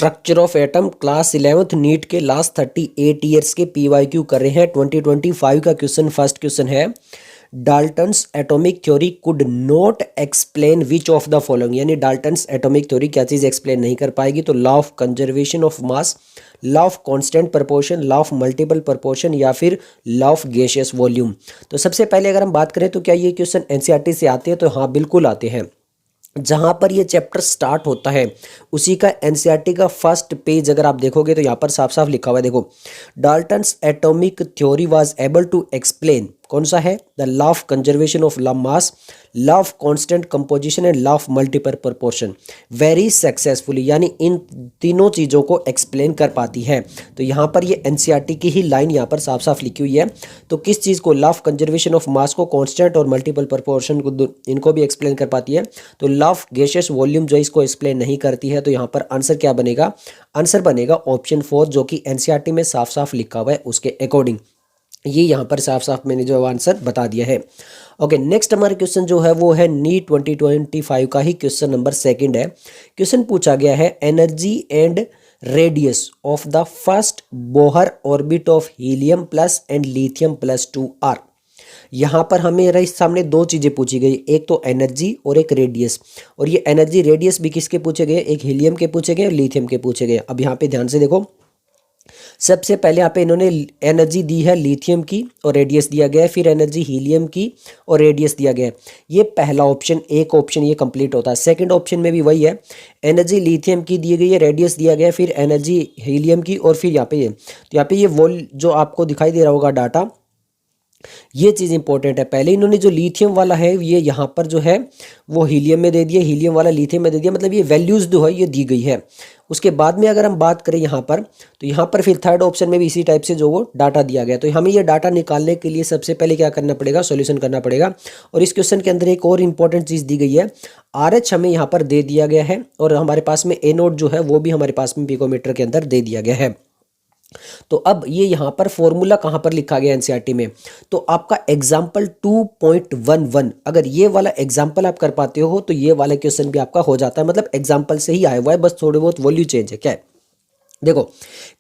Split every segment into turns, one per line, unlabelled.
Structure of atom class 11th NEET के last 38 years के PYQ कर रहे हैं। 2025 का क्वेश्चन फर्स्ट क्वेश्चन है, Dalton's atomic theory could not explain which of the following, यानी डाल्टन्स एटॉमिक थ्योरी क्या चीज़ एक्सप्लेन नहीं कर पाएगी, तो law of conservation of mass, law of constant proportion, law of multiple proportion या फिर लॉ ऑफ गैसियस वॉल्यूम। तो सबसे पहले अगर हम बात करें तो क्या ये क्वेश्चन एनसीईआरटी से आते हैं, तो हाँ बिल्कुल आते हैं। जहाँ पर ये चैप्टर स्टार्ट होता है उसी का एनसीईआरटी का फर्स्ट पेज अगर आप देखोगे तो यहाँ पर साफ साफ लिखा हुआ है, देखो, Dalton's atomic theory was able to explain, कौन सा है, the law of conservation of mass, law of constant composition and law of multiple proportion very successfully, यानी इन तीनों चीज़ों को एक्सप्लेन कर पाती है। तो यहाँ पर ये एनसीईआरटी की ही लाइन यहाँ पर साफ साफ लिखी हुई है। तो किस चीज़ को, लॉ ऑफ कंजर्वेशन ऑफ मास को, कांस्टेंट और मल्टीपल प्रोपोर्शन को, इनको भी एक्सप्लेन कर पाती है। तो लॉ ऑफ गैसियस वॉल्यूम जो इसको एक्सप्लेन नहीं करती है। तो यहाँ पर आंसर क्या बनेगा, आंसर बनेगा ऑप्शन 4 जो कि एनसीईआरटी में साफ साफ लिखा हुआ है उसके अकॉर्डिंग। ये यहाँ पर साफ साफ मैंने जो आंसर बता दिया है। ओके, नेक्स्ट हमारा क्वेश्चन जो है वो है नीट 2025 का ही क्वेश्चन नंबर 2 है। क्वेश्चन पूछा गया है, energy and radius of the first Bohr orbit of helium plus and lithium plus 2 are. यहाँ पर हमें सामने दो चीज़ें पूछी गई, एक तो एनर्जी और एक रेडियस, और ये एनर्जी रेडियस भी किसके पूछे गए, एक हीलियम के पूछे गए और लिथियम के पूछे गए। अब यहाँ पे ध्यान से देखो, सबसे पहले यहाँ पे इन्होंने एनर्जी दी है लिथियम की और रेडियस दिया गया है, फिर एनर्जी हीलियम की और रेडियस दिया गया है। ये पहला ऑप्शन, एक ऑप्शन ये कंप्लीट होता है। सेकंड ऑप्शन में भी वही है, एनर्जी लिथियम की दी गई है, रेडियस दिया गया है, फिर एनर्जी हीलियम की और फिर यहाँ पे ये, तो यहाँ पे ये वोल जो आपको दिखाई दे रहा होगा डाटा, ये चीज़ इंपॉर्टेंट है। पहले इन्होंने जो लिथियम वाला है ये यहाँ पर जो है वो हीलियम में दे दिया, हीलियम वाला लिथियम में दे दिया, मतलब ये वैल्यूज़ जो है ये दी गई है। उसके बाद में अगर हम बात करें यहाँ पर, तो यहाँ पर फिर थर्ड ऑप्शन में भी इसी टाइप से जो वो डाटा दिया गया। तो हमें ये डाटा निकालने के लिए सबसे पहले क्या करना पड़ेगा, सॉल्यूशन करना पड़ेगा। और इस क्वेश्चन के अंदर एक और इंपॉर्टेंट चीज़ दी गई है, RH हमें यहाँ पर दे दिया गया है और हमारे पास में A नोट जो है वो भी हमारे पास में पिकोमीटर के अंदर दे दिया गया है। तो अब ये यहाँ पर फॉर्मूला कहाँ पर लिखा गया एनसीईआरटी में, तो आपका एग्जाम्पल 2.11, अगर ये वाला एग्जाम्पल आप कर पाते हो तो ये वाला क्वेश्चन भी आपका हो जाता है, मतलब एग्जाम्पल से ही आया हुआ है, बस थोड़े बहुत वैल्यू चेंज है। क्या है, देखो,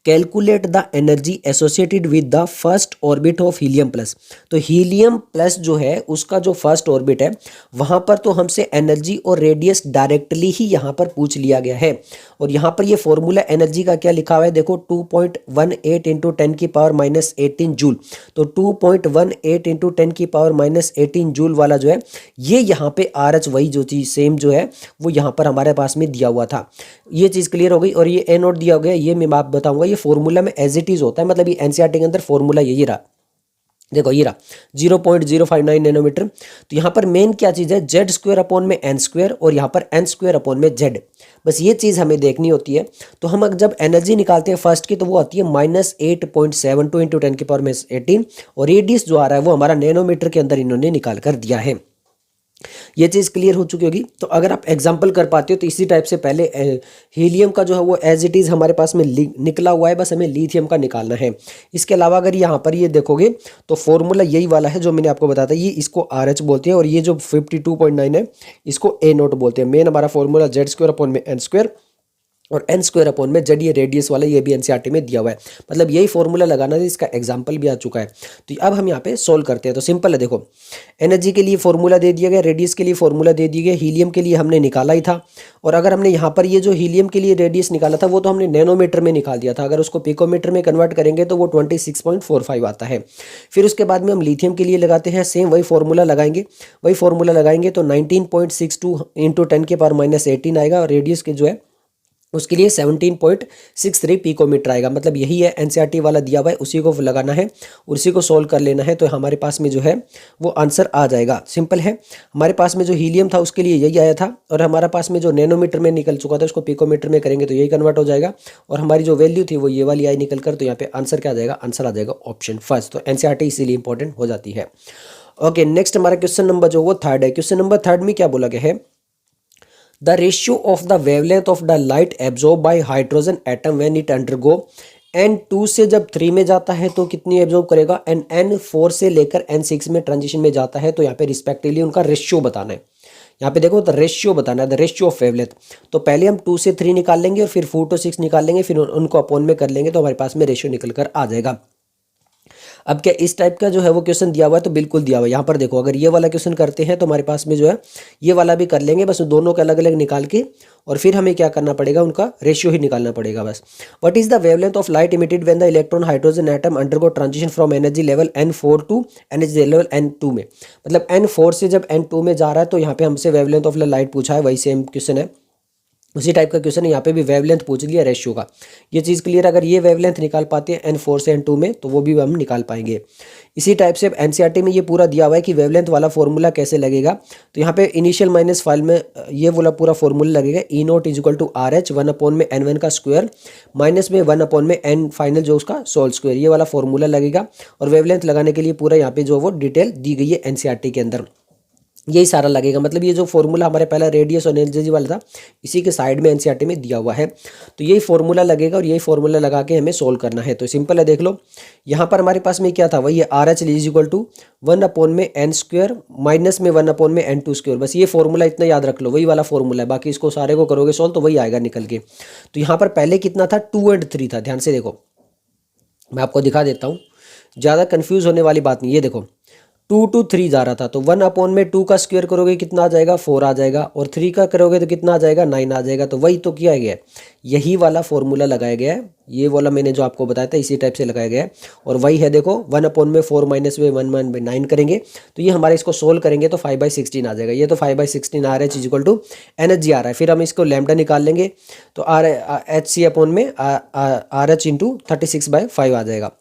calculate the energy associated with the first orbit of helium plus. तो हीलियम प्लस जो है उसका जो फर्स्ट ऑर्बिट है वहां पर तो हमसे एनर्जी और रेडियस डायरेक्टली ही यहां पर पूछ लिया गया है। और यहां पर ये फॉर्मूला एनर्जी का क्या लिखा हुआ है, देखो 2.18 इंटू 10 की पावर माइनस 18 जूल। तो 2.18 इंटू 10 की पावर माइनस 18 जूल वाला जो है ये यहाँ पे RH वही जो चीज़ सेम जो है वो यहाँ पर हमारे पास में दिया हुआ था। ये चीज़ क्लियर हो गई। और ये A नोट दिया गया, ये मैं आप बताऊंगा, ये फॉर्मूला में एज इट इज होता है, मतलब ये एनसीईआरटी के अंदर फॉर्मूला यही रहा। देखो ये रहा 0.059 नैनोमीटर। तो यहाँ पर मेन क्या चीज़ है, जेड स्क्वायर अपॉन में एन स्क्वायर और यहाँ पर एन स्क्वायर अपॉन में जेड, बस ये चीज़ हमें देखनी होती है। तो हम जब एनर्जी निकालते हैं फर्स्ट की तो वो आती है -8.72 इंटू 10 की पावर में 18, और रेडियस जो आ रहा है वो हमारा नैनोमीटर के अंदर इन्होंने निकाल कर दिया है। ये चीज़ क्लियर हो चुकी होगी। तो अगर आप एग्जांपल कर पाते हो तो इसी टाइप से पहले हीलियम का जो है वो एज इट इज़ हमारे पास में निकला हुआ है, बस हमें लिथियम का निकालना है। इसके अलावा अगर यहाँ पर ये देखोगे तो फॉर्मूला यही वाला है जो मैंने आपको बताया था, ये इसको RH बोलते हैं और ये जो 52.9 है इसको A नोट बोलते हैं। मेन हमारा फॉर्मूला जेड स्क्वायर अपॉन में एन स्क्वायर और एन स्क्वायर अपॉन में जेड, ये रेडियस वाला ये भी एनसीईआरटी में दिया हुआ है, मतलब यही फॉर्मूला लगाना है। इसका एग्जांपल भी आ चुका है। तो अब हम यहाँ पे सोल्व करते हैं। तो सिंपल है, देखो, एनर्जी के लिए फॉर्मूला दे दिया गया, रेडियस के लिए फॉर्मूला दे दिया गया, हीलियम के लिए हमने निकाला ही था। और अगर हमने यहाँ पर ये जो हीलियम के लिए रेडियस निकाला था वो तो हमने नैनोमीटर में निकाल दिया था, अगर उसको पिकोमीटर में कन्वर्ट करेंगे तो वो 26.45 आता है। फिर उसके बाद में हम लिथियम के लिए लगाते हैं, सेम वही फॉर्मूला लगाएंगे तो 19.62 इंटू 10 के पावर माइनस 18 आएगा, और रेडियस के जो है उसके लिए 17.63 पिकोमीटर आएगा। मतलब यही है एनसीईआरटी वाला दिया हुआ है, उसी को लगाना है, उसी को सोल्व कर लेना है, तो हमारे पास में जो है वो आंसर आ जाएगा। सिंपल है। हमारे पास में जो हीलियम था उसके लिए यही आया था, और हमारे पास में जो नैनोमीटर में निकल चुका था उसको पिकोमीटर में करेंगे तो यही कन्वर्ट हो जाएगा, और हमारी जो वैल्यू थी वो ये वाली आई निकल कर। तो यहाँ पे आंसर क्या आ जाएगा, आंसर आ जाएगा ऑप्शन फर्स्ट। तो एनसीईआरटी इसीलिए इंपॉर्टेंट हो जाती है। ओके, नेक्स्ट हमारा क्वेश्चन नंबर जो वो थर्ड है। क्वेश्चन नंबर थर्ड में क्या बोला गया है, the ratio of the wavelength of the light absorb by hydrogen atom when it undergo N2 से जब 3 में जाता है तो कितनी एब्जॉर्ब करेगा, N4 से लेकर N6 में ट्रांजिशन में जाता है, तो यहाँ पे रिस्पेक्टिवली उनका रेशियो बताना है। यहाँ पे देखो तो रेशियो बताना है, द रेशियो ऑफ वेवलेंथ। तो पहले हम 2 से 3 निकाल लेंगे और फिर 4 to 6 निकाल लेंगे, फिर उनको अपॉन में कर लेंगे तो हमारे पास में रेशियो निकल कर आ जाएगा। अब क्या इस टाइप का जो है वो क्वेश्चन दिया हुआ है? तो बिल्कुल दिया हुआ है। यहाँ पर देखो अगर ये वाला क्वेश्चन करते हैं तो हमारे पास में जो है ये वाला भी कर लेंगे, बस दोनों के अलग अलग निकाल के और फिर हमें क्या करना पड़ेगा, उनका रेशियो ही निकालना पड़ेगा बस। What is the wavelength of light emitted when the electron hydrogen atom undergo transition from energy level N4 to energy level N2 में? मतलब N4 से जब N2 में जा रहा है तो यहाँ पे हमसे वेवलेंथ ऑफ लाइट पूछा है, वही सेम क्वेश्चन है, उसी टाइप का क्वेश्चन है। यहाँ पे भी वेवलेंथ पूछ लिया रेशियो का, ये चीज़ क्लियर। अगर ये वेवलेंथ निकाल पाते हैं N4 से N2 में तो वो भी हम निकाल पाएंगे। इसी टाइप से एनसीईआरटी में ये पूरा दिया हुआ है कि वेवलेंथ वाला फॉर्मूला कैसे लगेगा। तो यहाँ पे इनिशियल माइनस फाइल में ये वाला पूरा फॉर्मूला लगेगा, E naught is equal to R H 1 upon में N1 का स्क्वायर माइनस में 1 अपॉन में N फाइनल जो उसका सोल स्क्वायर, ये वाला फॉर्मूला लगेगा। और वेवलेंथ लगाने के लिए पूरा यहाँ पे जो वो डिटेल दी गई है एनसीईआरटी के अंदर, यही सारा लगेगा। मतलब ये जो फॉर्मूला हमारे पहला रेडियस और एनर्जी वाला था, इसी के साइड में एनसीईआरटी में दिया हुआ है। तो यही फॉर्मूला लगेगा और यही फॉर्मूला लगा के हमें सोल्व करना है। तो सिंपल है, देख लो यहाँ पर हमारे पास में क्या था, वही R H is equal to 1 upon में N स्क्वायर माइनस में 1 अपॉन में N2 स्क्वायर। बस ये फॉर्मूला इतना याद रख लो, वही वाला फॉर्मूला है। बाकी इसको सारे को करोगे सोल्व तो वही आएगा निकल के। तो यहाँ पर पहले कितना था, 2 और 3 था। ध्यान से देखो, मैं आपको दिखा देता हूँ, ज़्यादा कन्फ्यूज़ होने वाली बात नहीं। ये देखो 2 to 3 जा रहा था, तो 1 अपॉन में 2 का स्क्वायर करोगे कितना आ जाएगा, 4 आ जाएगा, और 3 का करोगे तो कितना आ जाएगा, 9 आ जाएगा। तो वही तो किया गया है, यही वाला फॉर्मूला लगाया गया है, ये वाला मैंने जो आपको बताया था इसी टाइप से लगाया गया है। और वही है देखो 1 अपॉन में 4 माइनस में 1 9 करेंगे तो ये हमारे इसको सोल्व करेंगे तो 5/16 आ जाएगा। ये तो 5/16 R H is equal to energy आ रहा है। फिर हम इसको लैम्डा निकाल लेंगे तो आर एच सी अपॉन में आर एच इंटू 36/5 आ जाएगा।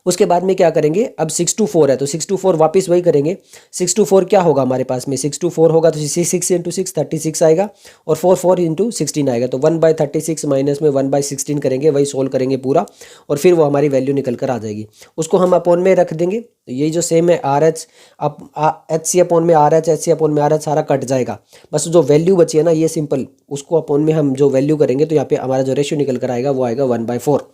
उसके बाद में क्या करेंगे, अब 6 to 4 है तो 6 to 4 वापस वही करेंगे। 6 to 4 क्या होगा हमारे पास में, 6 to 4 होगा तो 6 इंटू 6 36 आएगा, और 4 इंटू 16 आएगा। तो 1/36 माइनस में 1/16 करेंगे, वही सोल्व करेंगे पूरा, और फिर वो हमारी वैल्यू निकल कर आ जाएगी। उसको हम अपॉन में रख देंगे, तो यही जो सेम है R H H C upon में R H, H C upon में आर एच, सारा कट जाएगा। बस जो वैल्यू बची है ना, ये सिंपल उसको अपॉन में हम जो वैल्यू करेंगे तो यहाँ पे हमारा जो रेशियो निकल कर आएगा वो आएगा 1/4।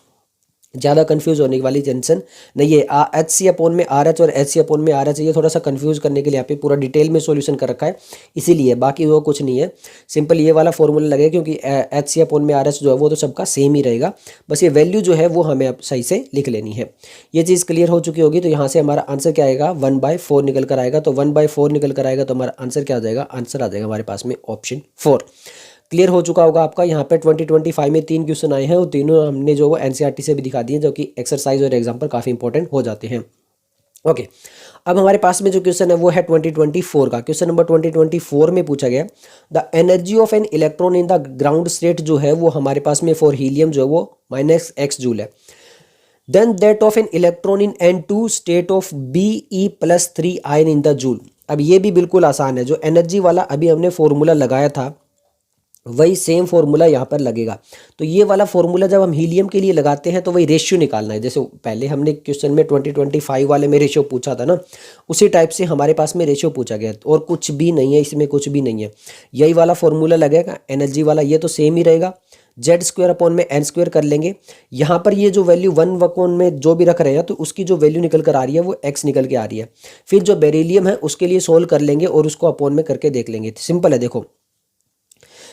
ज़्यादा कंफ्यूज होने वाली टेंशन नहीं है। एच सी अपॉन में आर एच और एच सी अपॉन में आर एच, ये थोड़ा सा कंफ्यूज करने के लिए यहाँ पे पूरा डिटेल में सॉल्यूशन कर रखा है, इसीलिए। बाकी वो कुछ नहीं है, सिंपल ये वाला फॉर्मूला लगेगा, क्योंकि एच सी अपॉन में आर एच जो है वो तो सबका सेम ही रहेगा। बस ये वैल्यू जो है वो हमें अब सही से लिख लेनी है। ये चीज़ क्लियर हो चुकी होगी। तो यहाँ से हमारा आंसर क्या आएगा, 1/4 निकल कर आएगा। तो 1/4 निकल कर आएगा तो हमारा आंसर क्या आ जाएगा, आंसर आ जाएगा हमारे पास में ऑप्शन 4। क्लियर हो चुका होगा आपका। यहाँ पे 2025 में 3 क्वेश्चन आए हैं, और तीनों हमने जो वो एनसीईआरटी से भी दिखा दिए, जो कि एक्सरसाइज और एग्जाम पर काफ़ी इंपॉर्टेंट हो जाते हैं। ओके, अब हमारे पास में जो क्वेश्चन है वो है 2024 का। क्वेश्चन नंबर 2024 में पूछा गया, the energy of an electron in the ground state जो है वो हमारे पास में फॉर हीलियम जो है वो -x जूल है। Then that of an electron in N2 state of Be+3 ion in the joule. अब ये भी बिल्कुल आसान है, जो एनर्जी वाला अभी हमने फॉर्मूला लगाया था वही सेम फॉर्मूला यहाँ पर लगेगा। तो ये वाला फॉर्मूला जब हम हीलियम के लिए लगाते हैं तो वही रेशियो निकालना है। जैसे पहले हमने क्वेश्चन में 2025 वाले में रेशियो पूछा था ना, उसी टाइप से हमारे पास में रेशियो पूछा गया, और कुछ भी नहीं है इसमें, कुछ भी नहीं है। यही वाला फॉर्मूला लगेगा एनर्जी वाला, ये तो सेम ही रहेगा। जेड स्क्वायर अपॉन में एन स्क्वायर कर लेंगे। यहाँ पर ये जो वैल्यू 1 अपॉन में जो भी रख रहे हैं तो उसकी जो वैल्यू निकल कर आ रही है वो एक्स निकल के आ रही है। फिर जो बेरिलियम है उसके लिए सोल्व कर लेंगे और उसको अपॉन में करके देख लेंगे। सिंपल है, देखो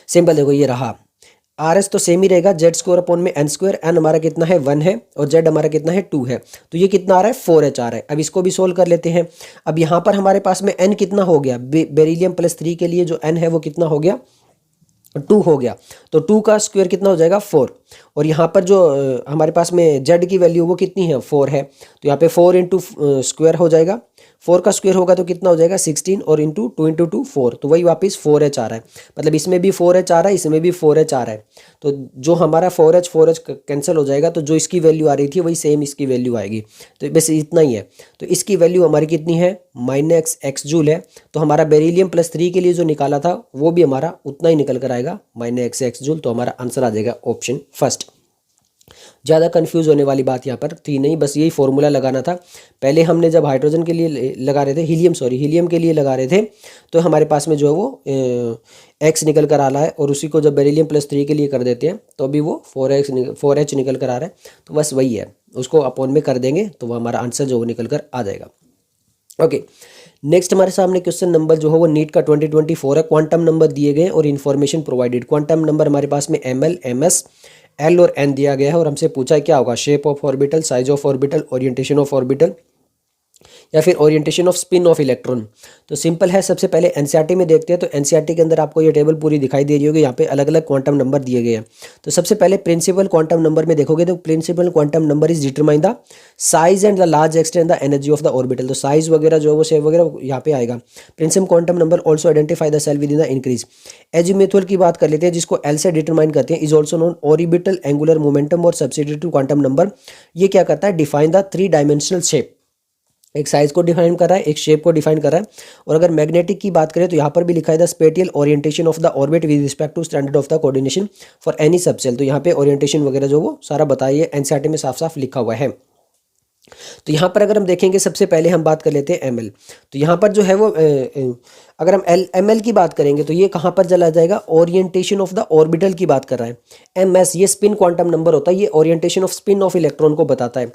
सिंपल, देखो ये रहा। आर एस तो सेम ही रहेगा, जेड स्क्वायर अपॉन में एन स्क्वायर, एन हमारा कितना है 1 है, और जेड हमारा कितना है 2 है। तो ये कितना आ रहा है 4h आ रहा है। अब इसको भी सोल्व कर लेते हैं। अब यहाँ पर हमारे पास में एन कितना हो गया, बेरिलियम +3 के लिए जो एन है वो कितना हो गया 2 हो गया। तो 2 का स्क्वायर कितना हो जाएगा 4, और यहाँ पर जो हमारे पास में जेड की वैल्यू वो कितनी है 4 है। तो यहाँ पे 4 इंटू स्क्वायर हो जाएगा, 4 का स्क्वायर होगा तो कितना हो जाएगा 16, और इंटू 2 इंटू 2 4, तो वही वापस 4h आ रहा है। मतलब इसमें भी 4h आ रहा है, इसमें भी 4h आ रहा है। तो जो हमारा 4h कैंसिल हो जाएगा, तो जो इसकी वैल्यू आ रही थी वही सेम इसकी वैल्यू आएगी। तो बस इतना ही है। तो इसकी वैल्यू हमारी कितनी है -x जूल है। तो हमारा बेरिलियम +3 के लिए जो निकाला था वो भी हमारा उतना ही निकल कर आएगा -x जूल। तो हमारा आंसर आ जाएगा ऑप्शन फर्स्ट। ज़्यादा कंफ्यूज होने वाली बात यहाँ पर थी नहीं, बस यही फॉर्मूला लगाना था। पहले हमने जब हाइड्रोजन के लिए लगा रहे थे, हीलियम के लिए लगा रहे थे, तो हमारे पास में जो है वो एक्स निकल कर आ रहा है, और उसी को जब बेरिलियम +3 के लिए कर देते हैं तो अभी वो 4h निकल कर आ रहा है। तो बस वही है, उसको अपॉन में कर देंगे तो वो हमारा आंसर जो वो निकल कर आ जाएगा। ओके, नेक्स्ट हमारे सामने क्वेश्चन नंबर जो है वो नीट का 2024 है। क्वांटम नंबर दिए गए और इन्फॉर्मेशन प्रोवाइडेड। क्वांटम नंबर हमारे पास में ml, ms, l और n दिया गया है और हमसे पूछा है क्या होगा, shape of orbital, size of orbital, orientation of orbital या फिर orientation of spin off electron. तो सिंपल है, सबसे पहले एनसीईआरटी में देखते हैं। तो एनसीईआरटी के अंदर आपको ये टेबल पूरी दिखाई दे रही होगी, यहाँ पे अलग अलग क्वांटम नंबर दिए गए हैं। तो सबसे पहले प्रिंसिपल क्वांटम नंबर में देखोगे तो principal quantum number is determine the size and the large extend the energy of the orbital. तो साइज वगैरह जो है वो शेप वगैरह यहाँ पे आएगा। Principal quantum number also identify the shell within the increase. Azimuthal की बात कर लेते हैं जिसको एल से डिटरमाइन करते हैं, is also known orbital angular momentum और सब्सिट्यूटिव क्वांटम नंबर। ये क्या करता है, डिफाइन द 3 डायमेंशनल शेप। एक साइज को डिफाइन कर रहा है, एक शेप को डिफाइन कर रहा है। और अगर मैग्नेटिक की बात करें तो यहाँ पर भी लिखा है the spatial orientation of the orbit with respect to standard of the coordination for any subshell. तो यहाँ पे ओरिएंटेशन वगैरह जो वो सारा बताइए, एनसीईआरटी में साफ साफ लिखा हुआ है। तो यहाँ पर अगर हम देखेंगे सबसे पहले हम बात कर लेते हैं एमएल। तो यहाँ पर जो है वो अगर हम एमएल की बात करेंगे तो ये कहाँ पर चला जाएगा, ओरिएंटेशन ऑफ द ऑर्बिटल की बात कर रहा है। एमएस ये स्पिन क्वांटम नंबर होता है, ये orientation of spin off electron को बताता है।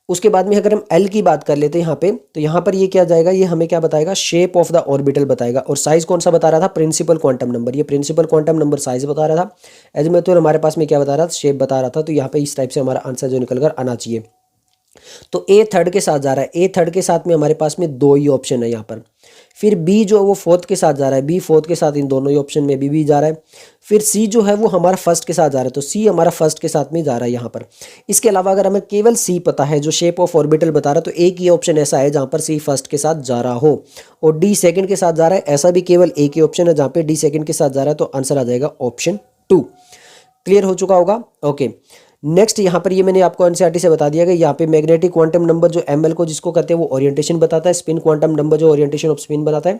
उसके बाद में अगर हम एल की बात कर लेते हैं यहाँ पे, तो यहाँ पर ये क्या जाएगा, ये हमें क्या बताएगा, शेप ऑफ द ऑर्बिटल बताएगा। और साइज कौन सा बता रहा था, प्रिंसिपल क्वांटम नंबर। ये प्रिंसिपल क्वांटम नंबर साइज बता रहा था। एजीमुथुअल हमारे पास में क्या बता रहा था, शेप बता रहा था। तो यहाँ पे इस टाइप से हमारा आंसर जो निकल कर आना चाहिए। तो ए थर्ड के साथ जा रहा है, ए थर्ड के साथ में हमारे पास में 2 ही ऑप्शन है यहाँ पर। फिर बी जो है वो फोर्थ के साथ जा रहा है, बी फोर्थ के साथ, इन दोनों ही ऑप्शन में बी जा रहा है। फिर सी जो है वो हमारा फर्स्ट के साथ जा रहा है, तो सी हमारा फर्स्ट के साथ में जा रहा है यहाँ पर। इसके अलावा अगर हमें केवल सी पता है जो शेप ऑफ ऑर्बिटल बता रहा है, तो एक ही ऑप्शन ऐसा है जहाँ पर सी फर्स्ट के साथ जा रहा हो और डी सेकंड के साथ जा रहा है, ऐसा भी केवल एक ही ऑप्शन है जहाँ पे डी सेकंड के साथ जा रहा है। तो आंसर आ जाएगा ऑप्शन 2। क्लियर हो चुका होगा, ओके। नेक्स्ट यहाँ पर ये मैंने आपको एनसीईआरटी से बता दिया कि यहाँ पे मैग्नेटिक क्वांटम नंबर जो एमएल को जिसको कहते हैं वो ओरिएंटेशन बताता है, स्पिन क्वांटम नंबर जो ओरिएंटेशन ऑफ स्पिन बताता है,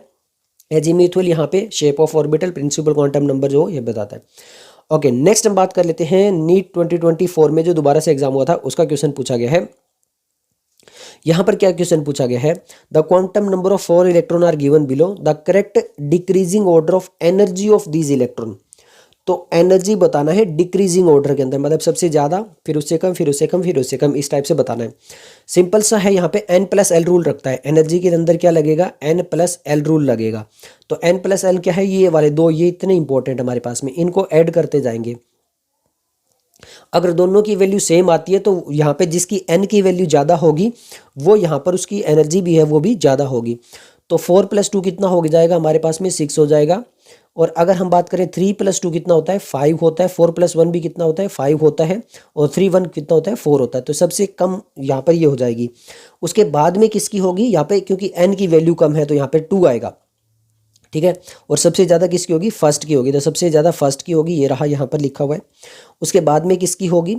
एजीमुथुअल यहाँ पे shape of orbital, principal quantum number जो ये बताता है। ओके, नेक्स्ट हम बात कर लेते हैं नीट 2024 में जो दोबारा से एग्जाम हुआ था उसका क्वेश्चन पूछा गया है। यहाँ पर क्या क्वेश्चन पूछा गया है, the quantum number of 4 electron are given below, the correct decreasing order of energy of these electron. तो एनर्जी बताना है डिक्रीजिंग ऑर्डर के अंदर, मतलब सबसे ज़्यादा, फिर उससे कम, फिर उससे कम, फिर उससे कम, इस टाइप से बताना है। सिंपल सा है, यहाँ पे n+l रूल रखता है। एनर्जी के अंदर क्या लगेगा, n+l रूल लगेगा। तो n+l क्या है, ये वाले 2, ये इतने इंपॉर्टेंट हमारे पास में, इनको ऐड करते जाएंगे। अगर दोनों की वैल्यू सेम आती है तो यहाँ पे जिसकी n की वैल्यू ज़्यादा होगी वो यहाँ पर उसकी एनर्जी भी है वो भी ज़्यादा होगी। तो 4+2 कितना हो जाएगा हमारे पास में, 6 हो जाएगा। और अगर हम बात करें 3+2 कितना होता है, 5 होता है। 4+1 भी कितना होता है, 5 होता है। और 3 कितना होता है, 4 होता है। तो सबसे कम यहाँ पर ये हो जाएगी। उसके बाद में किसकी होगी यहाँ पे, क्योंकि n की वैल्यू कम है तो यहाँ पे 2 आएगा, ठीक है। और सबसे ज़्यादा किसकी होगी, फर्स्ट की होगी। तो सबसे ज़्यादा फर्स्ट की होगी, ये रहा यहाँ पर लिखा हुआ है। उसके बाद में किसकी होगी,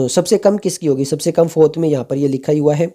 सबसे कम किसकी होगी, सबसे कम फोर्थ में, यहाँ पर ये लिखा ही हुआ है।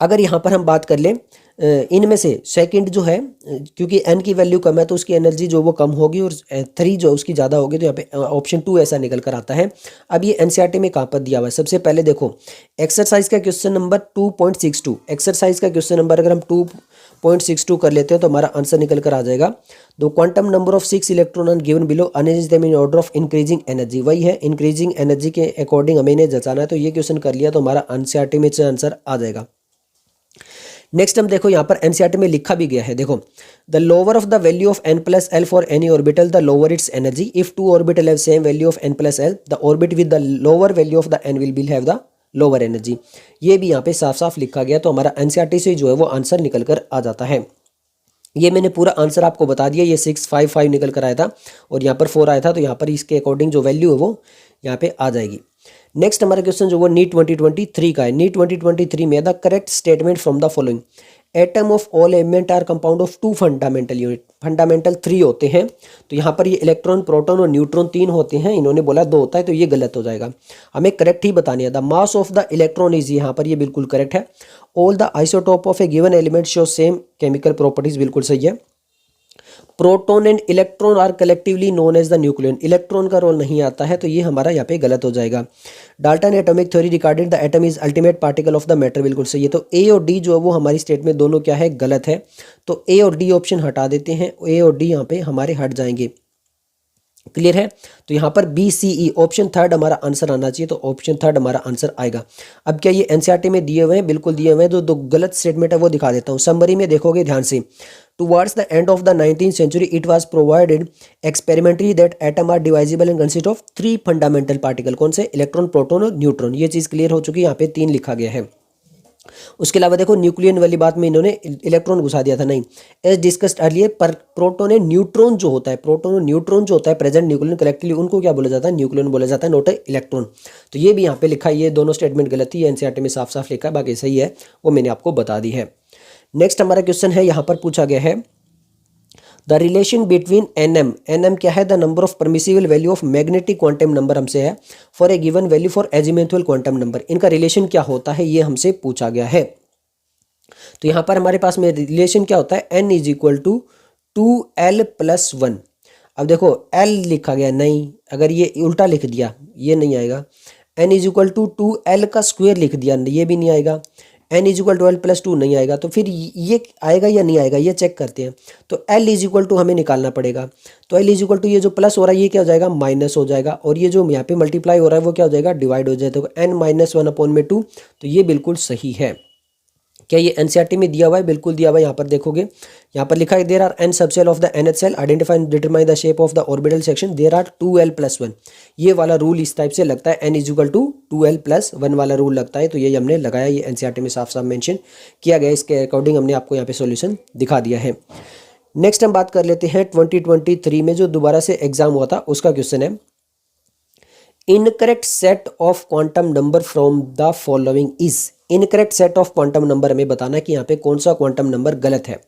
अगर यहाँ पर हम बात कर लें इनमें से सेकंड जो है, क्योंकि n की वैल्यू कम है तो उसकी एनर्जी जो वो कम होगी और 3 जो उसकी ज़्यादा होगी, तो यहाँ पे ऑप्शन 2 ऐसा निकल कर आता है। अब ये एनसीईआरटी में कहाँ पर दिया हुआ है, सबसे पहले देखो एक्सरसाइज का क्वेश्चन नंबर 2.62। एक्सरसाइज का क्वेश्चन नंबर अगर हम 2.62 कर लेते हैं तो हमारा आंसर निकल कर आ जाएगा, the quantum number of 6 electron are given below, arrange them in order of increasing energy. वही है, इंक्रीजिंग एनर्जी के अकॉर्डिंग हमें इन्हें जचाना है। तो ये क्वेश्चन कर लिया तो हमारा एनसीईआरटी में से आंसर आ जाएगा। नेक्स्ट हम देखो यहाँ पर एनसीईआरटी में लिखा भी गया है, देखो the lower of the value of n+l for any orbital the lower it's energy, if 2 orbital have same value of n+l the orbit with the lower value of the n will have the lower energy. ये भी यहाँ पे साफ साफ लिखा गया, तो हमारा एनसीईआरटी से जो है वो आंसर निकल कर आ जाता है। ये मैंने पूरा आंसर आपको बता दिया, ये 655 निकल कर आया था और यहाँ पर 4 आया था, तो यहाँ पर इसके अकॉर्डिंग जो वैल्यू है वो यहाँ पे आ जाएगी। नेक्स्ट हमारा क्वेश्चन जो वो नीट 2023 का है। नीट 2023 में the correct statement from the following, atom of all element are compound of 2 fundamental unit. Fundamental 3 होते हैं, तो यहाँ पर ये इलेक्ट्रॉन, प्रोटॉन और न्यूट्रॉन 3 होते हैं, इन्होंने बोला 2 होता है, तो ये गलत हो जाएगा। हमें करेक्ट ही बतानी है। The mass of the electron is, यहाँ पर ये बिल्कुल करेक्ट है। All the isotope of a given element show same chemical properties, बिल्कुल सही है। Proton and electron are collectively known as the nucleon, electron का रोल नहीं आता है, तो ये हमारा यहाँ पे गलत हो जाएगा। Dalton atomic theory regarding the atom is ultimate particle of the matter, बिल्कुल सही है। तो ए और डी जो है वो हमारी स्टेट में दोनों क्या है, गलत है। तो ए और डी ऑप्शन हटा देते हैं, ए और डी यहाँ पे हमारे हट जाएंगे। क्लियर है। तो यहाँ पर B C E option third हमारा आंसर आना चाहिए, तो ऑप्शन थर्ड हमारा आंसर आएगा। अब क्या ये एनसीईआरटी में दिए हुए हैं? बिल्कुल दिए हुए हैं। तो दो गलत स्टेटमेंट है वो दिखा देता हूँ। समरी में देखोगे ध्यान से, towards the end of the 19th century it was provided experimentally that atom are divisible and consist of 3 fundamental particle। कौन से? इलेक्ट्रॉन, प्रोटॉन और न्यूट्रॉन। ये चीज़ क्लियर हो चुकी है, यहाँ पे 3 लिखा गया है। उसके अलावा देखो न्यूक्लियन वाली बात में इन्होंने इलेक्ट्रॉन घुसा दिया था, नहीं, एज डिस्कस्ड अर्लियर, पर प्रोटॉन एंड न्यूट्रॉन जो होता है, प्रोटॉन और न्यूट्रॉन जो होता है प्रेजेंट न्यूक्लियन कलेक्टिवली, उनको क्या बोला जाता है? न्यूक्लियन बोला जाता है, नॉट ए इलेक्ट्रॉन। तो ये भी यहाँ पे लिखा है, ये दोनों स्टेटमेंट गलत थी, एनसीईआरटी में साफ साफ लिखा है, बाकी सही है, वो मैंने आपको बता दी है। नेक्स्ट हमारा क्वेश्चन है, यहाँ पर पूछा गया है द रिलेशन बिटवीन एन क्या है? The number of permissible value of magnetic quantum number हमसे है for A given value for azimuthal quantum number. इनका रिलेशन क्या होता है, ये हमसे पूछा गया है। तो यहाँ पर हमारे पास में रिलेशन क्या होता है? n is equal to 2l+1। अब देखो l लिखा गया, नहीं, अगर ये उल्टा लिख दिया ये नहीं आएगा। n is equal to 2l का स्क्वायर लिख दिया, ये भी नहीं आएगा। n is equal to l+2 नहीं आएगा। तो फिर ये आएगा या नहीं आएगा, ये चेक करते हैं। तो l इज इक्वल टू हमें निकालना पड़ेगा। तो l इज इक्वल टू ये जो प्लस हो रहा है ये क्या हो जाएगा? माइनस हो जाएगा। और ये जो यहाँ पे मल्टीप्लाई हो रहा है वो क्या हो जाएगा? डिवाइड हो जाएगा। तो n-1/2। तो ये बिल्कुल सही है। क्या ये एनसीईआरटी में दिया हुआ है? बिल्कुल दिया हुआ है। यहाँ पर देखोगे, यहाँ पर लिखा है there are n subshell of the nth shell, identify and determine the shape of the orbital section, there are 2l+1। ये वाला रूल इस टाइप से लगता है, n is equal to 2l+1 वाला रूल लगता है। तो ये हमने लगाया, ये एनसीईआरटी में साफ साफ मेंशन किया गया, इसके अकॉर्डिंग हमने आपको यहाँ पे सॉल्यूशन दिखा दिया है। नेक्स्ट हम बात कर लेते हैं 2023 में जो दोबारा से एग्जाम हुआ था उसका क्वेश्चन है, incorrect set of quantum number from the following is. Incorrect set of quantum number हमें बताना कि यहाँ पे कौन सा क्वांटम नंबर गलत है।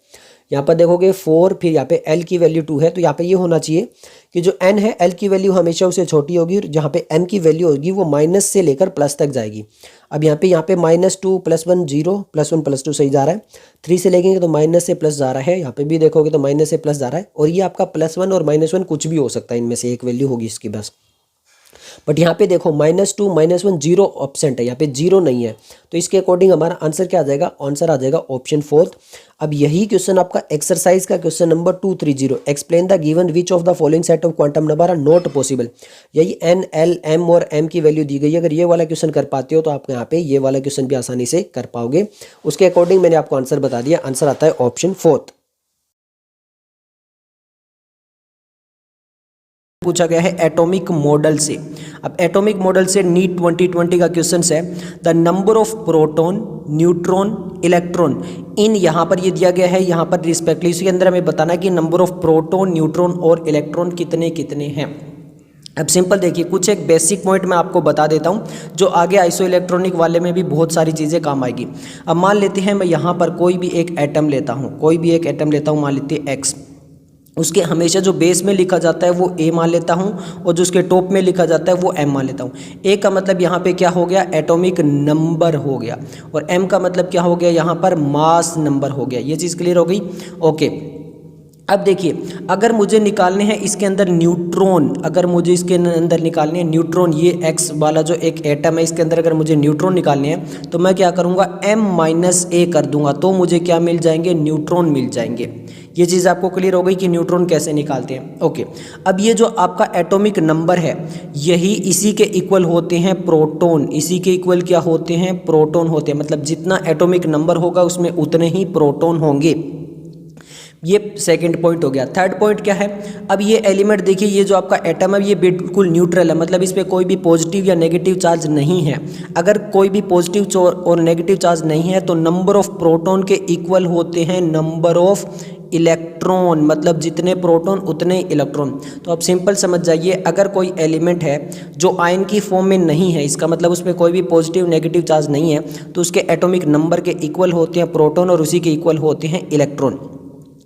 यहाँ पर देखोगे 4, फिर यहाँ पे l की वैल्यू 2 है, तो यहाँ पे ये होना चाहिए कि जो n है l की वैल्यू हमेशा उससे छोटी होगी, और जहाँ पे m की वैल्यू होगी वो माइनस से लेकर प्लस तक जाएगी। अब यहाँ पे -2 +1 0 +1 +2 सही जा रहा है। 3 से लेंगे तो माइनस से प्लस जा रहा है, यहाँ पे भी देखोगे तो माइनस से प्लस जा रहा है। और ये आपका +1 और -1 कुछ भी हो सकता है, इनमें से एक वैल्यू होगी इसकी बस। बट यहाँ पे देखो -2 -1 0 ऑप्शन है, यहाँ पे 0 नहीं है। तो इसके अकॉर्डिंग हमारा आंसर क्या आ जाएगा? आंसर आ जाएगा ऑप्शन 4। अब यही क्वेश्चन आपका एक्सरसाइज का question number 230, explain the given which of the following set of quantum number are not possible. यही n, l, m और m की वैल्यू दी गई है। अगर ये वाला क्वेश्चन कर पाते हो तो आप यहाँ पे ये वाला क्वेश्चन भी आसानी से कर पाओगे। उसके अकॉर्डिंग मैंने आपको आंसर बता दिया, आंसर आता है ऑप्शन 4। पूछा गया है एटॉमिक मॉडल से। अब एटॉमिक मॉडल से नीट 2020 का क्वेश्चन है, the number of proton, neutron, electron in, यहाँ पर ये दिया गया है, यहाँ पर रिस्पेक्टली इसके अंदर हमें बताना है कि नंबर ऑफ प्रोटॉन, न्यूट्रॉन और इलेक्ट्रॉन कितने कितने हैं। अब सिंपल देखिए, कुछ एक बेसिक पॉइंट मैं आपको बता देता हूँ जो आगे आइसो इलेक्ट्रॉनिक वाले में भी बहुत सारी चीज़ें काम आएगी। अब मान लेते हैं मैं यहाँ पर कोई भी एक एटम लेता हूँ, कोई भी एक एटम लेता हूँ, मान लेते हैं एक्स। उसके हमेशा जो बेस में लिखा जाता है वो ए मान लेता हूँ, और जो उसके टॉप में लिखा जाता है वो एम मान लेता हूँ। ए का मतलब यहाँ पे क्या हो गया? एटॉमिक नंबर हो गया। और एम का मतलब क्या हो गया? यहाँ पर मास नंबर हो गया। ये चीज़ क्लियर हो गई? ओके। अब देखिए, अगर मुझे निकालने हैं इसके अंदर न्यूट्रॉन, अगर मुझे इसके अंदर निकालने हैं न्यूट्रॉन, ये एक्स वाला जो एक एटम है इसके अंदर अगर मुझे न्यूट्रॉन निकालने हैं तो मैं क्या करूँगा? m-a कर दूंगा, तो मुझे क्या मिल जाएंगे? न्यूट्रॉन मिल जाएंगे। ये चीज़ आपको क्लियर हो गई कि न्यूट्रॉन कैसे निकालते हैं। ओके। अब ये जो आपका एटॉमिक नंबर है यही इसी के इक्वल होते हैं प्रोटॉन। इसी के इक्वल क्या होते हैं? प्रोटॉन होते हैं। मतलब जितना एटॉमिक नंबर होगा उसमें उतने ही प्रोटॉन होंगे। ये सेकंड पॉइंट हो गया। थर्ड पॉइंट क्या है? अब ये एलिमेंट देखिए, ये जो आपका एटम है ये बिल्कुल न्यूट्रल है, मतलब इस पर कोई भी पॉजिटिव या नेगेटिव चार्ज नहीं है। अगर कोई भी पॉजिटिव और नेगेटिव चार्ज नहीं है तो नंबर ऑफ प्रोटॉन के इक्वल होते हैं नंबर ऑफ इलेक्ट्रॉन, मतलब जितने प्रोटॉन उतने इलेक्ट्रॉन। तो अब सिंपल समझ जाइए, अगर कोई एलिमेंट है जो आयन की फॉर्म में नहीं है, इसका मतलब उसमें कोई भी पॉजिटिव नेगेटिव चार्ज नहीं है, तो उसके एटॉमिक नंबर के इक्वल होते हैं प्रोटॉन और उसी के इक्वल होते हैं इलेक्ट्रॉन।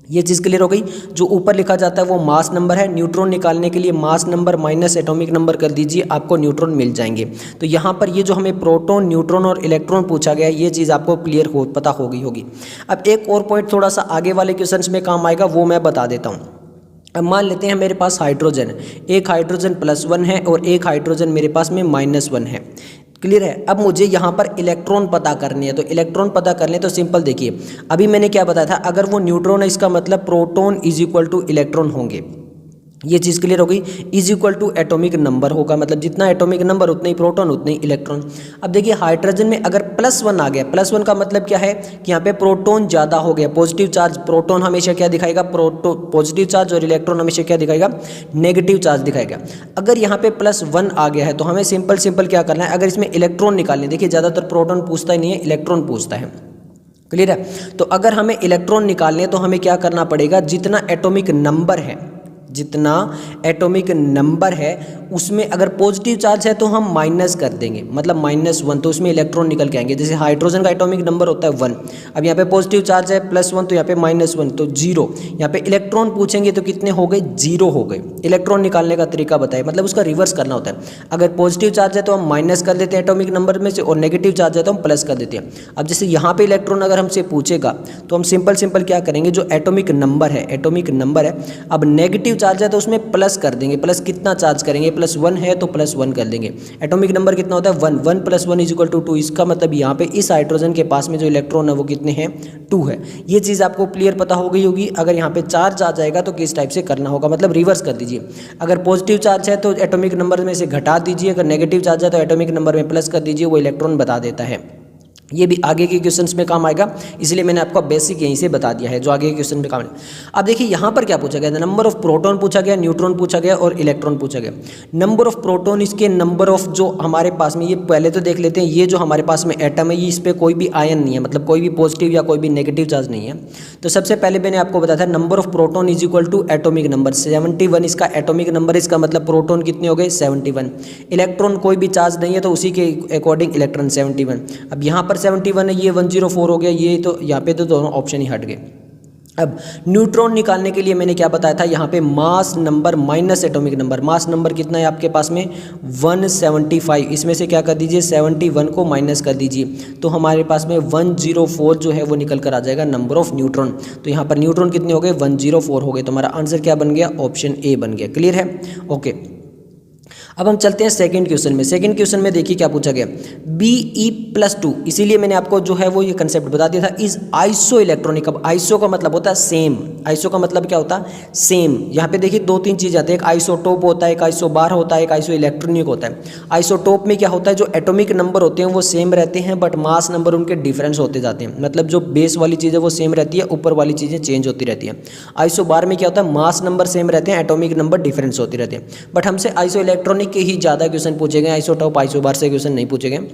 ये चीज़ क्लियर हो गई। जो ऊपर लिखा जाता है वो मास नंबर है। न्यूट्रॉन निकालने के लिए mass number minus atomic number कर दीजिए, आपको न्यूट्रॉन मिल जाएंगे। तो यहाँ पर ये जो हमें प्रोटॉन, न्यूट्रॉन और इलेक्ट्रॉन पूछा गया ये चीज़ आपको क्लियर पता हो गई होगी। अब एक और पॉइंट थोड़ा सा आगे वाले क्वेश्चन में काम आएगा, वो मैं बता देता हूँ। अब मान लेते हैं मेरे पास हाइड्रोजन, एक हाइड्रोजन +1 है और एक हाइड्रोजन मेरे पास में -1 है। क्लियर है? अब मुझे यहाँ पर इलेक्ट्रॉन पता करनी है, तो इलेक्ट्रॉन पता करने तो सिंपल देखिए, अभी मैंने क्या बताया था, अगर वो न्यूट्रॉन है इसका मतलब proton is equal to electron होंगे। ये चीज़ क्लियर हो गई। Is equal to atomic number होगा, मतलब जितना एटॉमिक नंबर उतने ही प्रोटॉन उतने ही इलेक्ट्रॉन। अब देखिए हाइड्रोजन में अगर +1 आ गया, +1 का मतलब क्या है कि यहाँ पे प्रोटॉन ज़्यादा हो गया, पॉजिटिव चार्ज। प्रोटॉन हमेशा क्या दिखाएगा, पॉजिटिव चार्ज, और इलेक्ट्रॉन हमेशा क्या दिखाएगा, नेगेटिव चार्ज दिखाएगा। अगर यहाँ पे +1 आ गया है तो हमें सिंपल क्या करना है, अगर इसमें इलेक्ट्रॉन निकालने, देखिए ज़्यादातर प्रोटॉन पूछता ही नहीं है, इलेक्ट्रॉन पूछता है, क्लियर है। तो अगर हमें इलेक्ट्रॉन निकालने तो हमें क्या करना पड़ेगा, जितना एटॉमिक नंबर है, जितना एटॉमिक नंबर है उसमें अगर पॉजिटिव चार्ज है तो हम माइनस कर देंगे, मतलब -1, तो उसमें इलेक्ट्रॉन निकल के आएंगे। जैसे हाइड्रोजन का एटॉमिक नंबर होता है 1, अब यहाँ पे पॉजिटिव चार्ज है +1, तो यहाँ पे -1 तो 0। यहाँ पे इलेक्ट्रॉन पूछेंगे तो कितने हो गए, 0 हो गए। इलेक्ट्रॉन निकालने का तरीका बताए, मतलब उसका रिवर्स करना होता है। अगर पॉजिटिव चार्ज है तो हम माइनस कर देते हैं एटॉमिक नंबर में से, और नेगेटिव चार्ज है तो हम प्लस कर देते हैं। अब जैसे यहाँ पे इलेक्ट्रॉन अगर हमसे पूछेगा तो हम सिंपल क्या करेंगे, जो एटॉमिक नंबर है, एटॉमिक नंबर है, अब नेगेटिव चार्ज है तो उसमें प्लस कर देंगे। प्लस कितना चार्ज करेंगे, +1 है तो +1 कर देंगे। एटॉमिक नंबर कितना होता है 1, 1 + 1 = 2। इसका मतलब यहाँ पे इस हाइड्रोजन के पास में जो इलेक्ट्रॉन है वो कितने हैं, 2 है। ये चीज़ आपको क्लियर पता हो गई होगी। अगर यहाँ पे चार्ज आ जाएगा तो किस टाइप से करना होगा, मतलब रिवर्स कर दीजिए। अगर पॉजिटिव चार्ज है तो एटॉमिक नंबर में से घटा दीजिए, अगर नेगेटिव चार्ज है तो एटॉमिक नंबर में प्लस कर दीजिए, वो इलेक्ट्रॉन बता देता है। ये भी आगे के क्वेश्चंस में काम आएगा, इसलिए मैंने आपको बेसिक यहीं से बता दिया है जो आगे के क्वेश्चन में काम आएगा। अब देखिए यहाँ पर क्या पूछा गया, नंबर ऑफ प्रोटॉन पूछा गया, न्यूट्रॉन पूछा गया और इलेक्ट्रॉन पूछा गया। नंबर ऑफ प्रोटॉन, इसके नंबर ऑफ जो हमारे पास में, ये पहले तो देख लेते हैं, ये जो हमारे पास में एटम है ये इस पर कोई भी आयन नहीं है, मतलब कोई भी पॉजिटिव या कोई भी नेगेटिव चार्ज नहीं है। तो सबसे पहले मैंने आपको बताया था number of proton is equal to atomic number, 71 इसका एटॉमिक नंबर, इसका मतलब प्रोटॉन कितने हो गए 71। इलेक्ट्रॉन कोई भी चार्ज नहीं है तो उसी के अकॉर्डिंग इलेक्ट्रॉन 71। अब यहाँ पर 71 है, ये 104 हो गया, ये तो यहाँ पे तो दोनों ऑप्शन ही हट गए। अब न्यूट्रॉन निकालने के लिए मैंने क्या बताया था, यहाँ पे mass number minus atomic number. Mass number कितना है आपके पास में 175, इसमें से क्या कर दीजिए 71 को माइनस कर दीजिए, तो हमारे पास में 104 जो है वो निकल कर आ जाएगा नंबर ऑफ न्यूट्रॉन। तो यहाँ पर न्यूट्रॉन कितने हो गए 104 हो गए, तो हमारा आंसर क्या बन गया, ऑप्शन ए बन गया। क्लियर है, ओके। अब हम चलते हैं सेकंड क्वेश्चन में। सेकंड क्वेश्चन में देखिए क्या पूछा गया, Be+2, इसीलिए मैंने आपको जो है वो ये कंसेप्ट बता दिया था, इज आइसो इलेक्ट्रॉनिक। अब आइसो का मतलब होता है सेम, आइसो का मतलब क्या होता है, सेम। यहाँ पे देखिए 2-3 चीज़ आती है, एक आइसोटोप होता है, एक आइसोबार होता है, एक आइसो इलेक्ट्रॉनिक होता है। आइसोटोप में क्या होता है, जो एटॉमिक नंबर होते हैं वो सेम रहते हैं, बट मास नंबर उनके डिफरेंस होते जाते हैं, मतलब जो बेस वाली चीज़ है वो सेम रहती है, ऊपर वाली चीज़ें चेंज होती रहती है। आइसोबार में क्या होता है, मास नंबर सेम रहते हैं, एटॉमिक नंबर डिफरेंस होते रहते हैं। बट हमसे आइसो इलेक्ट्रॉनिक के ही ज़्यादा क्वेश्चन पूछे गए, आइसोटोप आइसोबार से क्वेश्चन नहीं पूछे गए।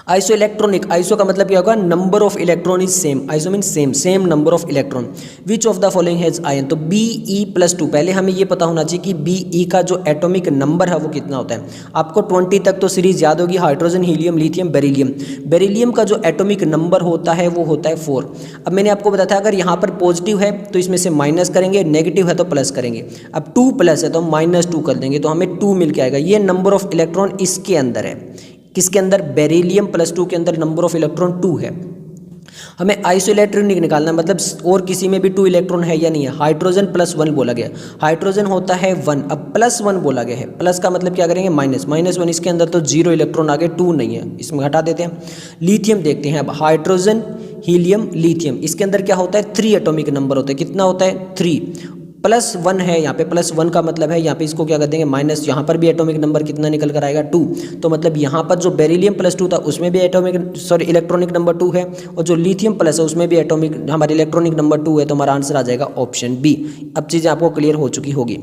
आइसो इलेक्ट्रॉनिक, आइसो का मतलब क्या होगा, number of electron is same, iso mean same, same number of electron. Which of the following has ion, तो Be+2, पहले हमें ये पता होना चाहिए कि Be का जो एटॉमिक नंबर है वो कितना होता है। आपको 20 तक तो सीरीज याद होगी, hydrogen, helium, lithium, beryllium. Beryllium का जो एटॉमिक नंबर होता है वो होता है 4। अब मैंने आपको बताया था अगर यहाँ पर पॉजिटिव है तो इसमें से माइनस करेंगे, नेगेटिव है तो प्लस करेंगे। अब 2+ है तो हम -2 कर देंगे, तो हमें 2 मिल के आएगा। ये नंबर ऑफ इलेक्ट्रॉन इसके अंदर है, किसके अंदर, बेरिलियम +2 के अंदर नंबर ऑफ इलेक्ट्रॉन 2 है। हमें आइसो इलेक्ट्रॉनिक निकालना है, मतलब और किसी में भी 2 इलेक्ट्रॉन है या नहीं है। हाइड्रोजन +1 बोला गया, हाइड्रोजन होता है 1, अब +1 बोला गया है, प्लस का मतलब क्या करेंगे -1, इसके अंदर तो 0 इलेक्ट्रॉन आ गए, 2 नहीं है, इसमें हटा देते हैं। लिथियम देखते हैं, अब हाइड्रोजन, हीलियम, लिथियम, इसके अंदर क्या होता है 3 एटॉमिक नंबर होता है, कितना होता है 3, +1 है यहाँ पे, +1 का मतलब है यहाँ पे इसको क्या कर देंगे माइनस, यहाँ पर भी एटॉमिक नंबर कितना निकल कर आएगा 2, तो मतलब यहाँ पर जो बेरिलियम +2 था उसमें भी इलेक्ट्रॉनिक नंबर 2 है, और जो लिथियम प्लस है उसमें भी हमारे इलेक्ट्रॉनिक नंबर 2 है, तो हमारा आंसर आ जाएगा ऑप्शन बी। अब चीज़ें आपको क्लियर हो चुकी होगी,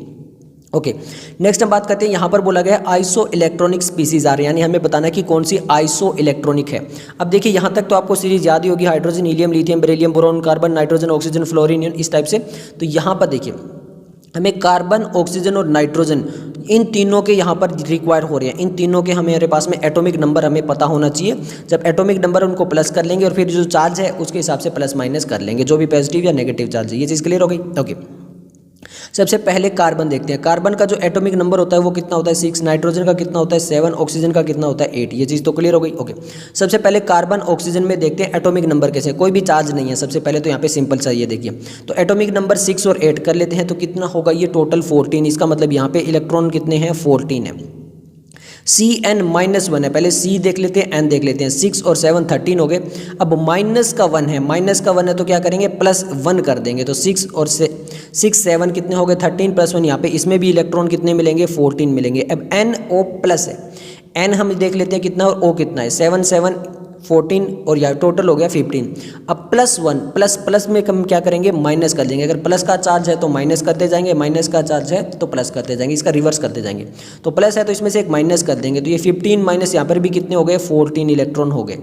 ओके। नेक्स्ट हम बात करते हैं, यहाँ पर बोला गया आइसो इलेक्ट्रॉनिक स्पीसीज आ रहे हैं, यानी हमें बताना है कि कौन सी आइसो इलेक्ट्रॉनिक है। अब देखिए यहाँ तक तो आपको सीरीज याद ही होगी, hydrogen, helium, lithium, beryllium, boron, carbon, nitrogen, oxygen, fluorine, इस टाइप से। तो यहाँ पर देखिए हमें कार्बन, ऑक्सीजन और नाइट्रोजन, इन तीनों के यहाँ पर रिक्वायर हो रहे हैं, इन तीनों के हमारे पास में एटॉमिक नंबर हमें पता होना चाहिए। जब एटॉमिक नंबर उनको प्लस कर लेंगे और फिर जो चार्ज है उसके हिसाब से प्लस माइनस कर लेंगे, जो भी पॉजिटिव या नेगेटिव चार्ज है। ये चीज़ क्लियर हो गई, ओके। सबसे पहले कार्बन देखते हैं, कार्बन का जो एटॉमिक नंबर होता है वो कितना होता है 6, नाइट्रोजन का कितना होता है 7, ऑक्सीजन का कितना होता है 8। ये चीज़ तो क्लियर हो गई, ओके। सबसे पहले कार्बन ऑक्सीजन में देखते हैं एटॉमिक नंबर कैसे, कोई भी चार्ज नहीं है सबसे पहले, तो यहाँ पे सिंपल सा ये देखिए, तो एटॉमिक नंबर 6 और 8 कर लेते हैं, तो कितना होगा ये टोटल 14, इसका मतलब यहाँ पे इलेक्ट्रॉन कितने हैं 14 है। Cn-1 है, पहले C देख लेते हैं, N देख लेते हैं। 6 और 7 13 हो गए। अब माइनस का 1 है, माइनस का 1 है तो क्या करेंगे, +1 कर देंगे। तो 6 और 6 7 कितने हो गए, 13 + 1, यहाँ पे इसमें भी इलेक्ट्रॉन कितने मिलेंगे, 14 मिलेंगे। अब NO प्लस है, N हम देख लेते हैं कितना और O कितना है, 7 7 14 और यहाँ टोटल हो गया 15। अब +1 प्लस में हम क्या करेंगे, माइनस कर देंगे। अगर प्लस का चार्ज है तो माइनस करते जाएंगे, माइनस का चार्ज है तो प्लस करते जाएंगे, इसका रिवर्स करते जाएंगे। तो प्लस है तो इसमें से एक माइनस कर देंगे, तो ये 15 माइनस यहाँ पर भी कितने हो गए, 14 इलेक्ट्रॉन हो गए।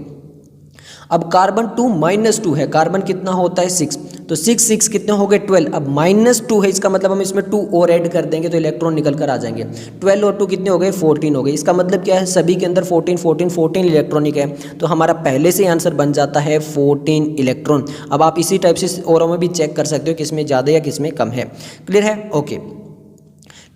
अब कार्बन 2 -2 है, कार्बन कितना होता है 6, तो 6 6 कितने हो गए 12। अब -2 है, इसका मतलब हम इसमें 2 और ऐड कर देंगे तो इलेक्ट्रॉन निकल कर आ जाएंगे। 12 और 2 कितने हो गए, 14 हो गए। इसका मतलब क्या है, सभी के अंदर 14 14 14 इलेक्ट्रॉनिक है, तो हमारा पहले से आंसर बन जाता है 14 इलेक्ट्रॉन। अब आप इसी टाइप से औरों में भी चेक कर सकते हो किसमें ज़्यादा या किसमें कम है। क्लियर है, ओके।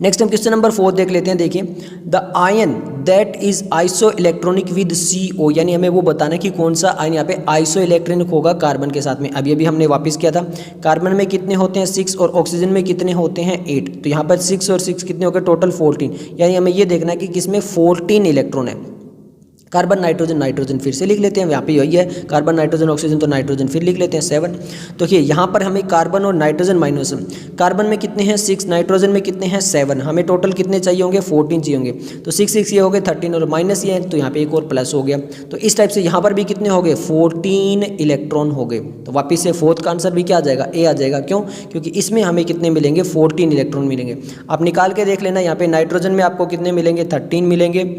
नेक्स्ट हम क्वेश्चन नंबर 4 देख लेते हैं। देखिए, the ion that is iso electronic with CO, यानी हमें वो बताना है कि कौन सा आयन यहाँ पे आइसो इलेक्ट्रॉनिक होगा कार्बन के साथ में। अब ये भी हमने वापस किया था, कार्बन में कितने होते हैं 6 और ऑक्सीजन में कितने होते हैं 8, तो यहाँ पर 6 और 6 कितने हो गए, टोटल 14। यानी हमें ये देखना है कि किसमें 14 इलेक्ट्रॉन है। कार्बन नाइट्रोजन नाइट्रोजन फिर से लिख लेते हैं, यहाँ पे यही है, कार्बन नाइट्रोजन ऑक्सीजन, तो नाइट्रोजन फिर लिख लेते हैं 7। तो ये यहाँ पर हमें कार्बन और नाइट्रोजन माइनस, कार्बन में कितने हैं 6, नाइट्रोजन में कितने हैं 7, हमें टोटल कितने चाहिए होंगे 14 चाहिए होंगे। तो 6 6 ये हो गए 13 और माइनस ये है तो यहाँ पे एक और प्लस हो गया। तो इस टाइप से यहाँ पर भी कितने हो गए 14 इलेक्ट्रॉन हो गए। तो वापिस से फोर्थ का आंसर भी क्या आ जाएगा, A आ जाएगा। क्यों, क्योंकि इसमें हमें कितने मिलेंगे 14 इलेक्ट्रॉन मिलेंगे। आप निकाल के देख लेना, यहाँ पे नाइट्रोजन में आपको कितने मिलेंगे 13 मिलेंगे,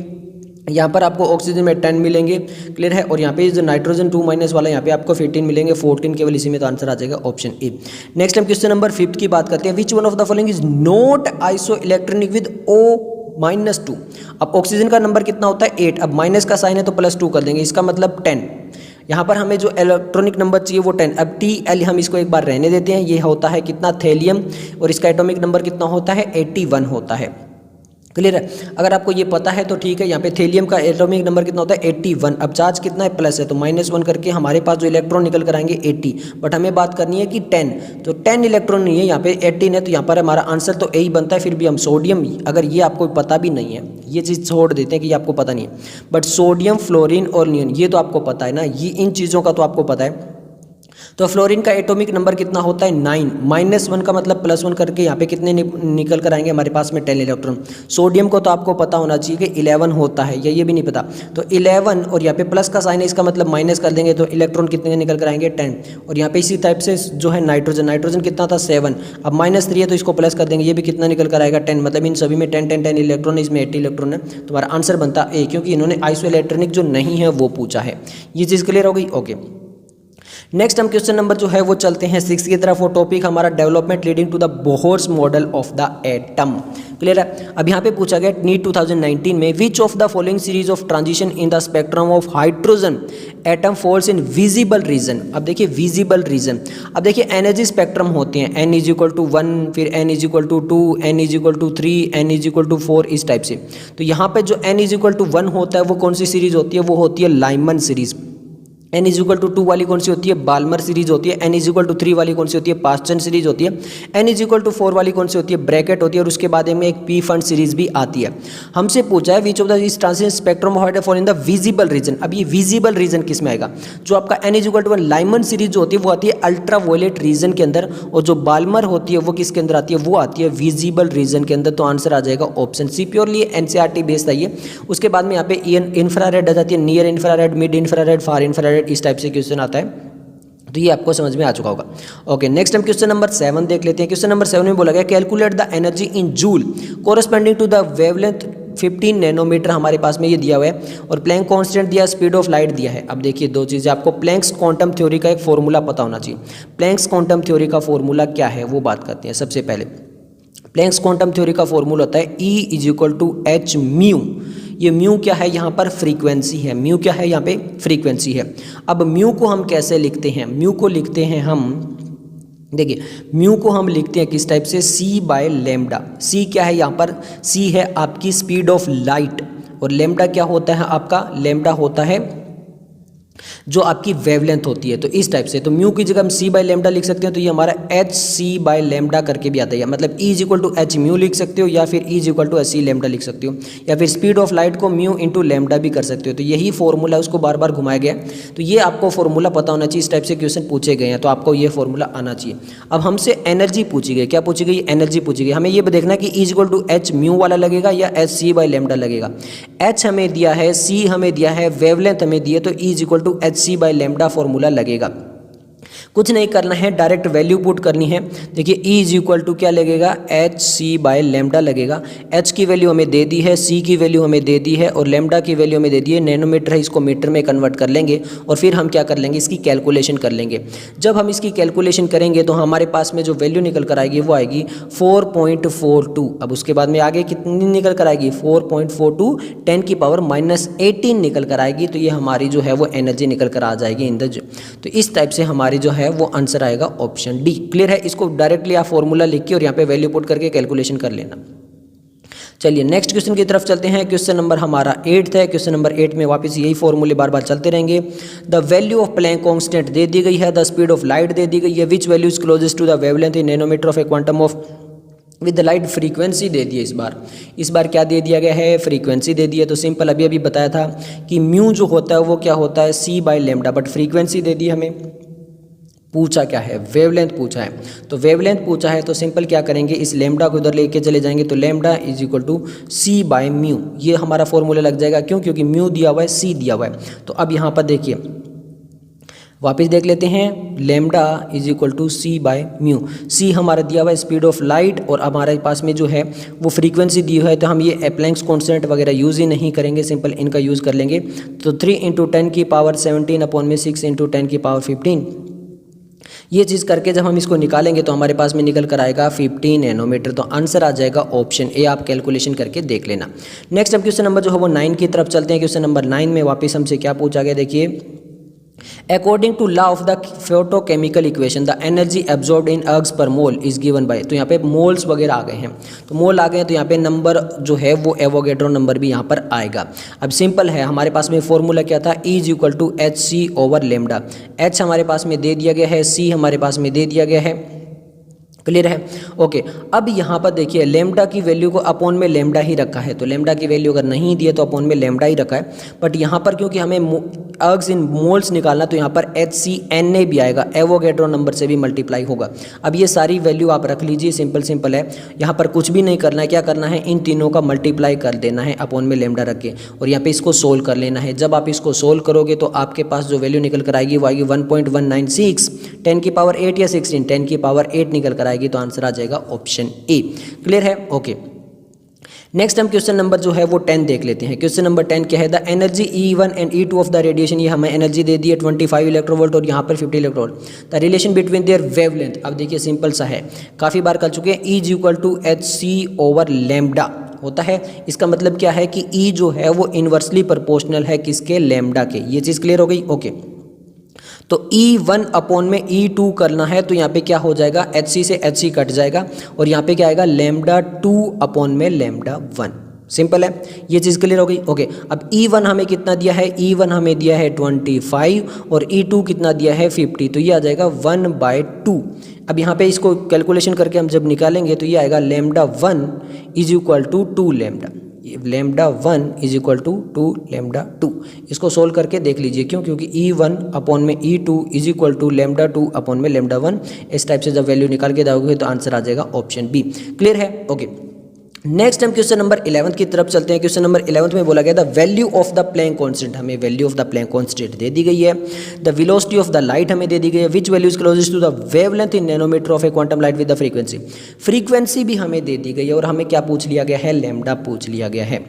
यहाँ पर आपको ऑक्सीजन में 10 मिलेंगे। क्लियर है, और यहाँ पे जो नाइट्रोजन 2- वाला यहाँ पे आपको 15 मिलेंगे, 14 केवल इसी में, तो आंसर आ जाएगा ऑप्शन ए। नेक्स्ट हम क्वेश्चन नंबर 5 की बात करते हैं। Which one of the following is not iso electronic with O-2। अब ऑक्सीजन का नंबर कितना होता है 8, अब माइनस का साइन है तो +2 कर देंगे, इसका मतलब 10। यहाँ पर हमें जो इलेक्ट्रॉनिक नंबर चाहिए वो 10। अब TL हम इसको एक बार रहने देते हैं, ये होता है कितना थेलियम, और इसका एटॉमिक नंबर कितना होता है 81 होता है। क्लियर है, अगर आपको ये पता है तो ठीक है। यहाँ पे थेलियम का एटॉमिक नंबर कितना होता है 81। अब चार्ज कितना है प्लस है, तो -1 करके हमारे पास जो इलेक्ट्रॉन निकल कर आएंगे 80, बट हमें बात करनी है कि 10, तो 10 इलेक्ट्रॉन नहीं है, यहाँ पे 18 है, तो यहाँ पर हमारा आंसर तो यही बनता है। फिर भी हम सोडियम, अगर ये आपको पता भी नहीं है, ये चीज़ छोड़ देते हैं कि ये आपको पता नहीं है, बट सोडियम, फ्लोरीन और नियन ये तो आपको पता है ना, ये इन चीज़ों का तो आपको पता है। तो फ्लोरीन का एटॉमिक नंबर कितना होता है 9, -1 का मतलब +1 करके यहाँ पे कितने निकल कर आएंगे हमारे पास में 10 इलेक्ट्रॉन। सोडियम को तो आपको पता होना चाहिए कि 11 होता है, या ये भी नहीं पता, तो 11 और यहाँ पे प्लस का साइन है, इसका मतलब माइनस कर देंगे तो इलेक्ट्रॉन कितने निकल कर आएंगे 10। और यहाँ पे इसी टाइप से जो है नाइट्रोजन, नाइट्रोजन कितना था 7, अब -3 है तो इसको प्लस कर देंगे, ये भी कितना निकल कर आएगा 10, मतलब इन सभी में 10 10 10 इलेक्ट्रॉन, इसमें 80 इलेक्ट्रॉन है। तुम्हारा आंसर बनता है A, क्योंकि इन्होंने आइसो इलेक्ट्रॉनिक जो नहीं है वो पूछा है। ये चीज़ क्लियर हो गई, ओके। नेक्स्ट हम क्वेश्चन नंबर जो है वो चलते हैं 6 की तरफ। वो टॉपिक हमारा development leading to the Bohr's model of the atom. Clear है, अब यहाँ पे पूछा गया नीट 2019 में, which of the following series of transition in the spectrum of hydrogen atom falls in visible region. अब देखिए विजिबल रीजन, अब देखिए एनर्जी स्पेक्ट्रम होते हैं, n = 1, फिर n = 2, n = 3, n = 4, इस टाइप से। तो यहाँ पे जो n = 1 होता है वो कौन सी सीरीज होती है, वो होती है लाइमन सीरीज। n = 2 वाली कौन सी होती है, बाल्मर सीरीज होती है। n = 3 वाली कौन सी होती है, पास्चन सीरीज होती है। n = 4 वाली कौन सी होती है, ब्रैकेट होती है। और उसके बाद में एक पी फंड सीरीज भी आती है। हमसे पूछा है विच ऑफ द इस transition spectrum of fall in the visible region. अब ये विजिबल रीजन किस में आएगा, जो आपका n = 1 लाइमन सीरीज जो होती है वो आती है अल्ट्रा वायलेट रीजन के अंदर, और जो बाल्मर होती है वो किसके अंदर आती है, वो आती है विजिबल रीजन के अंदर। तो आंसर आ जाएगा option C, purely NCERT based है ये। उसके बाद में यहाँ पे इंफ्रारेड आ जाती है, नियर इंफ्रारेड, मिड इंफ्रारेड, फार इंफ्रारेड, इस टाइप से क्वेश्चन आता है। तो ये आपको समझ में आ चुका होगा। ओके, नेक्स्ट हम क्वेश्चन नंबर 7 देख लेते हैं। क्वेश्चन नंबर 7 में बोला गया calculate the energy in joule corresponding to the wavelength 15 nanometre हमारे पास में ये दिया हुआ है, और प्लैंक कांस्टेंट दिया, स्पीड ऑफ लाइट दिया है। अब देखिए दो चीज़ें, आपको प्लैंक्स क्वांटम थ्योरी का एक फॉर्मूला पता होना चाहिए। प्लैंक्स क्वांटम थ्योरी का फॉर्मूला क्या है वो बात करते हैं। सबसे पहले प्लैंक्स क्वांटम थ्योरी का फॉर्मूला होता है E = h μ। ये म्यू क्या है, यहाँ पर फ्रीक्वेंसी है। म्यू क्या है, यहाँ पे फ्रीक्वेंसी है। अब म्यू को हम कैसे लिखते हैं, म्यू को लिखते हैं हम, देखिए म्यू को हम लिखते हैं किस टाइप से, c/λ। c क्या है यहाँ पर, c है आपकी स्पीड ऑफ लाइट, और लैम्डा क्या होता है आपका, लैम्डा होता है जो आपकी वेवलेंथ होती है। तो इस टाइप से, तो म्यू की जगह हम सी बाय लेमडा लिख सकते हैं, तो ये हमारा एच सी बाय लेमडा करके भी आता है, मतलब E is equal to H nu लिख सकते हो, या फिर E is equal to H C lambda लिख सकते हो, या फिर स्पीड ऑफ लाइट को म्यू इंटू लेमडा भी कर सकते हो। तो यही फॉर्मूला उसको बार बार घुमाया गया। तो ये आपको फॉर्मूला पता होना चाहिए, इस टाइप से क्वेश्चन पूछे गए हैं तो आपको ये फॉर्मूला आना चाहिए। अब हमसे एनर्जी पूछी गई, क्या पूछी गई? एनर्जी पूछी गई। हमें ये देखना कि E is equal to H nu वाला लगेगा या एच सी बाय लेमडा लगेगा। एच हमें दिया है, सी हमें दिया है, वेवलेंथ हमें दी है, तो E is equal to H C by lambda formula लगेगा। कुछ नहीं करना है, डायरेक्ट वैल्यू पुट करनी है। देखिए ई इज इक्वल टू क्या लगेगा? एच सी बाय लेमडा लगेगा। एच की वैल्यू हमें दे दी है, सी की वैल्यू हमें दे दी है, और लेमडा की वैल्यू हमें दे दी है। नैनोमीटर है, इसको मीटर में कन्वर्ट कर लेंगे और फिर हम क्या कर लेंगे? इसकी कैलकुलेशन कर लेंगे। जब हम इसकी कैलकुलेशन करेंगे तो हमारे पास में जो वैल्यू निकल कर आएगी वो आएगी 4.42। अब उसके बाद में आगे कितनी निकल कर आएगी? 4.42 10 की पावर -18 निकल कर आएगी। तो ये हमारी जो है वो एनर्जी निकल कर आ जाएगी इन द। तो इस टाइप से हमारी जो है वो आंसर आएगा ऑप्शन डी। क्लियर है? इसको डायरेक्टली आप फॉर्मूला लिख के और यहाँ पे वैल्यू पुट करके कैलकुलेशन कर लेना। चलिए नेक्स्ट क्वेश्चन की तरफ चलते हैं। क्वेश्चन नंबर हमारा 8 है। क्वेश्चन नंबर 8 में वापस यही फॉर्मूले बार बार चलते रहेंगे। The value of Planck constant दे दी गई है, द स्पीड ऑफ लाइट दे दी गई है, which value is closest to the wavelength in nanometre of a quantum of with the light frequency दे दी है। इस बार क्या दे दिया गया है? फ्रीक्वेंसी दे दी है। तो सिंपल अभी बताया था कि म्यू जो होता है वो क्या होता है? सी बाय लेमडा, बट फ्रीक्वेंसी दे दी हमें। पूछा क्या है? वेवलेंथ पूछा है। तो वेवलेंथ पूछा है तो सिंपल क्या करेंगे? इस लेमडा को उधर लेके चले जाएंगे, तो lambda is equal to C by nu, ये हमारा फॉर्मूला लग जाएगा। क्यों? क्योंकि म्यू दिया हुआ है, सी दिया हुआ है। तो अब यहाँ पर देखिए, वापस देख लेते हैं। Lambda is equal to C by mu. C हमारा दिया हुआ है स्पीड ऑफ लाइट, और हमारे पास में जो है वो फ्रीक्वेंसी दी हुई है। तो हम ये प्लैंक्स कांस्टेंट वगैरह यूज़ ही नहीं करेंगे, सिंपल इनका यूज़ कर लेंगे। तो 3 इंटू 10 की पावर 17 अपॉन में 6 इंटू 10 की पावर 15, ये चीज़ करके जब हम इसको निकालेंगे तो हमारे पास में निकल कर आएगा 15 नैनोमीटर। तो आंसर आ जाएगा ऑप्शन ए। आप कैलकुलेशन करके देख लेना। नेक्स्ट हम क्वेश्चन नंबर जो है वो 9 की तरफ चलते हैं। क्वेश्चन नंबर 9 में वापस हमसे क्या पूछा गया? देखिए, according to law of the photochemical equation the energy absorbed in ergs per mole is given bye. तो यहाँ पे मोल्स वगैरह आ गए हैं, तो मोल आ गए हैं, तो यहाँ पे नंबर जो है वो एवोगेड्रो नंबर भी यहाँ पर आएगा। अब सिंपल है, हमारे पास में फॉर्मूला क्या था? E is equal to H C over lambda. H हमारे पास में दे दिया गया है, सी हमारे पास में दे दिया गया है। क्लियर है? ओके। अब यहाँ पर देखिए, लेमडा की वैल्यू को अपॉन में लेमडा ही रखा है। तो लेमडा की वैल्यू अगर नहीं दी है तो अपॉन में लेमडा ही रखा है। बट यहाँ पर क्योंकि हमें अर्ग्स इन मोल्स निकालना, तो यहाँ पर एच सी एन ए भी आएगा, एवोगेड्रो नंबर से भी मल्टीप्लाई होगा। अब ये सारी वैल्यू आप रख लीजिए, सिंपल है। यहाँ पर कुछ भी नहीं करना है, क्या करना है? इन तीनों का मल्टीप्लाई कर देना है अपॉन में लेमडा रख के, और यहाँ पे इसको सोल्व कर लेना है। जब आप इसको सोल्व करोगे तो आपके पास जो वैल्यू निकल कर आएगी वो आएगी 1.196 10 की पावर 8 या 16 10 की पावर 8 निकल कर आएगी। तो आंसर आ जाएगा ऑप्शन ए। क्लियर है? ओके। नेक्स्ट हम क्वेश्चन नंबर जो है वो 10 देख लेते हैं। क्वेश्चन नंबर 10 क्या है? The energy E1 and E2 of the radiation, ये हमें एनर्जी दे दी है 25 इलेक्ट्रोवोल्ट और यहाँ पर 50 electronvolt. The relation between their wavelength, अब देखिए सिंपल सा है, काफ़ी बार कर चुके हैं। E is equal to H C over lambda होता है। इसका मतलब क्या है कि E जो है वो इन्वर्सली प्रोपोर्शनल है किसके? लेमडा के। ये चीज़ क्लियर हो गई? ओके। तो E1 अपॉन में E2 करना है, तो यहाँ पे क्या हो जाएगा? HC से HC कट जाएगा, और यहाँ पे क्या आएगा? लेमडा 2 अपॉन में लेमडा 1। सिंपल है, ये चीज़ क्लियर हो गई? ओके। अब E1 हमें कितना दिया है? E1 हमें दिया है 25 और E2 कितना दिया है? 50। तो ये आ जाएगा 1/2। अब यहाँ पे इसको कैलकुलेशन करके हम जब निकालेंगे तो ये आएगा lambda 1 is equal to 2 lambda. Lambda 1 is equal to 2 lambda 2। इसको सोल्व करके देख लीजिए। क्यों? क्योंकि E1 अपॉन में E2 is equal to lambda 2 upon में लेमडा 1। इस टाइप से जब वैल्यू निकाल के जाओगे तो आंसर आ जाएगा ऑप्शन बी। क्लियर है? ओके। नेक्स्ट हम क्वेश्चन नंबर 11 की तरफ चलते हैं। क्वेश्चन नंबर 11 में बोला गया the value of the Planck constant, हमें value of the Planck constant दे दी गई है। The velocity of the light हमें दे दी गई है, which value is closest to the wavelength in nanometre of a quantum light with the frequency. Frequency भी हमें दे दी गई है, और हमें क्या पूछ लिया गया है? लेमडा पूछ लिया गया है।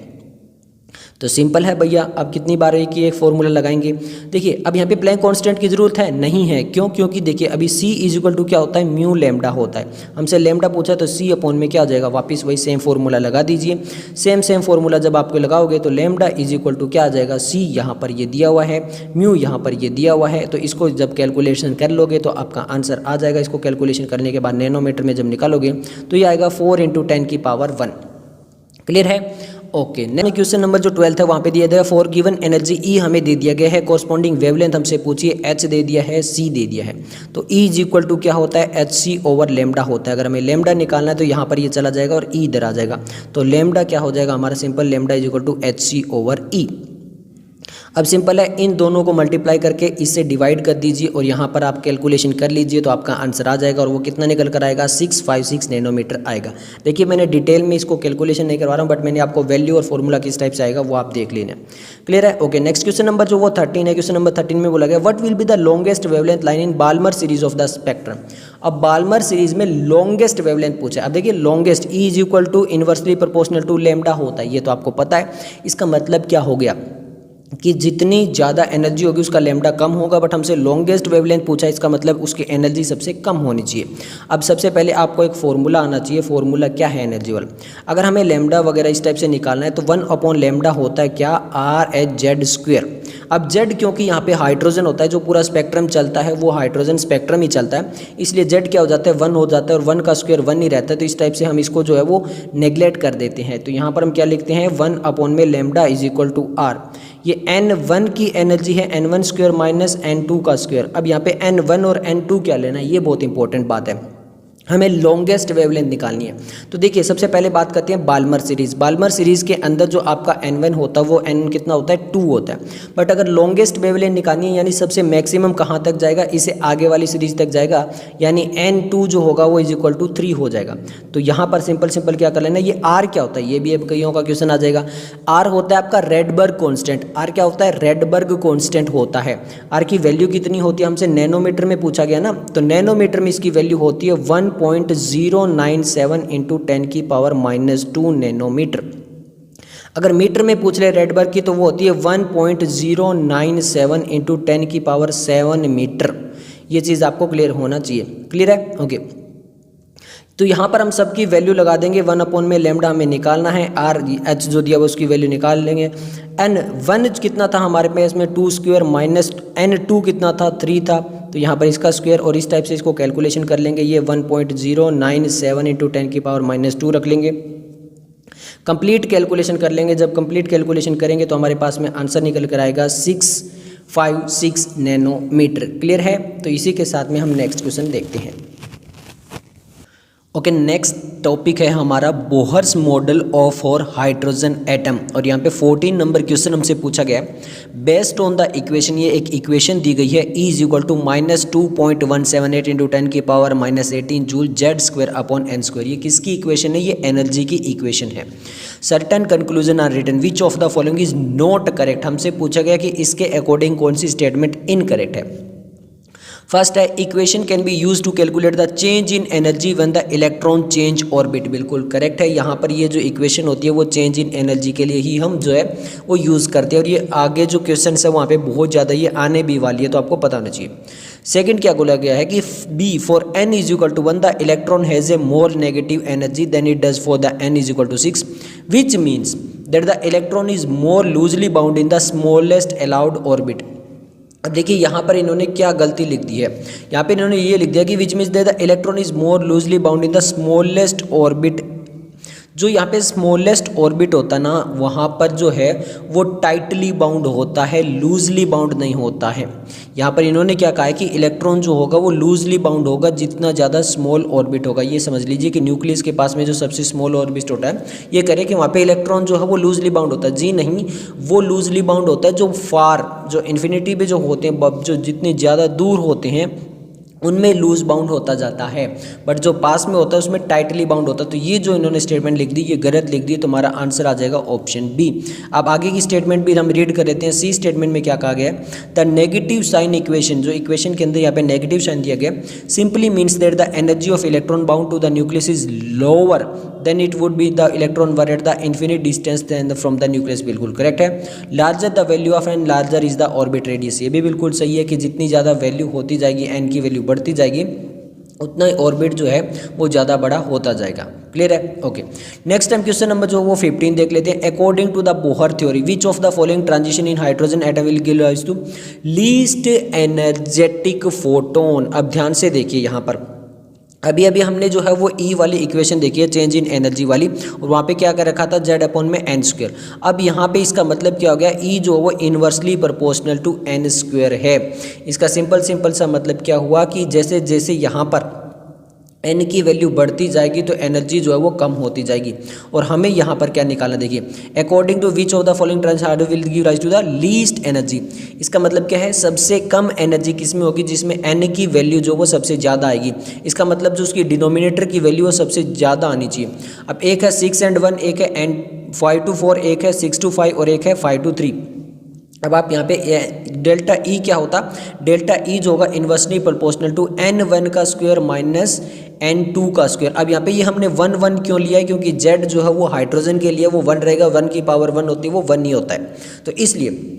तो सिंपल है भैया, अब कितनी बार एक ही एक फॉर्मूला लगाएंगे। देखिए, अब यहाँ पे प्लैंक कांस्टेंट की जरूरत है नहीं है। क्यों? क्योंकि देखिए अभी C इज इक्वल टू क्या होता है? म्यू लेमडा होता है। हमसे लेमडा पूछा तो C अपॉन में क्या हो जाएगा? वापस वही सेम फॉर्मूला लगा दीजिए। सेम फॉर्मूला जब आपको लगाओगे तो लेमडा इज इक्वल टू क्या आ जाएगा? C यहाँ पर ये दिया हुआ है, म्यू यहाँ पर ये दिया हुआ है। तो इसको जब कैलकुलेशन कर लोगे तो आपका आंसर आ जाएगा। इसको कैलकुलेशन करने के बाद नैनोमीटर में जब निकालोगे तो ये आएगा 4 × 10 की पावर 1। क्लियर है? ओके, नेक्स्ट क्वेश्चन नंबर जो 12 है वहाँ पे दिया गया फॉर गिवन एनर्जी ई हमें दे दिया गया है, कोरस्पॉन्डिंग वेवलेंथ हमसे पूछिए एच दे दिया है, सी दे दिया है। तो ई इज इक्वल टू क्या होता है, एच सी ओवर लेमडा होता है। अगर हमें लेमडा निकालना है तो यहाँ पर ये चला जाएगा और ई इधर आ जाएगा। तो लेमडा क्या हो जाएगा हमारा, simple lambda is equal to H C over E. अब सिंपल है, इन दोनों को मल्टीप्लाई करके इससे डिवाइड कर दीजिए और यहाँ पर आप कैलकुलेशन कर लीजिए तो आपका आंसर आ जाएगा। और वो कितना निकल कर आएगा, 656 नैनोमीटर आएगा। देखिए मैंने डिटेल में इसको कैलकुलेशन नहीं करवा रहा हूँ, बट मैंने आपको वैल्यू और फॉर्मूला किस टाइप से आएगा वो आप देख लेना। क्लियर है। ओके, नेक्स्ट क्वेश्चन नंबर जो वो 13 है। क्वेश्चन नंबर 13 में बोला गया what will be the longest wavelength line in Balmer series of the spectrum. अब बाल्मर सीरीज में लॉन्गेस्ट वेवलेंथ पूछा है। अब देखिए longest E is equal to inversely proportional to lambda होता है, ये तो आपको पता है। इसका मतलब क्या हो गया कि जितनी ज़्यादा एनर्जी होगी उसका लेमडा कम होगा, बट हमसे लॉन्गेस्ट वेवलेंथ पूछा है, इसका मतलब उसकी एनर्जी सबसे कम होनी चाहिए। अब सबसे पहले आपको एक फॉर्मूला आना चाहिए। फॉर्मूला क्या है एनर्जी वाला, अगर हमें लेमडा वगैरह इस टाइप से निकालना है तो 1 लेमडा होता है क्या, आर एच जेड स्क्वेयर। अब जेड क्योंकि यहाँ पे हाइड्रोजन होता है, जो पूरा स्पेक्ट्रम चलता है वो हाइड्रोजन स्पेक्ट्रम ही चलता है, इसलिए जेड क्या हो जाता है 1 हो जाता है और 1 का स्क्वायर 1 ही रहता है। तो इस टाइप से हम इसको जो है वो नेग्लेक्ट कर देते हैं। तो यहाँ पर हम क्या लिखते हैं, 1 lambda is equal to R. ये n1 की एनर्जी है, n1 स्क्वायर माइनस n2 का स्क्वायर। अब यहाँ पे n1 और n2 क्या लेना है, ये बहुत इंपॉर्टेंट बात है, हमें लॉन्गेस्ट वेवलेंथ निकालनी है। तो देखिए सबसे पहले बात करते हैं बाल्मर सीरीज। बाल्मर सीरीज के अंदर जो आपका n1 होता है वो n कितना होता है, 2 होता है। बट अगर लॉन्गेस्ट वेवलेंथ निकालनी है यानी सबसे मैक्सिमम कहाँ तक जाएगा, इसे आगे वाली सीरीज तक जाएगा, यानी n2 जो होगा वो इज इक्वल टू 3 हो जाएगा। तो यहाँ पर सिंपल क्या कर लेना, ये r क्या होता है, ये भी अब कईयों का क्वेश्चन आ जाएगा। r होता है आपका रेडबर्ग कॉन्स्टेंट। r क्या होता है, रेडबर्ग कॉन्स्टेंट होता है। r की वैल्यू कितनी होती है, हमसे नैनोमीटर में पूछा गया ना, तो नैनोमीटर में इसकी वैल्यू होती है 1.097 इंटू 10 की पावर -2 नैनोमीटर। अगर मीटर में पूछ ले रेडबर्ग की तो वो होती है 1.097 इंटू 10 की पावर 7 मीटर। ये चीज़ आपको क्लियर होना चाहिए। क्लियर है। ओके, तो यहाँ पर हम सबकी वैल्यू लगा देंगे। 1 लेमडा हमें निकालना है, आर एच जो दिया वो उसकी वैल्यू निकाल लेंगे। n1 कितना था हमारे पास में 2 स्क्वायर माइनस n2 कितना था 3 था, तो यहाँ पर इसका स्क्वायर और इस टाइप से इसको कैलकुलेशन कर लेंगे। ये 1.097 इंटू 10 की पावर -2 रख लेंगे। कंप्लीट कैलकुलेशन कर लेंगे। जब कंप्लीट कैलकुलेशन करेंगे तो हमारे पास में आंसर निकल कर आएगा 656 नैनोमीटर। क्लियर है। तो इसी के साथ में हम नेक्स्ट क्वेश्चन देखते हैं। ओके, नेक्स्ट टॉपिक है हमारा Bohr's model of for hydrogen atom. और यहाँ पे 14 नंबर क्वेश्चन हमसे पूछा गया है बेस्ड ऑन द इक्वेशन। ये एक इक्वेशन दी गई है, E is equal to -2.178 into 10 की power -18 joule Z square upon N square. ये किसकी इक्वेशन है, ये एनर्जी की इक्वेशन है। Certain conclusion are written which of the following is not correct. हमसे पूछा गया कि इसके अकॉर्डिंग कौन सी स्टेटमेंट इनकरेक्ट है। फर्स्ट है equation can be use to calculate the change in energy when the electron change orbit. बिल्कुल करेक्ट है। यहाँ पर ये जो इक्वेशन होती है वो चेंज इन एनर्जी के लिए ही हम जो है वो यूज़ करते हैं। और ये आगे जो क्वेश्चन है वहाँ पे बहुत ज़्यादा ये आने भी वाली है, तो आपको पता होना चाहिए। सेकंड क्या बोला गया है कि B for n is equal to 1 the electron has a more negative energy than it does for the n is equal to 6 which means that the electron is more loosely bound in the smallest allowed orbit. अब देखिए यहाँ पर इन्होंने क्या गलती लिख दी है, यहाँ पे इन्होंने ये लिख दिया कि विच means that the electron is more loosely bound in the smallest orbit. जो यहाँ पे स्मॉलेस्ट ऑर्बिट होता है ना, वहाँ पर जो है वो टाइटली बाउंड होता है, लूजली बाउंड नहीं होता है। यहाँ पर इन्होंने क्या कहा है कि इलेक्ट्रॉन जो होगा वो लूजली बाउंड होगा जितना ज़्यादा स्मॉल ऑर्बिट होगा। ये समझ लीजिए कि न्यूक्लियस के पास में जो सबसे स्मॉल ऑर्बिट होता है, ये करें कि वहाँ पे इलेक्ट्रॉन जो है वो लूजली बाउंड होता है। जी नहीं, वो लूजली बाउंड होता है जो फार, जो इन्फिनिटी पे जो होते हैं, जो जितने ज़्यादा दूर होते हैं उनमें लूज बाउंड होता जाता है, बट जो पास में होता है उसमें टाइटली बाउंड होता है। तो ये जो इन्होंने स्टेटमेंट लिख दी ये गलत लिख दी, तो हमारा आंसर आ जाएगा ऑप्शन बी। अब आगे की स्टेटमेंट भी हम रीड कर लेते हैं। सी स्टेटमेंट में क्या कहा गया है, द नेगेटिव साइन इक्वेशन, जो इक्वेशन के अंदर यहाँ पे नेगेटिव साइन दिया गया, simply means that the energy of electron bound to the nucleus is lower than it would be the electron were at the infinite distance then from the nucleus. बिल्कुल correct है। Larger the value of N larger is the orbit radius. ये भी बिल्कुल सही है कि जितनी ज़्यादा वैल्यू होती जाएगी, एन की वैल्यू बढ़ती जाएगी, उतना ही ऑर्बिट जो है वो ज़्यादा बड़ा होता जाएगा। क्लियर है। Okay, next time question number जो वो 15 देख लेते हैं। According to the Bohr theory which of the following transition in hydrogen atom will give rise to least energetic photon. अब ध्यान से देखिए यहाँ पर अभी अभी हमने जो है वो ई वाली इक्वेशन देखी है, चेंज इन एनर्जी वाली, और वहाँ पे क्या कर रखा था, जेड अपॉन में एन स्क्वायर। अब यहाँ पे इसका मतलब क्या हो गया, ई जो है वो inversely proportional to N square है। इसका सिंपल सा मतलब क्या हुआ कि जैसे जैसे यहाँ पर एन की वैल्यू बढ़ती जाएगी तो एनर्जी जो है वो कम होती जाएगी। और हमें यहाँ पर क्या निकालना, देखिए, according to which of the following trans will give rise to the least energy. इसका मतलब क्या है, सबसे कम एनर्जी किस में होगी, जिसमें एन की वैल्यू जो वो सबसे ज़्यादा आएगी। इसका मतलब जो उसकी डिनोमिनेटर की वैल्यू वो सबसे ज़्यादा आनी चाहिए। अब एक है 6 and 1, एक है 5 to 4, एक है 6 to 5 और एक है 5 to 3। अब आप यहाँ पे डेल्टा ई क्या होता, डेल्टा ई जो होगा इन्वर्सली प्रोपोर्शनल टू n1 का स्क्वायर माइनस n2 का स्क्वायर। अब यहाँ पे ये हमने 1 1 क्यों लिया है, क्योंकि z जो है वो हाइड्रोजन के लिए वो 1 रहेगा, 1 की पावर 1 होती है, वो 1 ही होता है, तो इसलिए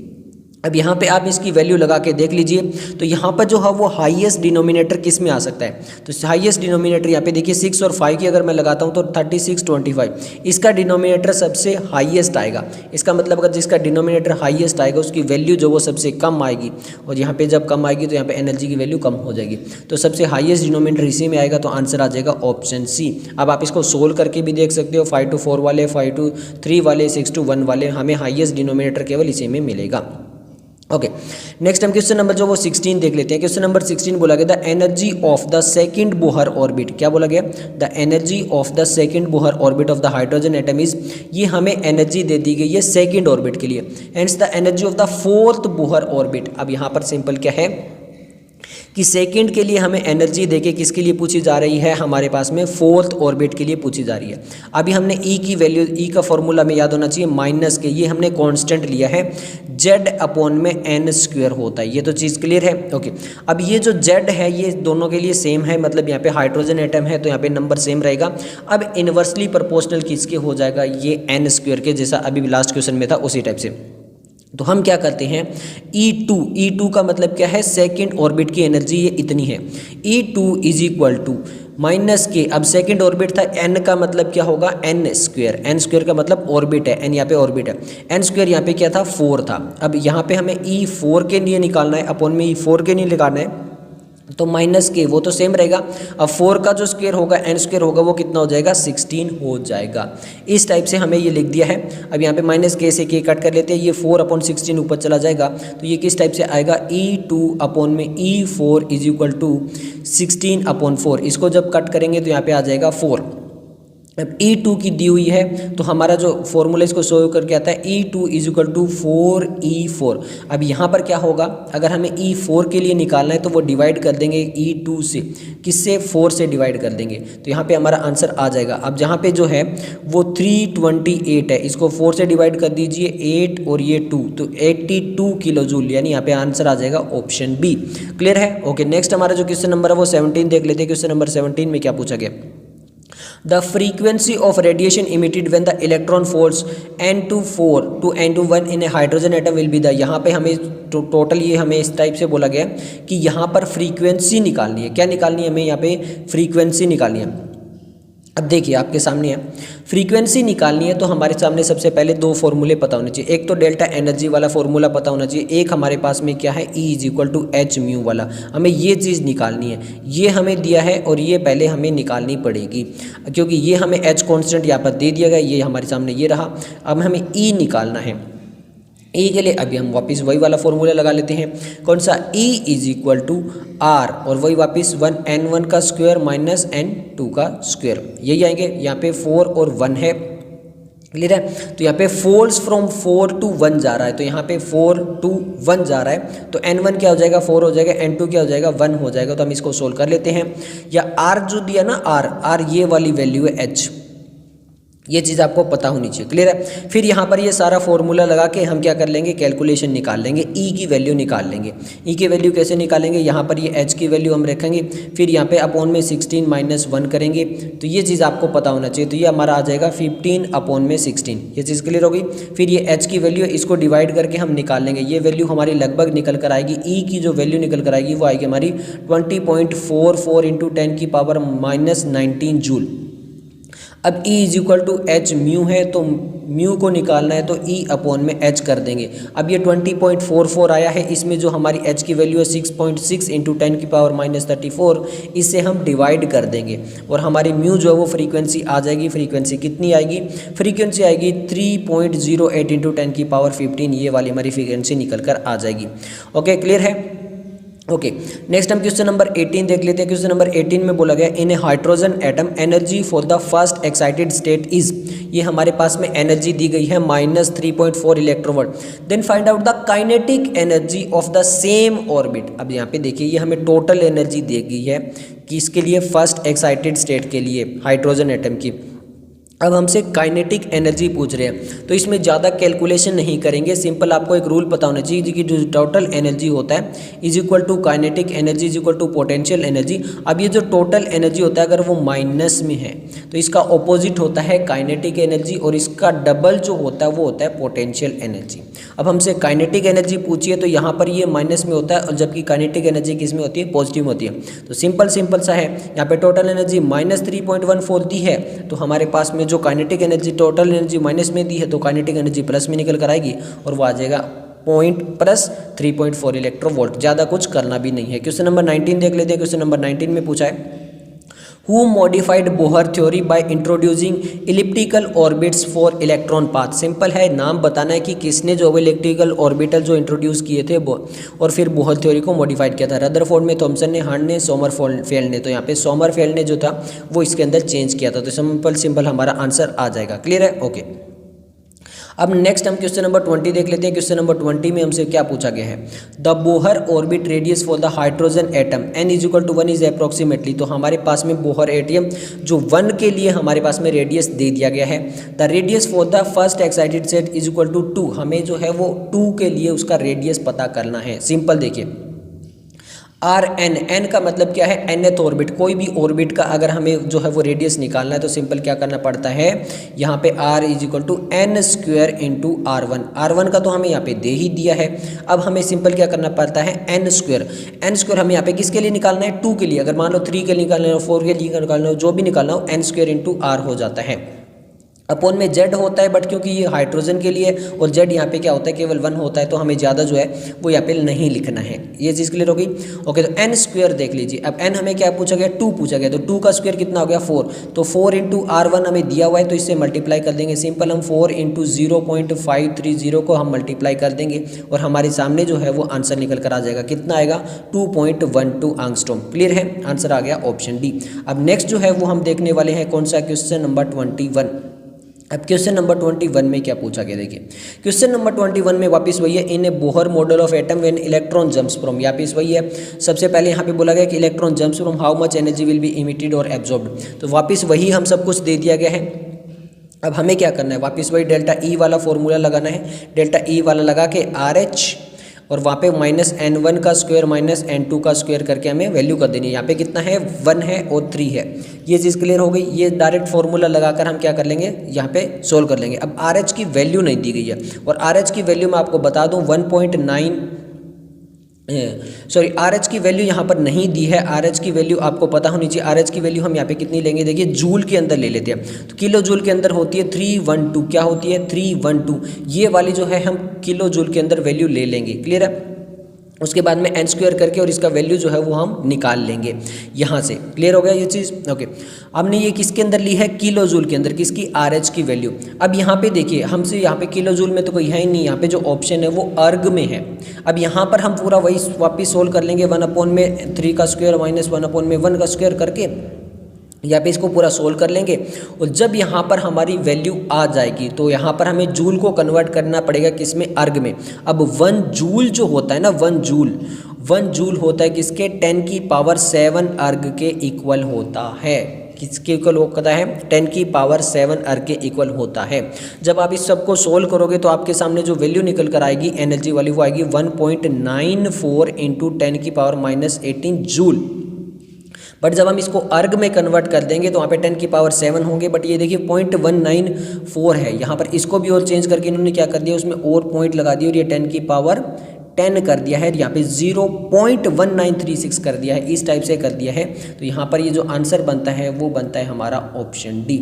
अब यहाँ पे आप इसकी वैल्यू लगा के देख लीजिए। तो यहाँ पर जो है वो हाईएस्ट डिनोमिनेटर किस में आ सकता है, तो हाईएस्ट डिनोमिनेटर यहाँ पे देखिए 6 और 5 की अगर मैं लगाता हूँ तो 36 25, इसका डिनोमिनेटर सबसे हाईएस्ट आएगा। इसका मतलब अगर जिसका डिनोमिनेटर हाईएस्ट आएगा उसकी वैल्यू जो वो सबसे कम आएगी, और यहाँ पे जब कम आएगी तो यहाँ पे एनर्जी की वैल्यू कम हो जाएगी। तो सबसे हाईएस्ट डिनोमिनेटर इसी में आएगा, तो आंसर आ जाएगा ऑप्शन सी। अब आप इसको सोल्व करके भी देख सकते हो, 5 to 4 वाले, 5 to 3 वाले, 6 to 1 वाले, हमें हाईएस्ट डिनोमिनेटर केवल इसी में मिलेगा। ओके, नेक्स्ट हम क्वेश्चन नंबर जो वो 16 देख लेते हैं। क्वेश्चन नंबर 16 बोला गया the energy of the second Bohr orbit, क्या बोला गया, the energy of the second Bohr orbit of the hydrogen atom is, ये हमें एनर्जी दे दी गई है सेकंड ऑर्बिट के लिए। Hence the energy of the fourth Bohr orbit. अब यहाँ पर सिंपल क्या है कि सेकंड के लिए हमें एनर्जी देके किसके लिए पूछी जा रही है, हमारे पास में फोर्थ ऑर्बिट के लिए पूछी जा रही है। अभी हमने ई की वैल्यू, ई का फॉर्मूला में याद होना चाहिए माइनस के, ये हमने कांस्टेंट लिया है, जेड अपॉन में एन स्क्वायर होता है, ये तो चीज़ क्लियर है। ओके, अब ये जो जेड है ये दोनों के लिए सेम है, मतलब यहाँ पे हाइड्रोजन एटम है तो यहाँ पे नंबर सेम रहेगा। अब इन्वर्सली प्रोपोर्शनल किसके हो जाएगा, ये एन स्क्वायर के, जैसा अभी लास्ट क्वेश्चन में था उसी टाइप से। तो हम क्या करते हैं, E2 का मतलब क्या है, सेकंड ऑर्बिट की एनर्जी ये इतनी है, E2 is equal to minus के, अब सेकंड ऑर्बिट था, n का मतलब क्या होगा, n स्क्वायर का मतलब ऑर्बिट है, n यहाँ पे ऑर्बिट है, n स्क्वायर यहाँ पे क्या था, 4 था। अब यहाँ पे हमें E4 के लिए निकालना है, अपॉन में E4 के लिए निकालना है, तो माइनस के वो तो सेम रहेगा। अब 4 का जो स्क्वायर होगा, n स्क्वायर होगा, वो कितना हो जाएगा, 16 हो जाएगा। इस टाइप से हमें ये लिख दिया है। अब यहाँ पे माइनस के से के कट कर लेते हैं, ये 4/16 ऊपर चला जाएगा, तो ये किस टाइप से आएगा, E2 अपॉन में E4 इज इक्वल टू 16/4। इसको जब कट करेंगे तो यहाँ पे आ जाएगा 4। अब E2 की दी हुई है तो हमारा जो फॉर्मूला इसको शो करके आता है, E2 is equal to 4E4। अब यहाँ पर क्या होगा, अगर हमें E4 के लिए निकालना है तो वो डिवाइड कर देंगे E2 से, किससे, 4 से डिवाइड कर देंगे, तो यहाँ पे हमारा आंसर आ जाएगा। अब जहाँ पे जो है वो 328 है, इसको 4 से डिवाइड कर दीजिए, 8 और ये 2, तो 82 किलो जूल, यानी यहाँ पे आंसर आ जाएगा ऑप्शन बी। क्लियर है। ओके, नेक्स्ट हमारा जो क्वेश्चन नंबर है वो 17 देख लेते हैं। क्वेश्चन नंबर 17 में क्या पूछा गया, The frequency of radiation emitted when the electron falls n2 to n1 in a hydrogen atom will be the, यहाँ पे हमें टोटल ये हमें इस टाइप से बोला गया कि यहाँ पर फ्रीक्वेंसी निकालनी है। क्या निकालनी है, हमें यहाँ पे फ्रीक्वेंसी निकालनी है। अब देखिए आपके सामने है, फ्रीक्वेंसी निकालनी है तो हमारे सामने सबसे पहले दो फॉर्मूले पता होने चाहिए। एक तो डेल्टा एनर्जी वाला फॉर्मूला पता होना चाहिए, एक हमारे पास में क्या है, E is equal to H nu वाला। हमें ये चीज़ निकालनी है, ये हमें दिया है और ये पहले हमें निकालनी पड़ेगी, क्योंकि ये हमें एच कॉन्स्टेंट यहाँ पर दे दिया गया, ये हमारे सामने ये रहा। अब हमें E निकालना है, E के लिए अभी हम वापस वही वाला फॉर्मूला लगा लेते हैं। कौन सा, E is equal to R, और वही वापस 1n1 का स्क्वायर माइनस n2 का स्क्वायर, यही आएंगे। यहाँ पे 4 और 1 है, क्लियर है। तो यहाँ पे फॉल्स फ्रॉम 4 to 1 जा रहा है, तो यहाँ पे 4 to 1 जा रहा है, तो n1 क्या हो जाएगा, 4 हो जाएगा, n2 क्या हो जाएगा, 1 हो जाएगा। तो हम इसको सोल्व कर लेते हैं। या R जो दिया ना, R ये वाली वैल्यू है H, ये चीज़ आपको पता होनी चाहिए, क्लियर है। फिर यहाँ पर ये सारा फॉर्मूला लगा के हम क्या कर लेंगे, कैलकुलेशन निकाल लेंगे, E की वैल्यू निकाल लेंगे। E की वैल्यू कैसे निकालेंगे, यहाँ पर ये H की वैल्यू हम रखेंगे, फिर यहाँ पे अपॉन में 16 माइनस 1 करेंगे, तो ये चीज़ आपको पता होना चाहिए। तो ये हमारा आ जाएगा 15 अपॉन में 16, ये चीज़ क्लियर होगी। फिर ये H की वैल्यू, इसको डिवाइड करके हम निकाल लेंगे, ये वैल्यू हमारी लगभग निकल कर आएगी। E की जो वैल्यू निकल कर आएगी वो आएगी हमारी 20.44 इंटू 10 की पावर माइनस 19 जूल। अब E is equal to H mu है, तो म्यू को निकालना है तो ई अपॉन में एच कर देंगे। अब ये 20.44 आया है, इसमें जो हमारी एच की वैल्यू है 6.6 इंटू 10⁻34, इससे हम डिवाइड कर देंगे और हमारी म्यू जो है वो फ्रीक्वेंसी आ जाएगी। फ्रीक्वेंसी कितनी आएगी? फ्रीक्वेंसी आएगी 3.08 इंटू 10⁻15, ये वाली हमारी फ्रीक्वेंसी निकल कर आ जाएगी। ओके, क्लियर है? ओके, नेक्स्ट हम क्वेश्चन नंबर 18 देख लेते हैं। क्वेश्चन नंबर 18 में बोला गया in a hydrogen atom energy for the first excited state is, ये हमारे पास में एनर्जी दी गई है -3.4 electronvolt. Then find out the kinetic energy of the same orbit. अब यहाँ पे देखिए ये हमें टोटल एनर्जी दी गई है कि इसके लिए फर्स्ट एक्साइटेड स्टेट के लिए हाइड्रोजन एटम की। अब हमसे काइनेटिक एनर्जी पूछ रहे हैं तो इसमें ज़्यादा कैलकुलेशन नहीं करेंगे, सिंपल आपको एक रूल पता होना चाहिए कि जो टोटल एनर्जी होता है is equal to kinetic energy is equal to potential energy. अब ये जो टोटल एनर्जी होता है अगर वो माइनस में है तो इसका ऑपोजिट होता है काइनेटिक एनर्जी और इसका डबल जो होता है वो होता है पोटेंशियल एनर्जी। अब हमसे काइनेटिक एनर्जी पूछिए तो यहाँ पर ये माइनस में होता है और जबकि काइनेटिक एनर्जी किस में होती है? पॉजिटिव होती है। तो सिंपल सा है, यहाँ पे टोटल एनर्जी -3.14 दी है तो हमारे पास में जो kinetic energy total energy minus में दी है तो काइनेटिक एनर्जी प्लस में निकल कर आएगी और वो आ जाएगा पॉइंट प्लस 3.4 इलेक्ट्रोवोल्ट। ज़्यादा कुछ करना भी नहीं है। क्वेश्चन नंबर 19 देख लेते हैं। क्वेश्चन नंबर 19 में पूछा है Who modified Bohr theory by introducing elliptical orbits for electron path। Simple है, नाम बताना है कि किसने जो इलेक्ट्रिकल ऑर्बिटल जो इंट्रोड्यूस किए थे और फिर बोहर थ्योरी को मॉडिफाइड किया था। रदरफोर्ड में, थॉमसन ने, हर्न ने, सोमरफेल्ड ने। तो यहाँ पे सोमरफेल्ड ने जो था वो इसके अंदर चेंज किया था। तो सिंपल हमारा आंसर आ जाएगा। क्लियर है? ओके। अब नेक्स्ट हम क्वेश्चन नंबर 20 देख लेते हैं। क्वेश्चन नंबर 20 में हमसे क्या पूछा गया है? The Bohr orbit radius for the hydrogen atom n is equal to 1 is approximately. तो हमारे पास में बोहर एटम जो 1 के लिए हमारे पास में रेडियस दे दिया गया है। The radius for the first excited state is equal to 2। हमें जो है वो 2 के लिए उसका रेडियस पता करना है। सिंपल देखिए Rn का मतलब क्या है? nth orbit. कोई भी ऑर्बिट का अगर हमें जो है वो रेडियस निकालना है तो सिंपल क्या करना पड़ता है? यहाँ पे r is equal to n² into R1। R1 का तो हमें यहाँ पे दे ही दिया है। अब हमें सिंपल क्या करना पड़ता है? n² हमें यहाँ पे किसके लिए निकालना है? 2 के लिए। अगर मान लो 3 के लिए निकालना हो, 4 के लिए निकालना हो, जो भी निकालना हो, n² इंटू R हो जाता है। अपॉन में z होता है, बट क्योंकि ये हाइड्रोजन के लिए और z यहाँ पे क्या होता है? केवल 1 होता है, तो हमें ज़्यादा जो है वो यहाँ पे नहीं लिखना है। ये चीज़ क्लियर होगी? ओके, तो n² देख लीजिए। अब n हमें क्या पूछा गया? 2 पूछा गया। तो 2 का स्क्वायर कितना हो गया? 4। तो 4 इंटू R1 हमें दिया हुआ है तो इससे मल्टीप्लाई कर देंगे। सिंपल हम 4 इंटू 0.530 को हम मल्टीप्लाई कर देंगे और हमारे सामने जो है वो आंसर निकल कर आ जाएगा। कितना आएगा? 2.12 एंगस्ट्रॉम। क्लियर है? आंसर आ गया ऑप्शन डी। अब नेक्स्ट जो है वो हम देखने वाले हैं कौन सा? Question number 21। अब क्वेश्चन नंबर 21 में क्या पूछा गया? देखिए क्वेश्चन नंबर 21 में वापस वही है, in a Bohr model of atom when electron jumps from. वापस वही है। सबसे पहले यहाँ पे बोला गया कि electron jumps from how much energy will be emitted और एब्जॉर्ब्ड। तो वापस वही हम सब कुछ दे दिया गया है। अब हमें क्या करना है? वापस वही डेल्टा ई वाला फॉर्मूला लगाना है। डेल्टा ई वाला लगा के RH और वहाँ पे -n1 का स्क्वायर -n2 का स्क्वायर करके हमें वैल्यू कर देनी है। यहाँ पे कितना है? 1 है और 3 है। ये चीज़ क्लियर हो गई। ये डायरेक्ट फार्मूला लगाकर हम क्या कर लेंगे? यहाँ पे सोल्व कर लेंगे। अब RH की वैल्यू नहीं दी गई है और RH की वैल्यू मैं आपको बता दूँ RH की वैल्यू यहाँ पर नहीं दी है। RH की वैल्यू आपको पता होनी चाहिए। RH की वैल्यू हम यहाँ पे कितनी लेंगे? देखिए जूल के अंदर ले लेते हैं। तो किलो जूल के अंदर होती है 312। क्या होती है? 312। ये वाली जो है हम किलो जूल के अंदर वैल्यू ले लेंगे। क्लियर है? उसके बाद में n² करके और इसका वैल्यू जो है वो हम निकाल लेंगे यहाँ से। क्लियर हो गया ये चीज़? ओके। हमने ये किसके अंदर ली है? किलो जूल के अंदर। किसकी? RH की वैल्यू। अब यहाँ पे देखिए हमसे यहाँ पे किलो जूल में तो कोई है ही नहीं। यहाँ पे जो ऑप्शन है वो अर्ग में है। अब यहाँ पर हम पूरा वही वापिस सोल्व कर लेंगे। 1/3 का स्क्वायर -1/1 का स्क्वायर करके यहाँ पे इसको पूरा सोल्व कर लेंगे। और जब यहाँ पर हमारी वैल्यू आ जाएगी तो यहाँ पर हमें जूल को कन्वर्ट करना पड़ेगा किसमें? अर्ग में। अब 1 जूल जो होता है ना, 1 जूल होता है किसके? 10⁻7 अर्ग के इक्वल होता है। किसके इक्वल होता है? 10⁻7 अर्ग के इक्वल होता है। जब आप इस सब को सोल्व करोगे तो आपके सामने जो वैल्यू निकल कर आएगी एनर्जी वाली वो आएगी 1.94 इंटू 10⁻18 जूल। बट जब हम इसको अर्ग में कन्वर्ट कर देंगे तो वहाँ पे 10⁻7 होंगे। बट ये देखिए 0.194 है। यहाँ पर इसको भी और चेंज करके इन्होंने क्या कर दिया? उसमें और पॉइंट लगा दिया और ये 10⁻10 कर दिया है। यहाँ पे 0.1936 कर दिया है। इस टाइप से कर दिया है। तो यहाँ पर ये जो आंसर बनता है वो बनता है हमारा ऑप्शन डी।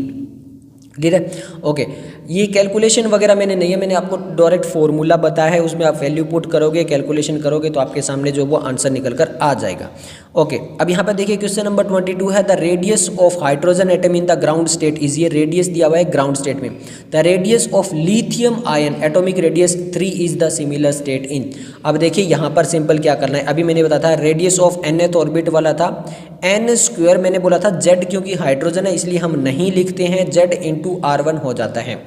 क्लियर है? ओके, ये कैलकुलेशन वगैरह मैंने नहीं है, मैंने आपको डायरेक्ट फॉर्मूला बताया है, उसमें आप वैल्यू पुट करोगे, कैलकुलेशन करोगे तो आपके सामने जो वो आंसर निकल कर आ जाएगा। ओके, अब यहाँ पर देखिए क्वेश्चन नंबर 22 है, the radius of hydrogen atom in the ground state is, ये रेडियस दिया हुआ है ग्राउंड स्टेट में। The radius of lithium ion atomic radius 3 is the similar state in. अब देखिए यहाँ पर सिंपल क्या करना है, अभी मैंने बताया था रेडियस ऑफ nth ऑर्बिट वाला था n स्क्वायर, मैंने बोला था z क्योंकि हाइड्रोजन है इसलिए हम नहीं लिखते हैं, z इंटू R1 हो जाता है।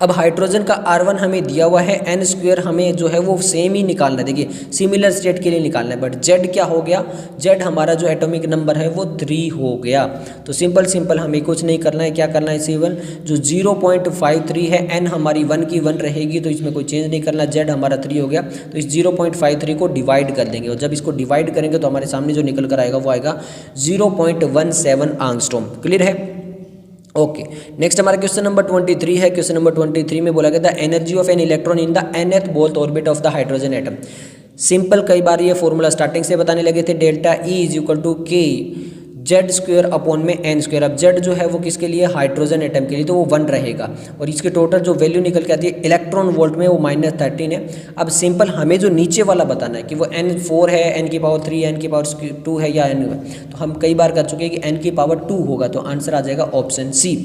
अब हाइड्रोजन का R1 हमें दिया हुआ है, n स्क्वायर हमें जो है वो सेम ही निकालना है, देखिए सिमिलर स्टेट के लिए निकालना है, बट z क्या हो गया, z हमारा जो एटॉमिक नंबर है वो 3 हो गया। तो सिंपल हमें कुछ नहीं करना है, क्या करना है, C1 जो 0.53 है, n हमारी 1 की 1 रहेगी तो इसमें कोई चेंज नहीं करना, z हमारा 3 हो गया, तो इस 0.53 को डिवाइड कर देंगे और जब इसको डिवाइड करेंगे तो हमारे सामने जो निकल कर आएगा वो आएगा 0.17 एंगस्ट्रॉम। क्लियर है? ओके, नेक्स्ट हमारा क्वेश्चन नंबर 23 है। क्वेश्चन नंबर 23 में बोला गया the energy of an electron in the nth Bohr orbit of the hydrogen atom. Simple, कई बार ये फॉर्मूला स्टार्टिंग से बताने लगे थे, delta E is equal to K Z square upon में एन स्क्वायर। अब जेड जो है वो किसके लिए, हाइड्रोजन एटम के लिए, तो वो 1 रहेगा और इसके टोटल जो वैल्यू निकल के आती है इलेक्ट्रॉन वोल्ट में वो -13 है। अब सिंपल हमें जो नीचे वाला बताना है कि वो n4 है, n की पावर 3, n की पावर 2 है या n, तो हम कई बार कर चुके हैं कि n की पावर 2 होगा, तो आंसर आ जाएगा ऑप्शन सी।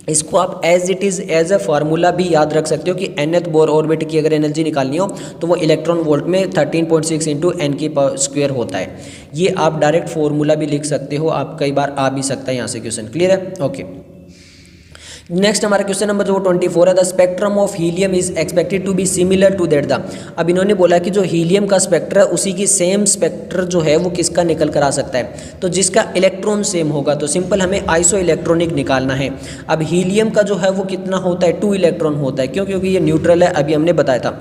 इसको आप as it is as a formula भी याद रख सकते हो कि nth बोर ऑर्बिट की अगर एनर्जी निकालनी हो तो वो इलेक्ट्रॉन वोल्ट में 13.6 इंटू एन की पावर स्क्वायर होता है। ये आप डायरेक्ट फॉर्मूला भी लिख सकते हो, आप कई बार आ भी सकता है यहाँ से क्वेश्चन। क्लियर है? ओके, नेक्स्ट हमारा क्वेश्चन नंबर जो 24 है, the spectrum of helium is expected to be similar to that the. अब इन्होंने बोला कि जो हीलियम का स्पेक्टर है उसी की सेम स्पेक्टर जो है वो किसका निकल कर आ सकता है, तो जिसका इलेक्ट्रॉन सेम होगा। तो सिंपल हमें आइसो इलेक्ट्रॉनिक निकालना है। अब हीलियम का जो है वो कितना होता है, 2 इलेक्ट्रॉन होता है, क्यों, क्योंकि ये न्यूट्रल है, अभी हमने बताया था।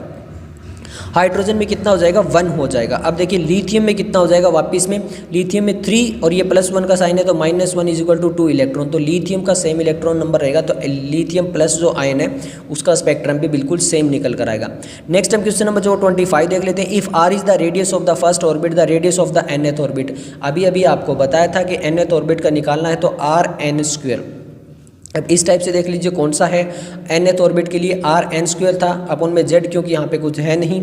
हाइड्रोजन में कितना हो जाएगा, 1 हो जाएगा। अब देखिए लिथियम में कितना हो जाएगा, वापिस में लिथियम में 3 और ये +1 का साइन है तो -1 इज इक्वल टू 2 इलेक्ट्रॉन, तो लिथियम का सेम इलेक्ट्रॉन नंबर रहेगा, तो लिथियम प्लस जो आयन है उसका स्पेक्ट्रम भी बिल्कुल सेम निकल कर आएगा। नेक्स्ट हम क्वेश्चन नंबर जो 25 देख लेते हैं, if r is the radius of the first orbit the radius of the nth orbit. अभी आपको बताया था कि nth ऑर्बिट का निकालना है तो r(n²). अब इस टाइप से देख लीजिए कौन सा है, nth ऑर्बिट के लिए r(n²) था अपॉन में z, क्योंकि यहाँ पे कुछ है नहीं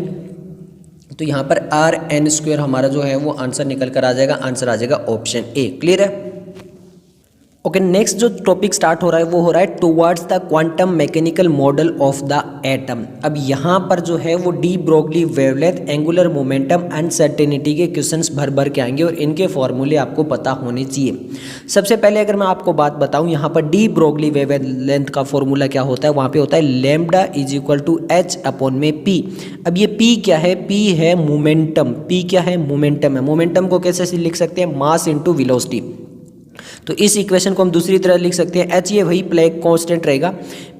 तो यहाँ पर r(n²) हमारा जो है वो आंसर निकल कर आ जाएगा, आंसर आ जाएगा ऑप्शन ए। क्लियर है? ओके, नेक्स्ट जो टॉपिक स्टार्ट हो रहा है वो हो रहा है towards the quantum mechanical model of the atom. अब यहाँ पर जो है वो D Broglie wavelength, angular momentum, uncertainty के क्वेश्चंस भर के आएंगे और इनके फॉर्मूले आपको पता होने चाहिए। सबसे पहले अगर मैं आपको बात बताऊँ, यहाँ पर डी ब्रोगली वेवलेंथ का फॉर्मूला क्या होता है, वहाँ पे होता है lambda is equal to h upon में p। अब ये p क्या है, p है मोमेंटम, p क्या है, मोमेंटम है। मोमेंटम को कैसे लिख सकते हैं, मास इंटू वेलोसिटी। तो इस इक्वेशन को हम दूसरी तरह लिख सकते हैं, h ये वही प्लैंक कांस्टेंट रहेगा,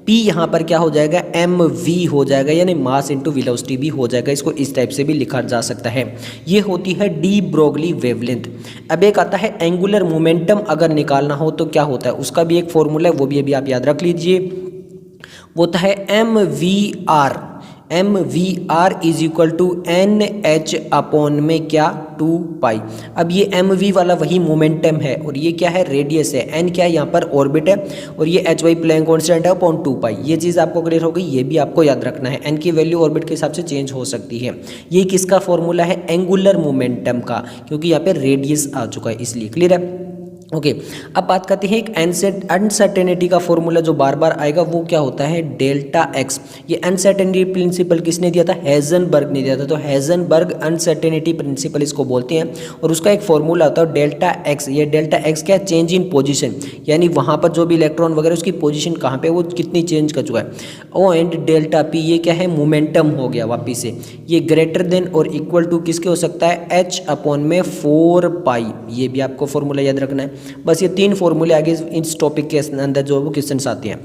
p यहाँ पर क्या हो जाएगा, mv हो जाएगा, यानी मास इंटू वेलोसिटी भी हो जाएगा। इसको इस टाइप से भी लिखा जा सकता है। ये होती है डी ब्रोगली वेवलेंथ। अब एक आता है एंगुलर मोमेंटम, अगर निकालना हो तो क्या होता है, उसका भी एक फॉर्मूला है, वो भी अभी आप याद रख लीजिए। वो होता है mv r is equal to NH upon में क्या, 2π। अब ये mv वाला वही मोमेंटम है और ये क्या है, रेडियस है, n क्या है यहाँ पर ऑर्बिट है और ये h वाई प्लैंक कांस्टेंट है अपॉन 2π। ये चीज़ आपको क्लियर हो गई, ये भी आपको याद रखना है। n की वैल्यू ऑर्बिट के हिसाब से चेंज हो सकती है। ये किसका फॉर्मूला है, एंगुलर मोमेंटम का, क्योंकि यहाँ पे रेडियस आ चुका है इसलिए। क्लियर है? ओके, अब बात करते हैं एक अनसर्टेनिटी का फॉर्मूला जो बार बार आएगा, वो क्या होता है, डेल्टा एक्स। ये अनसर्टेनिटी प्रिंसिपल किसने दिया था, हेजनबर्ग ने दिया था। तो हेजनबर्ग अनसर्टेनिटी प्रिंसिपल इसको बोलते हैं और उसका एक फॉर्मूला होता है डेल्टा एक्स। ये डेल्टा एक्स क्या है, चेंज इन पोजीशन, यानी वहाँ पर जो भी इलेक्ट्रॉन वगैरह उसकी पोजीशन कहाँ पे, वो कितनी चेंज कर चुका है। ओ एंड डेल्टा पी, ये क्या है, मोमेंटम हो गया वापिस से। ये ग्रेटर देन और इक्वल टू किसके हो सकता है, h अपॉन में 4π। ये भी आपको फॉर्मूला याद रखना है। बस ये 3 फॉर्मूले आगे इस टॉपिक के अंदर जो वो क्वेश्चन आते हैं।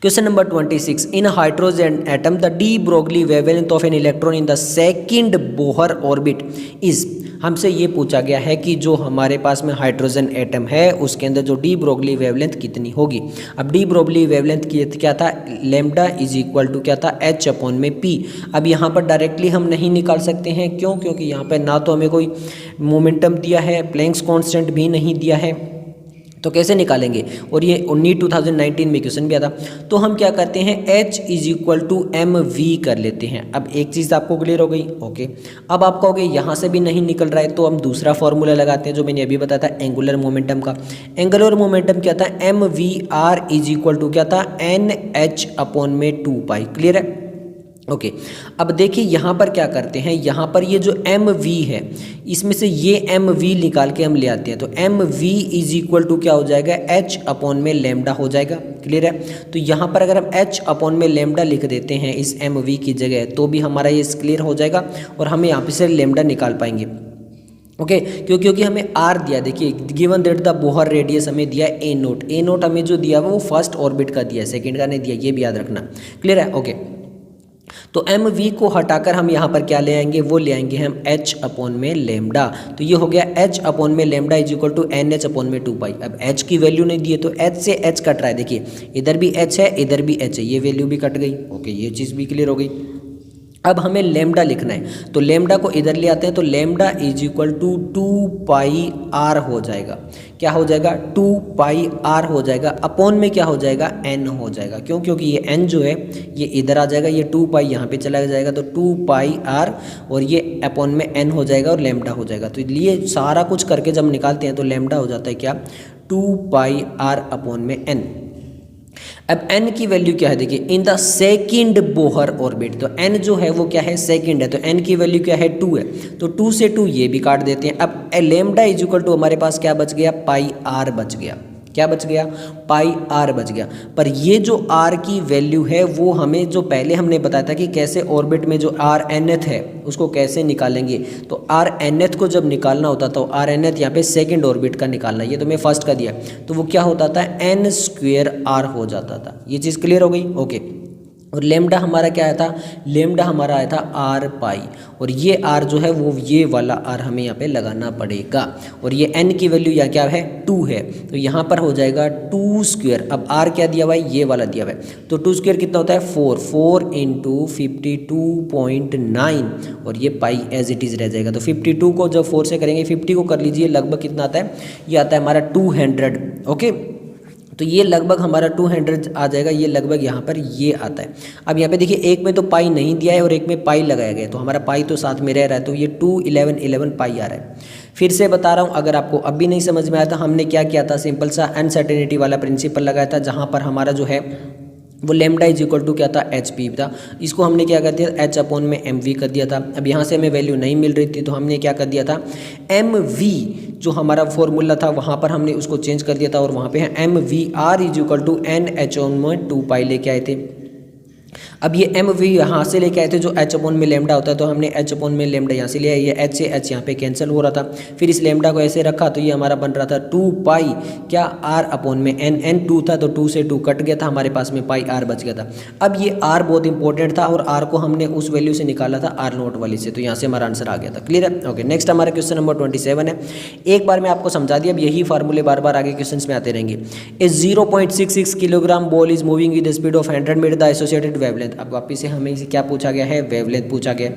Question number 26, in hydrogen atom the de Broglie wavelength of an electron in the second Bohr orbit is. हमसे ये पूछा गया है कि जो हमारे पास में हाइड्रोजन एटम है उसके अंदर जो डी ब्रोगली वेवलेंथ कितनी होगी। अब डी ब्रोगली वेवलेंथ की क्या था, लैम्डा इज इक्वल टू क्या था, h अपॉन में p। अब यहाँ पर डायरेक्टली हम नहीं निकाल सकते हैं, क्यों, क्योंकि यहाँ पर ना तो हमें कोई मोमेंटम दिया है, प्लैंक्स कांस्टेंट भी नहीं दिया है, तो कैसे निकालेंगे, और ये नीट 2019 में क्वेश्चन भी आता। तो हम क्या करते हैं, H is equal to M V कर लेते हैं। अब एक चीज़ आपको क्लियर हो गई, ओके। अब आप कहोगे यहाँ से भी नहीं निकल रहा है, तो हम दूसरा फॉर्मूला लगाते हैं जो मैंने अभी बताया था एंगुलर मोमेंटम का। एंगुलर मोमेंटम क्या था, M V R is equal to क्या था, एन एच अपॉन में 2 पाई। क्लियर है, ओके। अब देखिए यहाँ पर क्या करते हैं, यहाँ पर ये जो एम वी है इसमें से ये एम वी निकाल के हम ले आते हैं। तो M V is equal to क्या हो जाएगा, एच अपॉन में लेमडा हो जाएगा। क्लियर है, तो यहाँ पर अगर हम एच अपॉन में लेमडा लिख देते हैं इस एम वी की जगह, तो भी हमारा ये क्लियर हो जाएगा और हम यहाँ पे से लेमडा निकाल पाएंगे। ओके, क्योंकि हमें आर दिया, देखिए given that the Bohr radius हमें दिया ए नोट। ए नोट हमें जो दिया वो फर्स्ट ऑर्बिट का दिया, सेकंड का नहीं दिया, ये भी याद रखना। क्लियर है, ओके। तो एम वी को हटाकर हम यहाँ पर क्या ले आएंगे, वो ले आएंगे हम एच अपॉन में लेमडा। तो ये हो गया एच अपॉन में lambda is equal to N H upon में 2 पाई। अब एच की वैल्यू नहीं दी है तो एच से एच कट रहा है, देखिए इधर भी एच है इधर भी एच है, ये वैल्यू भी कट गई। ओके, ये चीज़ भी क्लियर हो गई। अब हमें लेमडा लिखना है, तो लेमडा को इधर ले आते हैं, तो lambda is equal to 2 pi R हो जाएगा। क्या हो जाएगा, 2 पाई आर हो जाएगा, अपॉन में क्या हो जाएगा, एन हो जाएगा। क्यों, क्योंकि ये एन जो है ये इधर आ जाएगा, ये 2 पाई यहाँ पे चला जाएगा, तो 2 पाई आर और ये अपॉन में एन हो जाएगा और लेमडा हो जाएगा। तो ये सारा कुछ करके जब निकालते हैं तो लेमडा हो जाता है क्या, 2 पाई आर अपॉन में एन। अब n की वैल्यू क्या है, देखिए in the second Bohr orbit. तो n जो है वो क्या है, सेकंड है, तो n की वैल्यू क्या है, 2 है। तो 2 से 2 ये भी काट देते हैं। अब लेमडा इज इक्वल टू हमारे पास क्या बच गया, पाई आर बच गया। क्या बच गया, पाई आर बच गया। पर ये जो आर की वैल्यू है वो हमें जो पहले हमने बताया था कि कैसे ऑर्बिट में जो आर एनएथ है उसको कैसे निकालेंगे। तो आर एनएथ को जब निकालना होता तो आर एनएथ यहाँ पे सेकंड ऑर्बिट का निकालना, ये तो मैं फर्स्ट का दिया, तो वो क्या होता था, एन स्क्वेयर आर हो जाता था। ये चीज़ क्लियर हो गई, ओके। और लेमडा हमारा क्या आया था, लेमडा हमारा आया था आर पाई, और ये आर जो है वो ये वाला आर हमें यहाँ पे लगाना पड़ेगा। और ये एन की वैल्यू यहाँ क्या है, 2 है, तो यहाँ पर हो जाएगा 2 स्क्वेयर। अब आर क्या दिया हुआ है, ये वाला दिया हुआ है, तो 2 स्क्वेयर कितना होता है, 4 इंटू 52.9 और ये पाई एज इट इज़ रह जाएगा। तो 52 को जब 4 से करेंगे, 50 को कर लीजिए, लगभग कितना आता है, ये आता है हमारा 200। ओके, तो ये लगभग हमारा 200 आ जाएगा, ये लगभग यहाँ पर ये आता है। अब यहाँ पे देखिए एक में तो पाई नहीं दिया है और एक में पाई लगाया गया है, तो हमारा पाई तो साथ में रह रहा है, तो ये 2 11 11 पाई आ रहा है। फिर से बता रहा हूँ, अगर आपको अब भी नहीं समझ में आया था, हमने क्या किया था, सिंपल सा अनसर्टेनिटी वाला प्रिंसिपल लगाया था, जहाँ पर हमारा जो है वो लेमडा इज इक्वल टू क्या था, एच पी था। इसको हमने क्या कर दिया, एच अपॉन में एम वी कर दिया था। अब यहाँ से हमें वैल्यू नहीं मिल रही थी, तो हमने क्या कर दिया था, एम वी जो हमारा फॉर्मूला था वहाँ पर हमने उसको चेंज कर दिया था, और वहाँ पे है M V R is equal to N H on में 2 पाई लेके आए थे। अब ये एम वी यहाँ से लेके आए थे जो एच अपॉन में लेमडा होता है, तो हमने एच अपॉन में लेमडा यहाँ से लिया, ये एच से एच यहाँ पे कैंसिल हो रहा था। फिर इस लेमडा को ऐसे रखा, तो ये हमारा बन रहा था 2 पाई क्या, आर अपॉन में एन। एन 2 था, तो 2 से 2 कट गया था, हमारे पास में पाई आर बच गया था। अब ये आर बहुत इंपॉर्टेंट था, और आर को हमने उस वैल्यू से निकाला था, आर नोट वाली से, तो यहाँ से हमारा आंसर आ गया था। क्लियर है, ओके। नेक्स्ट हमारा क्वेश्चन नंबर 27 है। एक बार मैं आपको समझा दिया, अब यही फार्मूले बार बार आगे क्वेश्चन में आते रहेंगे। A 0.66 kilogram ball is moving with speed of 100 metre, the associated wavelength. अब वापिस से हमें इसे क्या पूछा गया है, वेवलेंथ पूछा गया।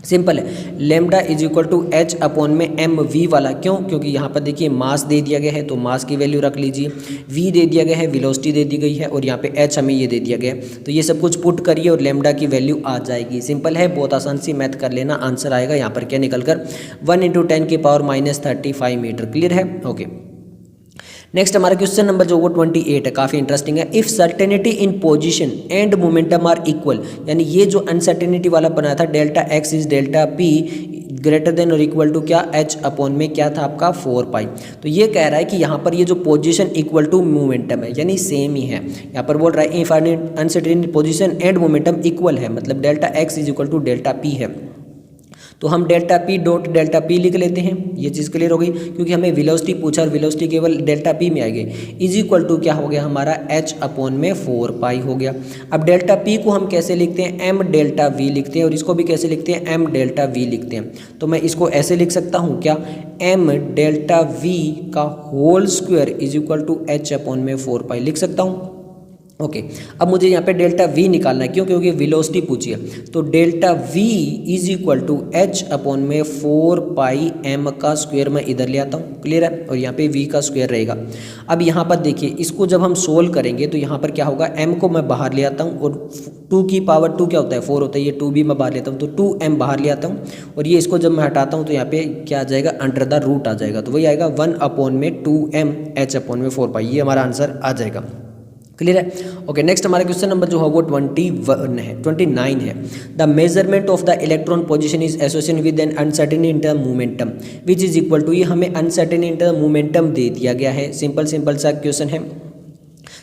सिंपल है, lambda is equal to H upon में एम वी वाला। क्यों, क्योंकि यहाँ पर देखिए मास दे दिया गया है, तो मास की वैल्यू रख लीजिए, वी दे दिया गया है, वेलोसिटी दे दी गई है, और यहाँ पे एच हमें ये दे दिया गया है। तो ये सब कुछ पुट करिए और लेमडा की वैल्यू आ जाएगी। सिंपल है, बहुत आसान सी मैथ कर लेना, आंसर आएगा यहाँ पर क्या निकल कर, 1 × 10⁻⁻35 मीटर। क्लियर है, ओके। नेक्स्ट हमारा क्वेश्चन नंबर जो वो 28 है, काफ़ी इंटरेस्टिंग है। If certainty in position and momentum are equal, यानी ये जो अनसर्टेनिटी वाला बनाया था, delta X is delta P greater than और इक्वल टू क्या, एच अपॉन में क्या था आपका 4 पाई। तो ये कह रहा है कि यहाँ पर ये जो पोजीशन इक्वल टू मोमेंटम है, यानी सेम ही है। यहाँ पर बोल रहा है if uncertainty position and momentum equal है, मतलब delta X is equal to delta P है, तो हम delta P dot delta P लिख लेते हैं। ये चीज़ क्लियर हो गई, क्योंकि हमें वेलोसिटी पूछा और वेलोसिटी केवल डेल्टा पी में आएगी। इज इक्वल टू क्या हो गया हमारा, एच अपॉन में 4 पाई हो गया। अब डेल्टा पी को हम कैसे लिखते हैं, एम डेल्टा वी लिखते हैं, और इसको भी कैसे लिखते हैं, एम डेल्टा वी लिखते हैं। तो मैं इसको ऐसे लिख सकता हूँ क्या, एम डेल्टा वी का whole square is equal to H upon में 4 पाई लिख सकता हूँ। ओके अब मुझे यहाँ पे डेल्टा वी निकालना है, क्यों? क्योंकि वेलोसिटी पूछी है। तो delta V is equal to H upon में 4 पाई एम का स्क्वायर मैं इधर ले आता हूँ, क्लियर है, और यहाँ पे वी का स्क्वायर रहेगा। अब यहाँ पर देखिए इसको जब हम सोल्व करेंगे तो यहाँ पर क्या होगा, एम को मैं बाहर ले आता हूँ और 2 की पावर 2 क्या होता है 4 होता है, ये 2 भी मैं बाहर लेता हूँ तो 2m बाहर ले आता हूँ, और ये इसको जब मैं हटाता हूँ तो यहाँ पे क्या आ जाएगा, अंडर द रूट आ जाएगा, तो वही आएगा 1 अपॉन में 2m h अपॉन में 4 पाई, ये हमारा आंसर आ जाएगा, क्लियर है। ओके नेक्स्ट हमारा क्वेश्चन नंबर जो है वो 29 है। The measurement of the electron position is associated with an uncertainty in the momentum which is equal to, ये हमें अनसर्टेनिटी इन द मोमेंटम दे दिया गया है, सिंपल सा क्वेश्चन है।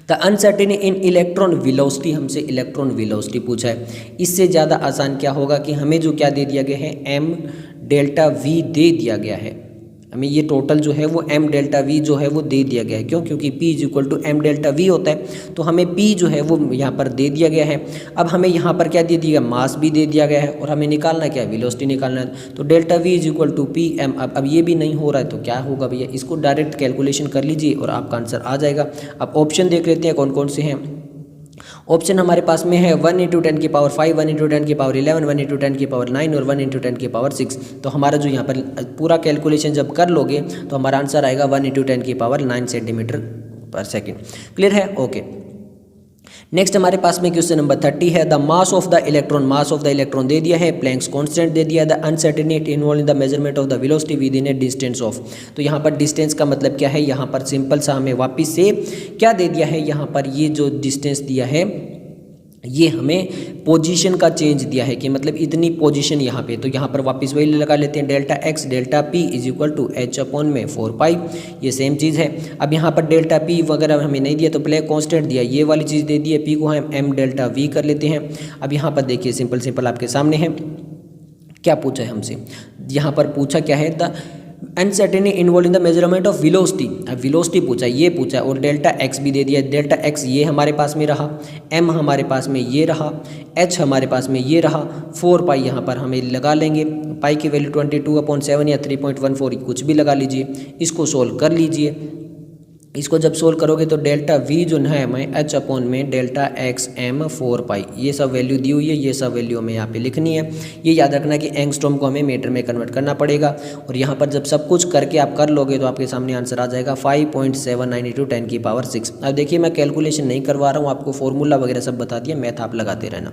The uncertainty in electron velocity, हमसे इलेक्ट्रॉन वेलोसिटी पूछा है। इससे ज़्यादा आसान क्या होगा कि हमें जो क्या दे दिया गया है, एम डेल्टा वी दे दिया गया है, हमें ये टोटल जो है वो m डेल्टा v जो है वो दे दिया गया है, क्यों? क्योंकि p is equal to m delta v होता है, तो हमें p जो है वो यहाँ पर दे दिया गया है। अब हमें यहाँ पर क्या दे दिया गया, मास भी दे दिया गया है, और हमें निकालना क्या है, वेलोसिटी निकालना है। तो delta v is equal to P M. अब ये भी नहीं हो रहा है तो क्या होगा भैया, इसको डायरेक्ट कैलकुलेशन कर लीजिए और आपका आंसर आ जाएगा। अब ऑप्शन देख लेते हैं कौन कौन से हैं। ऑप्शन हमारे पास में है 1 इंटू 10 की पावर 5, 1 इंटू 10 की पावर 11, 1 इंटू 10 की पावर 9 और 1 इंटू 10 की पावर 6। तो हमारा जो यहाँ पर पूरा कैलकुलेशन जब कर लोगे तो हमारा आंसर आएगा 1 इंटू 10 की power 9 centimetre per second, clear है। ओके नेक्स्ट हमारे पास में क्वेश्चन नंबर 30 है। The mass of the electron दे दिया है, प्लैंक्स कांस्टेंट दे दिया है, the uncertainty involve in the measurement of the velocity with in a distance of. तो यहाँ पर डिस्टेंस का मतलब क्या है, यहाँ पर सिंपल सा हमें वापस से क्या दे दिया है, यहाँ पर ये जो डिस्टेंस दिया है ये हमें पोजीशन का चेंज दिया है कि मतलब इतनी पोजीशन यहाँ पे, तो यहाँ पर वापस वही लगा लेते हैं, delta X delta P is equal to H upon में 4 पाई, ये सेम चीज़ है। अब यहाँ पर डेल्टा पी वगैरह हमें नहीं दिया तो प्लेक कांस्टेंट दिया, ये वाली चीज़ दे दी है, पी को हम एम डेल्टा वी कर लेते हैं। अब यहाँ पर देखिए सिंपल आपके सामने है, क्या पूछा है हमसे, यहाँ पर पूछा क्या है, the uncertainty involve in the measurement of velocity. अब वेलोसिटी पूछा, ये पूछा, और डेल्टा एक्स भी दे दिया, डेल्टा एक्स ये हमारे पास में रहा, एम हमारे पास में ये रहा, एच हमारे पास में ये रहा, 4 पाई यहाँ पर हमें लगा लेंगे, पाई की वैल्यू 22/7 या 3.14 कुछ भी लगा लीजिए, इसको सोल्व कर लीजिए। इसको जब सोल्व करोगे तो डेल्टा वी जो है हमें एच अपॉन में डेल्टा एक्स एम 4 पाई, ये सब वैल्यू दी हुई है, ये सब वैल्यू हमें यहाँ पे लिखनी है। ये याद रखना कि एंगस्ट्रॉम को हमें मीटर में कन्वर्ट करना पड़ेगा, और यहाँ पर जब सब कुछ करके आप कर लोगे तो आपके सामने आंसर आ जाएगा 5.79 इंटू 10 की पावर 6। अब देखिए मैं कैलकुलेशन नहीं करवा रहा हूँ, आपको फॉर्मूला वगैरह सब बता दिया, मैथ आप लगाते रहना।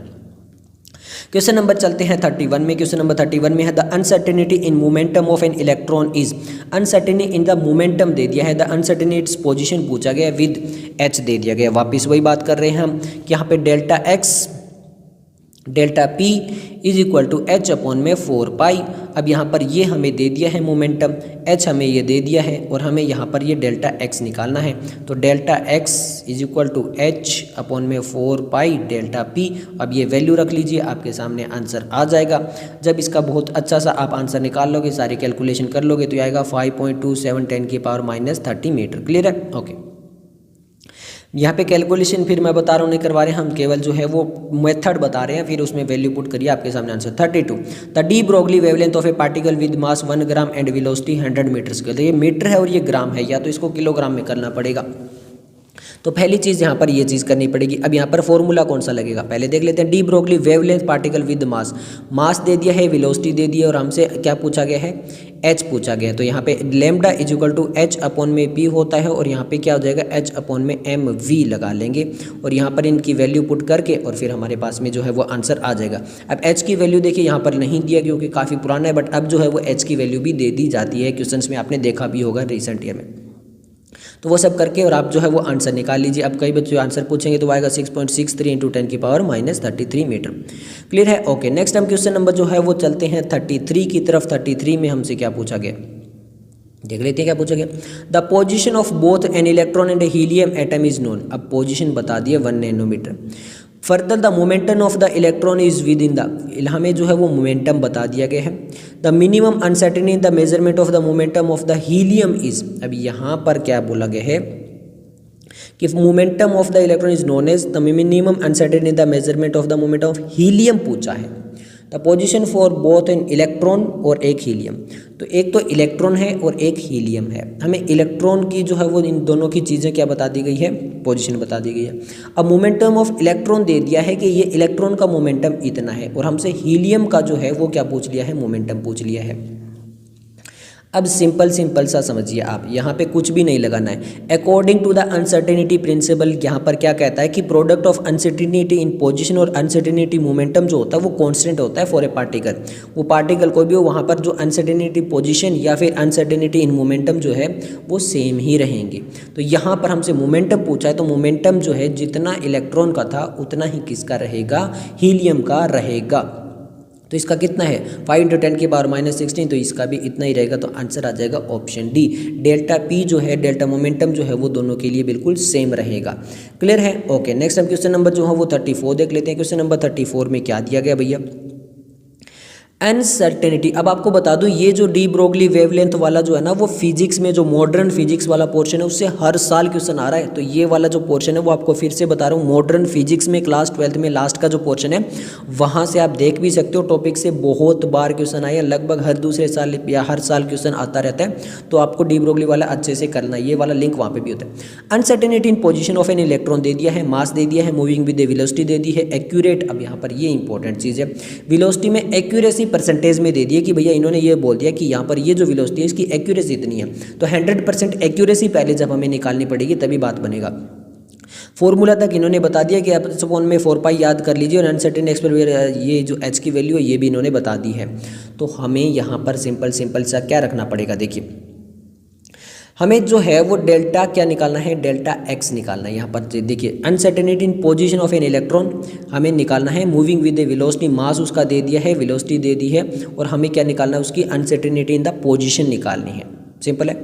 क्वेश्चन नंबर चलते हैं 31 में। क्वेश्चन नंबर 31 में है the uncertainty in momentum of an electron is, uncertainty in the momentum दे दिया है, द अनसर्टेनिटी इट्स पोजीशन पूछा गया, विद एच दे दिया गया। वापस वही बात कर रहे हैं हम कि यहाँ पे delta X delta P is equal to H upon में 4 पाई। अब यहाँ पर ये हमें दे दिया है मोमेंटम, एच हमें ये दे दिया है, और हमें यहाँ पर ये डेल्टा एक्स निकालना है। तो delta X is equal to H upon में 4 पाई डेल्टा पी। अब ये वैल्यू रख लीजिए, आपके सामने आंसर आ जाएगा। जब इसका बहुत अच्छा सा आप आंसर निकाल लोगे, सारी कैलकुलेशन कर लोगे तो आएगा 5.27 10 की पावर -30 मीटर, क्लियर है। ओके यहाँ पे कैलकुलेशन फिर मैं बता रहा हूँ, नहीं करवा रहे हम, केवल जो है वो मेथड बता रहे हैं, फिर उसमें वैल्यू पुट करिए, आपके सामने answer 32। The de Broglie wavelength of a particle with mass 1 gram and velocity 100 metre square. तो ये मीटर है और ये ग्राम है, या तो इसको किलोग्राम में करना पड़ेगा। तो पहली चीज़ यहाँ पर ये चीज़ करनी पड़ेगी। अब यहाँ पर फॉर्मूला कौन सा लगेगा, पहले देख लेते हैं। De Broglie wavelength particle with mass, mass दे दिया है, वेलोसिटी दे दी है, और हमसे क्या पूछा गया है, एच पूछा गया। तो यहाँ पे lambda is equal to H upon में पी होता है, और यहाँ पे क्या हो जाएगा, एच अपॉन में एम वी लगा लेंगे, और यहाँ पर इनकी वैल्यू पुट करके और फिर हमारे पास में जो है वो आंसर आ जाएगा। अब एच की वैल्यू देखिए यहाँ पर नहीं दिया क्योंकि काफ़ी पुराना है, बट अब जो है वो एच की वैल्यू भी दे दी जाती है, क्वेश्चंस में आपने देखा भी होगा रिसेंट ईयर में। तो वो सब करके और आप जो है वो आंसर निकाल लीजिए। अब कई बच्चे आंसर पूछेंगे तो आएगा 6.63 इंटू 10 की पावर -33 मीटर, क्लियर है। ओके नेक्स्ट हम क्वेश्चन नंबर जो है वो चलते हैं 33 की तरफ। 33 में हमसे क्या पूछा गया, देख लेते हैं क्या पूछा गया। The position of both an electron and helium atom is known. अब पोजीशन बता दिए 1 nanometre. Further the momentum of the electron is within the, हमें जो है वो मोमेंटम बता दिया गया है। The minimum uncertainty in the measurement of the momentum of the helium is, अब यहाँ पर क्या बोला गया है कि momentum of the electron is known as the minimum uncertainty in the measurement of the momentum of helium पूछा है। The position for both an electron और एक हीलियम। तो एक तो इलेक्ट्रॉन है और एक हीलियम है, हमें इलेक्ट्रॉन की जो है वो इन दोनों की चीज़ें क्या बता दी गई है, पोजीशन बता दी गई है। अब मोमेंटम ऑफ इलेक्ट्रॉन दे दिया है कि ये इलेक्ट्रॉन का मोमेंटम इतना है, और हमसे हीलियम का जो है वो क्या पूछ लिया है, मोमेंटम पूछ लिया है। अब सिंपल सा समझिए आप, यहाँ पे कुछ भी नहीं लगाना है। According to the uncertainty principle, यहाँ पर क्या कहता है कि product of uncertainty in position और अनसर्टेनिटी मोमेंटम जो होता है वो कांस्टेंट होता है फॉर ए पार्टिकल। वो पार्टिकल कोई भी हो, वहाँ पर जो अनसर्टेनिटी पोजीशन या फिर अनसर्टेनिटी इन मोमेंटम जो है वो सेम ही रहेंगे। तो यहाँ पर हमसे मोमेंटम पूछा है, तो मोमेंटम जो है जितना इलेक्ट्रॉन का था उतना ही किसका रहेगा, हीलियम का रहेगा। तो इसका कितना है 5 × 10 की पावर -16, तो इसका भी इतना ही रहेगा। तो आंसर आ जाएगा ऑप्शन डी। डेल्टा पी जो है, डेल्टा मोमेंटम जो है वो दोनों के लिए बिल्कुल सेम रहेगा। क्लियर है? ओके, नेक्स्ट हम क्वेश्चन नंबर जो है वो 34 देख लेते हैं। क्वेश्चन नंबर 34 में क्या दिया गया भैया, अनसर्टेनिटी। अब आपको बता दूं ये जो डी ब्रोगली वेवलेंथ वाला जो है ना, वो फिजिक्स में जो मॉडर्न फिजिक्स वाला पोर्शन है उससे हर साल क्वेश्चन आ रहा है। तो ये वाला जो पोर्शन है वो आपको फिर से बता रहा हूँ, मॉडर्न फिजिक्स में क्लास 12th में लास्ट का जो पोर्शन है वहाँ से आप देख भी सकते हो, टॉपिक से बहुत बार क्वेश्चन आया, लगभग हर दूसरे साल या हर साल क्वेश्चन आता रहता है। तो आपको डी ब्रोगली वाला अच्छे से करना है, ये वाला लिंक वहाँ पर भी होता है। Uncertainty in position of an electron दे दिया है, मास दे दिया है, मूविंग विद वेलोसिटी दे दी है, एक्यूरेट। अब यहाँ पर ये इंपॉर्टेंट चीज़ है, वेलोसिटी में एक्यूरेसी परसेंटेज में दे दिए कि भैया इन्होंने ये बोल दिया कि यहाँ पर ये जो वेलोसिटी है इसकी एक्यूरेसी इतनी है। तो 100% एक्यूरेसी पहले जब हमें निकालनी पड़ेगी तभी बात बनेगा। फॉर्मूला तक इन्होंने बता दिया कि आप सपोन में 4 याद कर लीजिए, और अनसर्टेन एक्सपेरिमेंट ये जो h की वैल्यू है ये भी इन्होंने बता दी है। तो हमें यहाँ पर सिंपल सा क्या रखना पड़ेगा, देखिए हमें जो है वो डेल्टा क्या निकालना है, डेल्टा एक्स निकालना है। यहाँ पर देखिए uncertainty in position of an electron हमें निकालना है, मूविंग विद द वेलोसिटी, मास उसका दे दिया है, वेलोसिटी दे दी है, और हमें क्या निकालना है, उसकी अनसर्टेनिटी इन द पोजीशन निकालनी है। सिंपल है,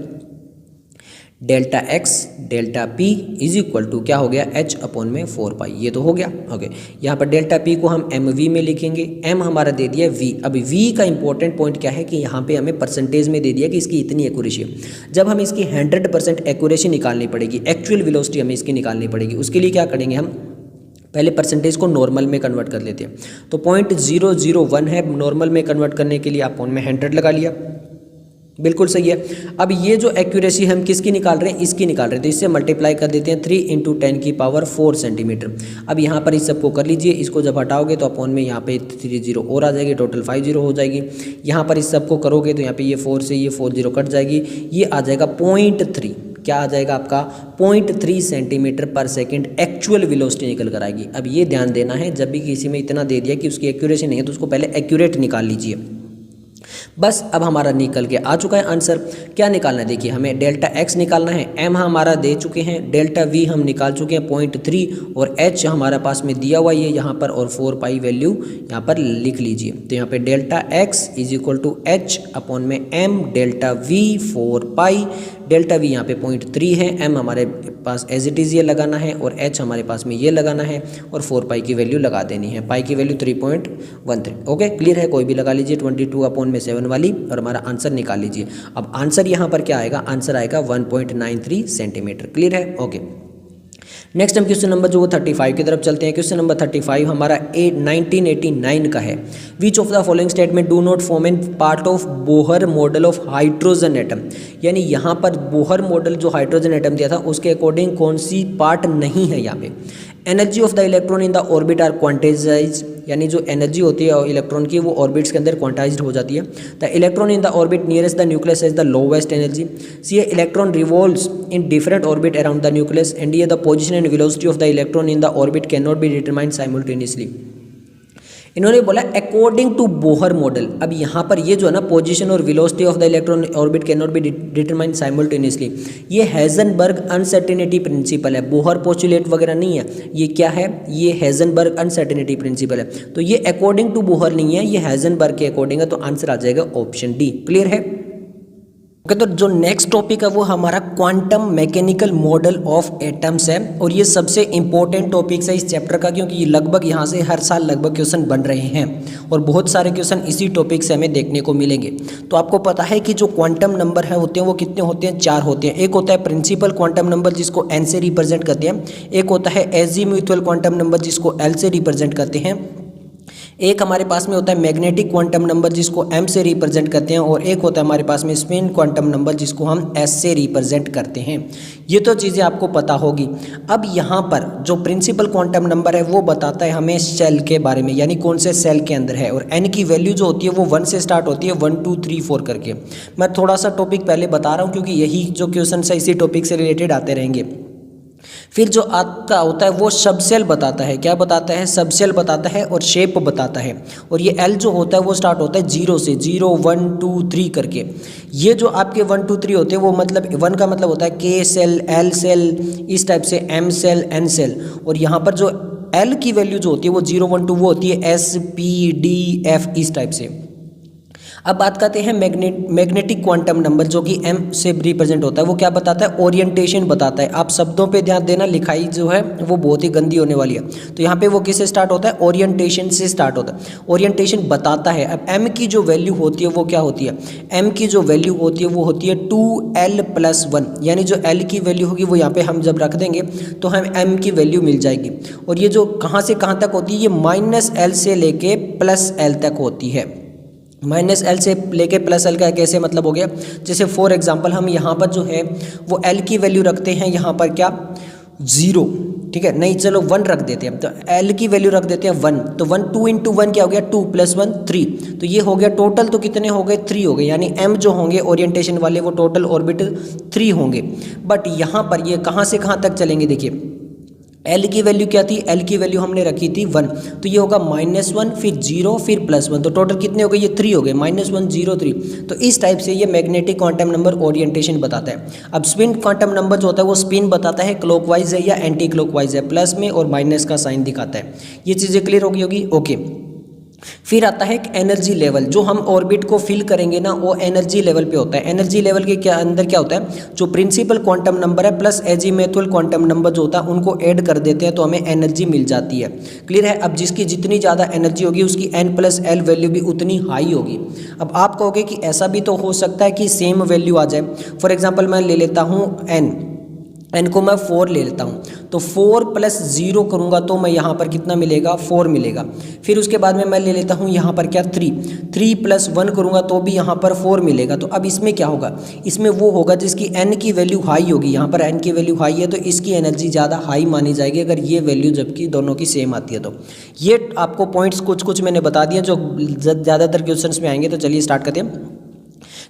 delta X delta P is equal to क्या हो गया, h अपॉन में 4 ये तो हो गया। ओके, यहाँ पर डेल्टा पी को हम एम वी में लिखेंगे, m हमारा दे दिया v। अब v का इंपॉर्टेंट पॉइंट क्या है कि यहाँ पे हमें परसेंटेज में दे दिया कि इसकी इतनी एक्यूरेसी है। जब हम इसकी 100% एक्यूरेसी निकालनी पड़ेगी, एक्चुअल वेलोसिटी हमें इसकी निकालनी पड़ेगी, उसके लिए क्या करेंगे हम, पहले परसेंटेज को नॉर्मल में कन्वर्ट कर लेते हैं। तो 0.001 है, नॉर्मल में कन्वर्ट करने के लिए आप अपॉन में 100 लगा लिया, बिल्कुल सही है। अब ये जो एक्यूरेसी हम किसकी निकाल रहे हैं, इसकी निकाल रहे हैं, तो इससे मल्टीप्लाई कर देते हैं 3 × 10 की पावर 4 सेंटीमीटर। अब यहाँ पर इस सबको कर लीजिए, इसको जब हटाओगे तो अपॉन में यहाँ पे 3 0 और आ जाएगी, टोटल 5 0 हो जाएगी। यहाँ पर इस सबको करोगे तो यहाँ पे ये 4 से ये 4 0 कट जाएगी, ये आ जाएगा 0.3। क्या आ जाएगा आपका 0.3 सेंटीमीटर पर सेकंड एक्चुअल वेलोसिटी निकल कर आएगी। अब ये ध्यान देना है, जब भी किसी में इतना दे दिया कि उसकी एक्यूरेसी नहीं है तो उसको पहले एक्यूरेट निकाल लीजिए। बस अब हमारा निकल के आ चुका है आंसर। क्या निकालना है, देखिए हमें डेल्टा एक्स निकालना है, एम हमारा दे चुके हैं, डेल्टा वी हम निकाल चुके हैं 0.3, और एच हमारा पास में दिया हुआ ये यहाँ पर, और 4 वैल्यू यहाँ पर लिख लीजिए। तो यहाँ पे delta X is equal to H upon में M delta V 4 delta V यहाँ पे 0.3 है, एम हमारे पास एज इट इज़ ये लगाना है, और एच हमारे पास में ये लगाना है, और 4 की वैल्यू लगा देनी है, पाई की वैल्यू 3.13। ओके, क्लियर है, कोई भी लगा लीजिए 22 अपॉन में 7 वाली, और हमारा आंसर निकाल लीजिए। अब आंसर यहाँ पर क्या आएगा, आंसर आएगा 1.93 सेंटीमीटर। क्लियर है? ओके, नेक्स्ट हम क्वेश्चन नंबर जो वो 35 की तरफ चलते हैं। क्वेश्चन नंबर 35 हमारा 1989 का है। Which of the following statement do not form an part of Bohr model of hydrogen atom, यानी यहाँ पर बोहर मॉडल जो हाइड्रोजन एटम दिया था उसके अकॉर्डिंग कौन सी पार्ट नहीं है यहाँ पे। Energy of the electron in the orbit are quantized, यानी जो एनर्जी होती है इलेक्ट्रॉन की वो ऑर्बिट्स के अंदर क्वांटाइज्ड हो जाती है। The electron in the orbit nearest the nucleus has the lowest energy. See electron revolves in different orbit around the nucleus and ये the position and velocity of the electron in the orbit can not be determined simultaneously. इन्होंने बोला according to Bohr model. अब यहाँ पर ये जो है ना पोजीशन और velocity of the electron orbit can not be determined simultaneously, ये हेजनबर्ग अनसर्टेनिटी प्रिंसिपल है, बोहर पोस्टुलेट वगैरह नहीं है। ये क्या है, ये हेजनबर्ग अनसर्टेनिटी प्रिंसिपल है। तो ये अकॉर्डिंग टू बोहर नहीं है, ये हेजनबर्ग के अकॉर्डिंग है। तो आंसर आ जाएगा ऑप्शन डी। क्लियर है? ओके, तो जो नेक्स्ट टॉपिक है वो हमारा quantum mechanical model of atoms है, और ये सबसे इंपॉर्टेंट टॉपिक है इस चैप्टर का, क्योंकि ये लगभग यहाँ से हर साल लगभग क्वेश्चन बन रहे हैं, और बहुत सारे क्वेश्चन इसी टॉपिक से हमें देखने को मिलेंगे। तो आपको पता है कि जो क्वांटम नंबर है होते हैं वो कितने होते हैं, 4 होते हैं। एक होता है प्रिंसिपल क्वांटम नंबर जिसको एन से रिप्रेजेंट करते हैं, एक होता है एजीम्यूथुअल क्वांटम नंबर जिसको एल से रिप्रेजेंट करते हैं, एक हमारे पास में होता है मैग्नेटिक क्वांटम नंबर जिसको m से रिप्रेजेंट करते हैं, और एक होता है हमारे पास में स्पिन क्वांटम नंबर जिसको हम s से रिप्रेजेंट करते हैं। ये तो चीज़ें आपको पता होगी। अब यहाँ पर जो प्रिंसिपल क्वांटम नंबर है वो बताता है हमें सेल के बारे में, यानी कौन से सेल के अंदर है, और n की वैल्यू जो होती है वो 1 से स्टार्ट होती है, 1 2 3 4 करके। मैं थोड़ा सा टॉपिक पहले बता रहा हूँ क्योंकि यही जो क्वेश्चन है इसी टॉपिक से रिलेटेड आते रहेंगे। फिर जो आपका होता है वो सब सेल बताता है, क्या बताता है, सब सेल बताता है और शेप बताता है। और ये एल जो होता है वो स्टार्ट होता है 0 से, 0 1 2 3 करके। ये जो आपके 1 2 3 होते हैं वो मतलब 1 का मतलब होता है के सेल, एल सेल, इस टाइप से एम सेल, एन सेल। और यहाँ पर जो एल की वैल्यू जो होती है वो 0 1 2 वो होती है एस पी डी एफ, इस टाइप से। अब बात करते हैं मैग्नेटिक क्वांटम नंबर जो कि m से रिप्रेजेंट होता है। वो क्या बताता है, ओरिएंटेशन बताता है। आप शब्दों पे ध्यान देना, लिखाई जो है वो बहुत ही गंदी होने वाली है। तो यहाँ पे वो किससे स्टार्ट होता है, ओरिएंटेशन से स्टार्ट होता है। ओरिएंटेशन बताता है। अब m की जो वैल्यू होती है वो क्या होती है, m की जो वैल्यू होती है वो होती है 2l+1, यानी जो l की वैल्यू होगी वो यहाँ पे हम जब रख देंगे तो हम m की वैल्यू मिल जाएगी। और ये जो कहाँ से कहाँ तक होती है, ये -l से लेके +l तक होती है। -l से लेके +l का कैसे मतलब हो गया, जैसे फॉर एग्जांपल हम यहाँ पर जो है वो l की वैल्यू रखते हैं यहाँ पर क्या 0, ठीक है, नहीं चलो 1 रख देते हैं। तो l की वैल्यू रख देते हैं 1, तो 1 2 × 1 क्या हो गया, 2 + 1 3। तो ये हो गया टोटल, तो कितने हो गए, 3 हो गए। यानी m जो होंगे ओरिएंटेशन वाले वो टोटल ऑर्बिट 3 होंगे। बट यहाँ पर ये कहाँ से कहाँ तक चलेंगे, देखिए L की वैल्यू क्या थी, L की वैल्यू हमने रखी थी 1, तो ये होगा -1 फिर 0 फिर +1, तो टोटल कितने हो गए, ये 3 हो गए, -1 0 3। तो इस टाइप से ये मैग्नेटिक क्वांटम नंबर ओरिएंटेशन बताता है। अब स्पिन क्वांटम नंबर जो होता है वो स्पिन बताता है, क्लॉकवाइज है या एंटी क्लॉकवाइज है, प्लस में और माइनस का साइन दिखाता है। ये चीज़ें क्लियर हो गई होगी, ओके। फिर आता है एनर्जी लेवल, जो हम ऑर्बिट को फिल करेंगे ना वो एनर्जी लेवल पे होता है। एनर्जी लेवल के क्या अंदर क्या होता है, जो प्रिंसिपल क्वांटम नंबर है प्लस एजीमेथुअल क्वांटम नंबर जो होता है उनको ऐड कर देते हैं तो हमें एनर्जी मिल जाती है। क्लियर है। अब जिसकी जितनी ज़्यादा एनर्जी होगी उसकी n+l वैल्यू भी उतनी हाई होगी। अब आप कहोगे कि ऐसा भी तो हो सकता है कि सेम वैल्यू आ जाए। फॉर एग्जाम्पल मैं ले लेता हूँ n को मैं 4 ले लेता हूँ, तो 4 + 0 करूँगा तो मैं यहाँ पर कितना मिलेगा, 4 मिलेगा। फिर उसके बाद में मैं ले लेता हूँ यहाँ पर क्या 3 + 1 करूँगा तो भी यहाँ पर 4 मिलेगा। तो अब इसमें क्या होगा, इसमें वो होगा जिसकी n की वैल्यू हाई होगी। यहाँ पर n की वैल्यू हाई है तो इसकी एनर्जी ज़्यादा हाई मानी जाएगी अगर ये वैल्यू जबकि दोनों की सेम आती है। तो ये आपको पॉइंट्स कुछ कुछ मैंने बता दिए जो ज़्यादातर क्वेश्चन में आएंगे। तो चलिए स्टार्ट करते हैं।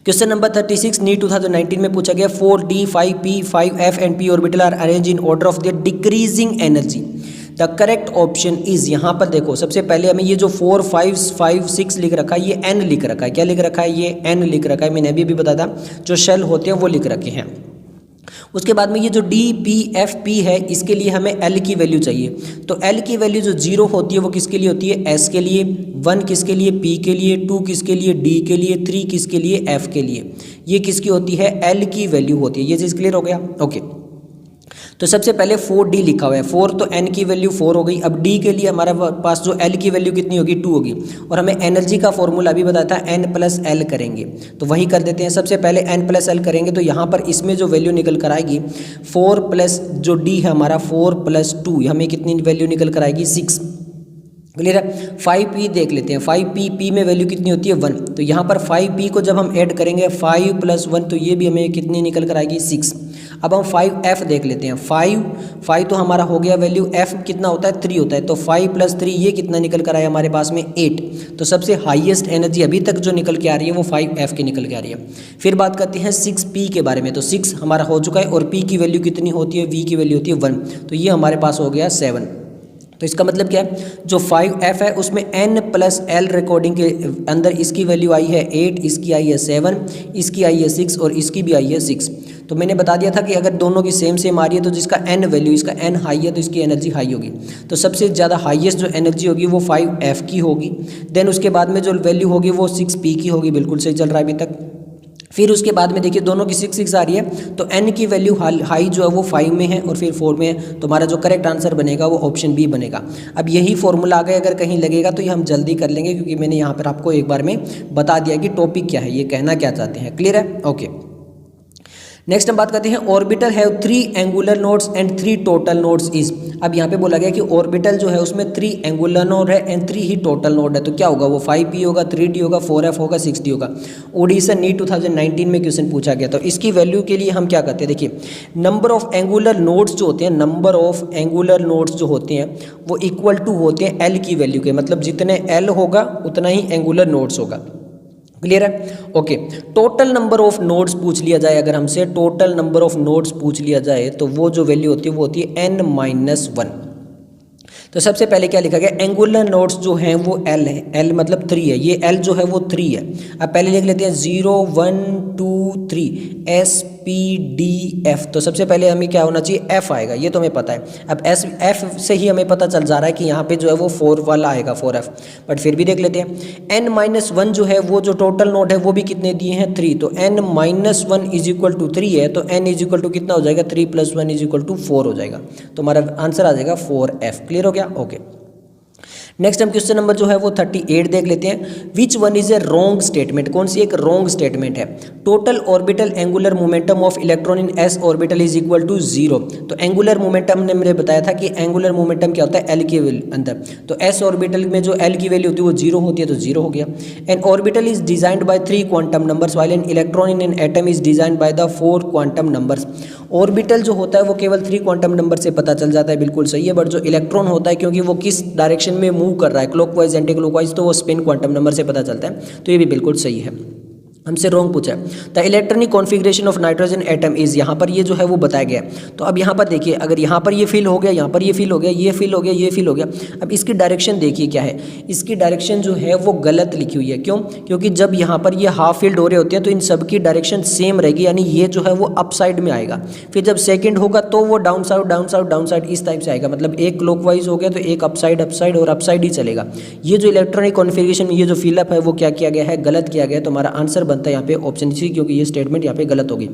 क्वेश्चन नंबर 36 नीट 2019 में पूछा गया 4d 5p 5f and p orbital are arrange in order of their decreasing energy. The correct option is, यहाँ पर देखो सबसे पहले हमें ये जो 4 5 5 6 लिख रखा है ये n लिख रखा है। क्या लिख रखा है, ये n लिख रखा है। मैंने अभी भी बताया था जो शेल होते हैं वो लिख रखे हैं। उसके बाद में ये जो डी पी एफ पी है इसके लिए हमें एल की वैल्यू चाहिए। तो एल की वैल्यू जो 0 होती है वो किसके लिए होती है, एस के लिए, 1 किसके लिए, पी के लिए, 2 किसके लिए, डी के लिए, 3 किसके लिए, एफ के लिए। ये किसकी होती है, एल की वैल्यू होती है। ये चीज़ क्लियर हो गया, ओके। तो सबसे पहले 4d लिखा हुआ है, 4 तो n की वैल्यू 4 हो गई। अब d के लिए हमारे पास जो l की वैल्यू कितनी होगी, 2 होगी। और हमें एनर्जी का फॉर्मूला भी बताया था n+l करेंगे, तो वही कर देते हैं। सबसे पहले n+l करेंगे तो यहाँ पर इसमें जो वैल्यू निकल कर आएगी 4 प्लस जो d है हमारा 4 + 2, हमें कितनी वैल्यू निकल कर आएगी 6। क्लियर है। 5p देख लेते हैं, 5p p में वैल्यू कितनी होती है 1, तो यहाँ पर 5p को जब हम ऐड करेंगे 5 + 1 तो ये भी हमें कितनी निकल कर आएगी 6। अब हम 5f देख लेते हैं, 5 तो हमारा हो गया वैल्यू, f कितना होता है 3 होता है, तो 5 + 3 ये कितना निकल कर आया हमारे पास में 8। तो सबसे हाईएस्ट एनर्जी अभी तक जो निकल के आ रही है वो 5f की निकल के आ रही है। फिर बात करते हैं 6p के बारे में, तो 6 हमारा हो चुका है और p की वैल्यू कितनी होती है, v की वैल्यू होती है 1, तो ये हमारे पास हो गया 7। तो इसका मतलब क्या है, जो 5f है उसमें n+l रिकॉर्डिंग के अंदर इसकी वैल्यू आई है 8, इसकी आई है 7, इसकी आई है 6 और इसकी भी आई है 6। तो मैंने बता दिया था कि अगर दोनों की सेम आ रही है तो जिसका n वैल्यू, इसका n हाई है तो इसकी एनर्जी हाई होगी। तो सबसे ज़्यादा हाईएस्ट जो एनर्जी होगी वो 5f की होगी। देन उसके बाद में जो वैल्यू होगी वो 6p की होगी। बिल्कुल सही चल रहा है अभी तक। फिर उसके बाद में देखिए दोनों की 6 आ रही है, तो n की वैल्यू हाई जो है वो 5 में है और फिर 4 में है, तो हमारा जो करेक्ट आंसर बनेगा वो ऑप्शन बी बनेगा। अब यही फॉर्मूला आगे अगर कहीं लगेगा तो ये हम जल्दी कर लेंगे क्योंकि मैंने यहाँ पर आपको एक बार में बता दिया कि टॉपिक क्या है, ये कहना क्या चाहते हैं। क्लियर है, ओके। नेक्स्ट हम बात करते हैं orbital have 3 angular nodes and 3 total nodes is. अब यहाँ पे बोला गया कि ऑर्बिटल जो है उसमें 3 एंगुलर नोड है एंड 3 ही टोटल नोड है, तो क्या होगा वो 5p होगा, 3d होगा, 4f होगा, 6d होगा। ओडिशा नीट 2019 में क्वेश्चन पूछा गया। तो इसकी वैल्यू के लिए हम क्या करते हैं, देखिए नंबर ऑफ एंगुलर नोड्स जो होते हैं, नंबर ऑफ एंगुलर नोड्स जो होते हैं वो इक्वल टू होते हैं एल की वैल्यू के, मतलब जितने एल होगा उतना ही एंगुलर नोड्स होगा। क्लियर है? Okay. Total number of nodes पूछ लिया जाए, अगर हमसे टोटल नंबर ऑफ नोड्स पूछ लिया जाए तो वो जो वैल्यू होती है वो होती है n-1। तो सबसे पहले क्या लिखा गया, एंगुलर नोड्स जो हैं वो l है, l मतलब 3 है, ये l जो है वो 3 है। अब पहले लिख लेते हैं 0 1 2 3 S P D F। तो सबसे पहले हमें क्या होना चाहिए, F आएगा, ये तो हमें पता है। अब F से ही हमें पता चल जा रहा है कि यहाँ पे जो है वो 4 वाला आएगा, 4F, बट फिर भी देख लेते हैं। n-1 जो है वो जो टोटल नोड है वो भी कितने दिए हैं, 3, तो n-1 इज इक्वल टू 3 है, तो n इज इक्वल टू कितना हो जाएगा, 3 + 1 इज इक्वल टू 4 हो जाएगा। तो हमारा आंसर आ जाएगा 4F। क्लियर हो गया? ओके। नेक्स्ट हम क्वेश्चन नंबर जो है वो 38 देख लेते हैं। Which one is a wrong statement, कौन सी एक रॉन्ग स्टेटमेंट है। Total orbital angular momentum of electron in S orbital is equal to 0। तो एंगुलर मोमेंटम ने मुझे बताया था कि एंगुलर मोमेंटम क्या होता है, एल के अंदर, तो एस ऑर्बिटल में जो एल की वैल्यू होती है वो 0 होती है, तो 0 हो गया। N orbital is designed bye 3 quantum numbers while N electron in an atom is designed by the 4 quantum numbers. Orbital जो होता है वो केवल 3 क्वांटम नंबर से पता चल जाता है, बिल्कुल सही है, बट जो इलेक्ट्रॉन होता है क्योंकि वो किस डायरेक्शन में मूव कर रहा है, क्लॉकवाइज एंटी क्लॉकवाइज, तो वो स्पिन क्वांटम नंबर से पता चलता है, तो ये भी बिल्कुल सही है। हमसे रॉन्ग पूछा है। The electronic configuration of nitrogen atom is, यहाँ पर ये जो है वो बताया गया है। तो अब यहाँ पर देखिए, अगर यहाँ पर ये फिल हो गया, यहाँ पर ये फिल हो गया, ये फिल हो गया, ये फिल हो गया, अब इसकी डायरेक्शन देखिए क्या है, इसकी डायरेक्शन जो है वो गलत लिखी हुई है। क्यों? क्योंकि जब यहाँ पर ये हाफ फिल्ड हो रहे होते हैं तो इन सब की डायरेक्शन सेम रहेगी, यानी ये जो है वो अप साइड में आएगा। फिर जब सेकेंड होगा तो वो down side down side down side इस टाइप से आएगा, मतलब एक क्लॉकवाइज हो गया तो एक अप साइड और अप साइड ही चलेगा। ये जो इलेक्ट्रॉनिक कॉन्फ़िगरेशन में ये जो फिलअप है वो क्या किया गया है, गलत किया गया है। तो हमारा आंसर बनता है यहाँ पे ऑप्शन सी, क्योंकि ये स्टेटमेंट यहाँ पे गलत होगी।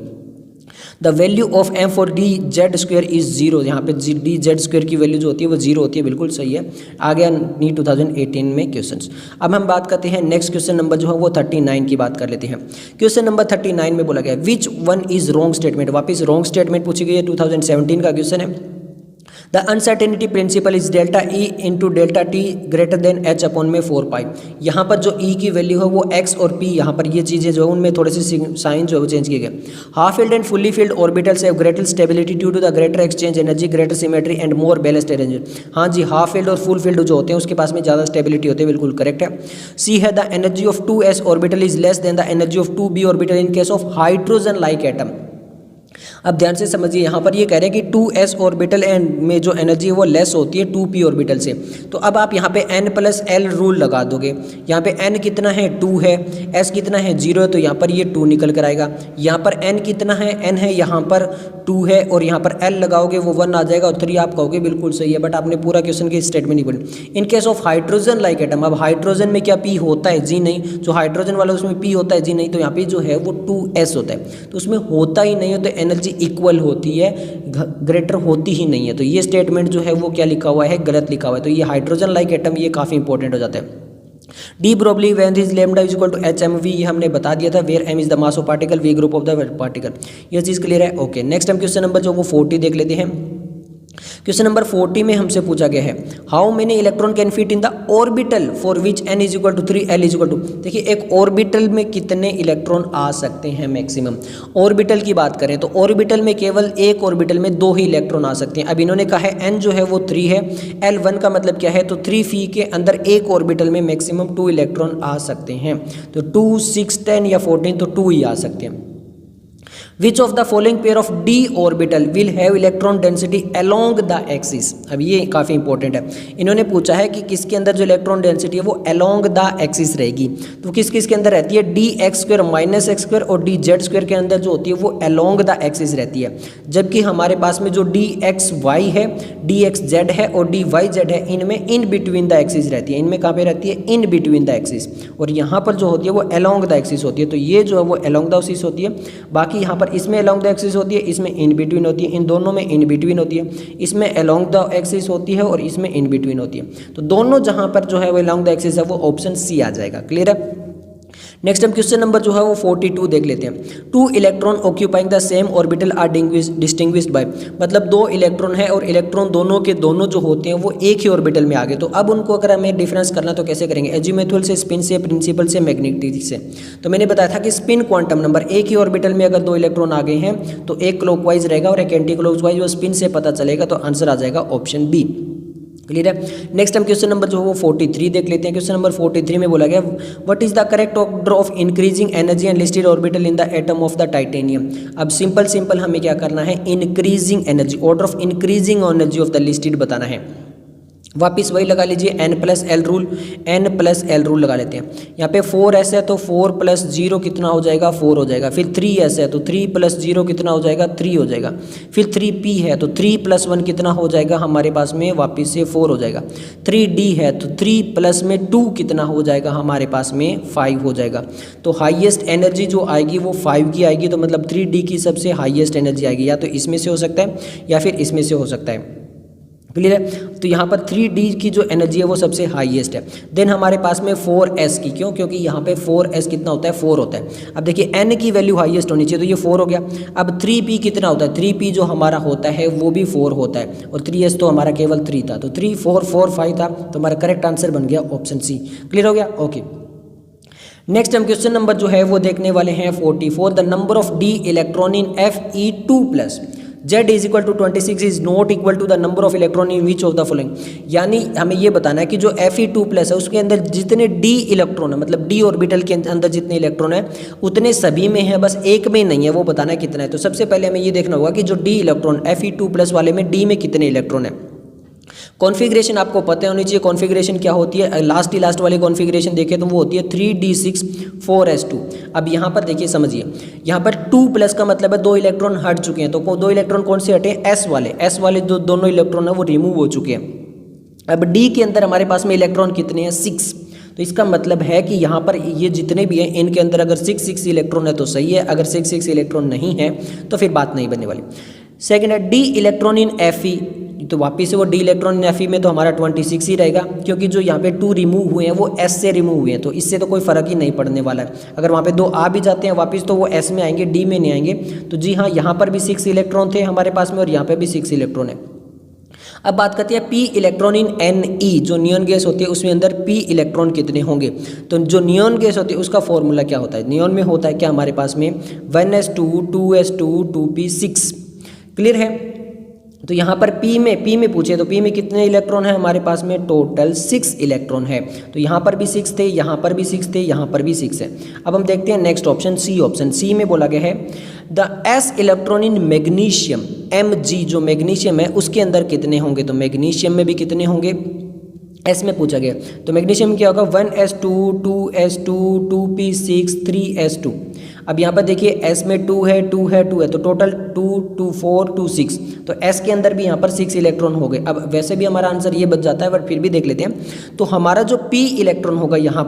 The value of m for D Z square is 0। यहाँ पे डी जेड स्क्वायर की वैल्यू जो होती है वो 0 होती है, बिल्कुल सही है। आ गया नीट 2018 में क्वेश्चंस। अब हम बात करते हैं नेक्स्ट क्वेश्चन नंबर जो है वो 39 की बात कर लेते हैं। क्वेश्चन नंबर 39 में बोला गया विच वन इज रॉन्ग स्टेटमेंट। वापस रॉन्ग स्टेटमेंट पूछी गई है, 2017 का क्वेश्चन है। The uncertainty principal is delta E into delta T greater than H upon में 4 यहाँ पर जो ई की वैल्यू है वो एक्स और पी, यहाँ पर ये चीज़ें जो है उनमें थोड़े से साइन जो है वो चेंज किए गए। Half filled and fully filled orbitals have greater stability due to the greater exchange energy, greater symmetry and more balanced arrangement. हाँ जी, हाफ फिल्ड और फुल फिल्ड जो होते हैं उसके पास में ज़्यादा स्टेबिलिटी होती है, बिल्कुल करेक्ट है। सी है the energy of 2s orbital is less than the energy of 2b orbital in case of hydrogen like atom. अब ध्यान से समझिए, यहाँ पर ये कह रहे हैं कि 2s ऑर्बिटल एंड में जो एनर्जी है वो लेस होती है 2p ऑर्बिटल से। तो अब आप यहाँ पे n+l रूल लगा दोगे। यहाँ पे n कितना है, 2 है, s कितना है, 0 है, तो यहाँ पर ये 2 निकल कर आएगा। यहाँ पर n कितना है, n है, यहाँ पर 2 है, और यहाँ पर l लगाओगे वो 1 आ जाएगा, और 3 आप कहोगे, बिल्कुल सही है, बट आपने पूरा क्वेश्चन की स्टेटमेंट नहीं पढ़ी। In case of hydrogen like atom, अब हाइड्रोजन में क्या p होता है, जी नहीं, जो हाइड्रोजन वाला उसमें p होता है, जी नहीं, तो यहाँ पे जो है वो 2s होता है, तो उसमें होता ही नहीं है, तो एनर्जी इक्वल होती है, ग्रेटर होती ही नहीं है। तो ये स्टेटमेंट जो है वो क्या लिखा हुआ है, गलत लिखा हुआ है। तो ये हाइड्रोजन लाइक एटम ये काफ़ी इंपॉर्टेंट हो जाता है। De Broglie when this lambda is equal to H M V, ये हमने बता दिया था, where M is the mass of particle, V group of the particle. ये चीज़ क्लियर है? ओके। नेक्स्ट हम क्वेश्चन नंबर जो वो 40 देख लेते हैं। क्वेश्चन नंबर 40 में हमसे पूछा गया है how many electron can fit in the orbital for which n is equal to 3 l is equal to. देखिए एक ऑर्बिटल में कितने इलेक्ट्रॉन आ सकते हैं मैक्सिमम। ऑर्बिटल की बात करें तो ऑर्बिटल में केवल एक ऑर्बिटल में 2 ही इलेक्ट्रॉन आ सकते हैं। अब इन्होंने कहा है n जो है वो 3 है, l1 का मतलब क्या है, तो 3 फी के अंदर एक ऑर्बिटल में मैक्सिमम 2 इलेक्ट्रॉन आ सकते हैं। तो 2, 6, 10 या 14, तो 2 ही आ सकते हैं। Which of the following pair of d orbital will have electron density along the axis। अब ये काफ़ी इंपॉर्टेंट है। इन्होंने पूछा है कि किसके अंदर जो इलेक्ट्रॉन डेंसिटी है वो along the axis रहेगी। तो किस किस के अंदर रहती है, dx² - x² और dz² के अंदर जो होती है वो along the axis रहती है। जबकि हमारे पास में जो dxy है, dxz है और dyz है, इनमें in between the axis रहती है। इनमें कहाँ पे रहती है, in between the axis, और यहाँ पर जो होती है वो along the axis होती है। तो ये जो है वो along the axis होती है। बाकी यहाँ पर इसमें along the axis होती है, इसमें in between होती है, इन दोनों में in between होती है। इसमें along the axis होती है और इसमें in between होती है। तो दोनों जहाँ पर जो है वो along the axis है वो ऑप्शन सी आ जाएगा। क्लियर है? नेक्स्ट हम क्वेश्चन नंबर जो है वो 42 देख लेते हैं। 2 electron occupying the same orbital are distinguished by, मतलब 2 इलेक्ट्रॉन है और इलेक्ट्रॉन दोनों के दोनों जो होते हैं वो एक ही ऑर्बिटल में आ गए। तो अब उनको अगर हमें डिफरेंस करना तो कैसे करेंगे, एजीमुथल से, स्पिन से, प्रिंसिपल से, मैग्नेटिक से। तो मैंने बताया था कि स्पिन क्वांटम नंबर, एक ही ऑर्बिटल में अगर 2 इलेक्ट्रॉन आ गए हैं तो एक क्लॉकवाइज रहेगा और एक एंटी क्लॉकवाइज, वो स्पिन से पता चलेगा। तो आंसर आ जाएगा ऑप्शन बी। क्लियर है। नेक्स्ट हम क्वेश्चन नंबर जो है वो 43 देख लेते हैं। क्वेश्चन नंबर 43 में बोला गया what is the correct order of increasing energy and listed orbital in the atom of the titanium. अब सिंपल हमें क्या करना है, increasing energy, order of increasing energy of the listed बताना है। वापिस वही लगा लीजिए, n+l रूल, n+l रूल लगा लेते हैं। यहाँ पे 4s है तो 4 + 0 कितना हो जाएगा, 4 हो जाएगा। फिर 3s है तो 3 + 0 कितना हो जाएगा, 3 हो जाएगा। फिर 3p है तो 3 + 1 कितना हो जाएगा हमारे पास में, वापिस से 4 हो जाएगा। 3d है तो 3 + 2 कितना हो जाएगा हमारे पास में, 5 हो जाएगा। तो हाईएस्ट एनर्जी जो आएगी वो 5 की आएगी। तो मतलब 3d की सबसे हाईएस्ट एनर्जी आएगी, या तो इसमें से हो सकता है या फिर इसमें से हो सकता है। क्लियर है। तो यहाँ पर 3d की जो एनर्जी है वो सबसे हाईएस्ट है। देन हमारे पास में 4s की, क्यों, क्योंकि यहाँ पे 4s कितना होता है, 4 होता है। अब देखिए n की वैल्यू हाईएस्ट होनी चाहिए, तो ये 4 हो गया। अब 3p कितना होता है, 3p जो हमारा होता है वो भी 4 होता है, और 3s तो हमारा केवल 3 था। तो 3 4 4 5 था, तो हमारा करेक्ट आंसर बन गया ऑप्शन सी। क्लियर हो गया, ओके। नेक्स्ट हम क्वेश्चन नंबर जो है वो देखने वाले हैं 44। The number of d electron in Fe2+ Z = 26 is not equal to the number of electron in which of the following. यानी हमें ये बताना है कि जो Fe2+ है उसके अंदर जितने d इलेक्ट्रॉन है, मतलब d ऑर्बिटल के अंदर जितने इलेक्ट्रॉन है उतने सभी में है, बस एक में नहीं है, वो बताना है कितना है। तो सबसे पहले हमें ये देखना होगा कि जो d इलेक्ट्रॉन Fe2+ वाले में d में कितने इलेक्ट्रॉन है। कॉन्फ़िगरेशन आपको पता होनी चाहिए, कॉन्फ़िगरेशन क्या होती है। लास्ट वाली कॉन्फ़िगरेशन देखें तो वो होती है 3d6 4s2। अब यहाँ पर देखिए, समझिए, यहाँ पर 2+ का मतलब है 2 इलेक्ट्रॉन हट चुके हैं। तो 2 इलेक्ट्रॉन कौन से हटे, s वाले दोनों इलेक्ट्रॉन है वो रिमूव हो चुके हैं। अब d के अंदर हमारे पास में इलेक्ट्रॉन कितने हैं, 6। तो इसका मतलब है कि यहाँ पर ये जितने भी हैं इनके अंदर अगर 6 इलेक्ट्रॉन है तो सही है, अगर 6 इलेक्ट्रॉन नहीं है तो फिर बात नहीं बनने वाली। सेकेंड है d इलेक्ट्रॉन इन Fe, तो वापिस से वो d इलेक्ट्रॉन इन Fe में तो हमारा 26 ही रहेगा, क्योंकि जो यहाँ पे 2 रिमूव हुए हैं वो s से रिमूव हुए हैं, तो इससे तो कोई फ़र्क ही नहीं पड़ने वाला है। अगर वहाँ पे 2 आ भी जाते हैं वापिस तो वो s में आएंगे, d में नहीं आएंगे। तो जी हाँ, यहाँ पर भी 6 इलेक्ट्रॉन थे हमारे पास में और यहाँ पर भी 6 इलेक्ट्रॉन है। अब बात करते हैं p इलेक्ट्रॉन इन Ne, जो नियॉन गैस होती है उसमें अंदर p इलेक्ट्रॉन कितने होंगे। तो जो नियॉन गैस होती है उसका फॉर्मूला क्या होता है, नियॉन में होता है क्या हमारे पास में 1s2 2s2 2p6। क्लियर है। तो यहाँ पर p में पूछे तो p में कितने इलेक्ट्रॉन है हमारे पास में, टोटल 6 इलेक्ट्रॉन है। तो यहाँ पर भी 6 थे, यहाँ पर भी 6 थे, यहाँ पर भी 6 है। अब हम देखते हैं next option C. Option C में बोला गया है the s electron in magnesium Mg, जो मैग्नीशियम है उसके अंदर कितने होंगे। तो मैग्नीशियम में भी कितने होंगे, s में पूछा गया। तो मैग्नीशियम क्या होगा, 1s2 2s2 2p6 3s2। अब यहाँ पर देखिए s में 2 है 2 है 2 है, तो टोटल 2 2 4 2 6। तो s के अंदर भी यहाँ पर 6 इलेक्ट्रॉन हो गए। अब वैसे भी हमारा आंसर ये बच जाता है, बट फिर भी देख लेते हैं। तो हमारा जो p इलेक्ट्रॉन होगा यहाँ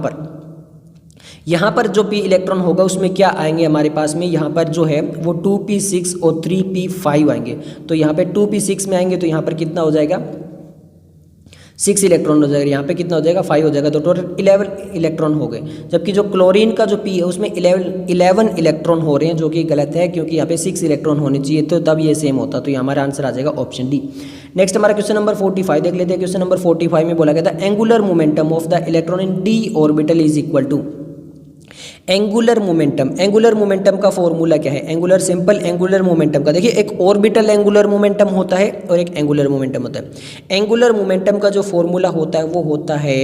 पर जो p इलेक्ट्रॉन होगा उसमें क्या आएंगे हमारे पास में, यहाँ पर जो है वो 2p6 और 3p5 आएंगे। तो यहाँ पे 2p6 में आएंगे तो यहाँ पर कितना हो जाएगा, 6 इलेक्ट्रॉन हो जाएगा, यहाँ पे कितना हो जाएगा, 5 हो जाएगा। तो टोटल 11 इलेक्ट्रॉन हो गए। जबकि जो क्लोरीन का जो p है उसमें 11 इलेक्ट्रॉन हो रहे हैं, जो कि गलत है, क्योंकि यहाँ पे 6 इलेक्ट्रॉन होने चाहिए, तो तब ये सेम होता। तो ये हमारा आंसर आ जाएगा ऑप्शन डी। नेक्स्ट हमारा क्वेश्चन नंबर 45 देख लेते हैं। क्वेश्चन नंबर 45 में बोला गया था angular momentum of the electron in d orbital is equal to. Angular momentum का फॉर्मूला क्या है, एंगुलर सिंपल एंगुलर मोमेंटम का देखिए, एक ऑर्बिटल एंगुलर मोमेंटम होता है और एक एंगुलर मोमेंटम होता है। एंगुलर मोमेंटम का जो फॉर्मूला होता है वो होता है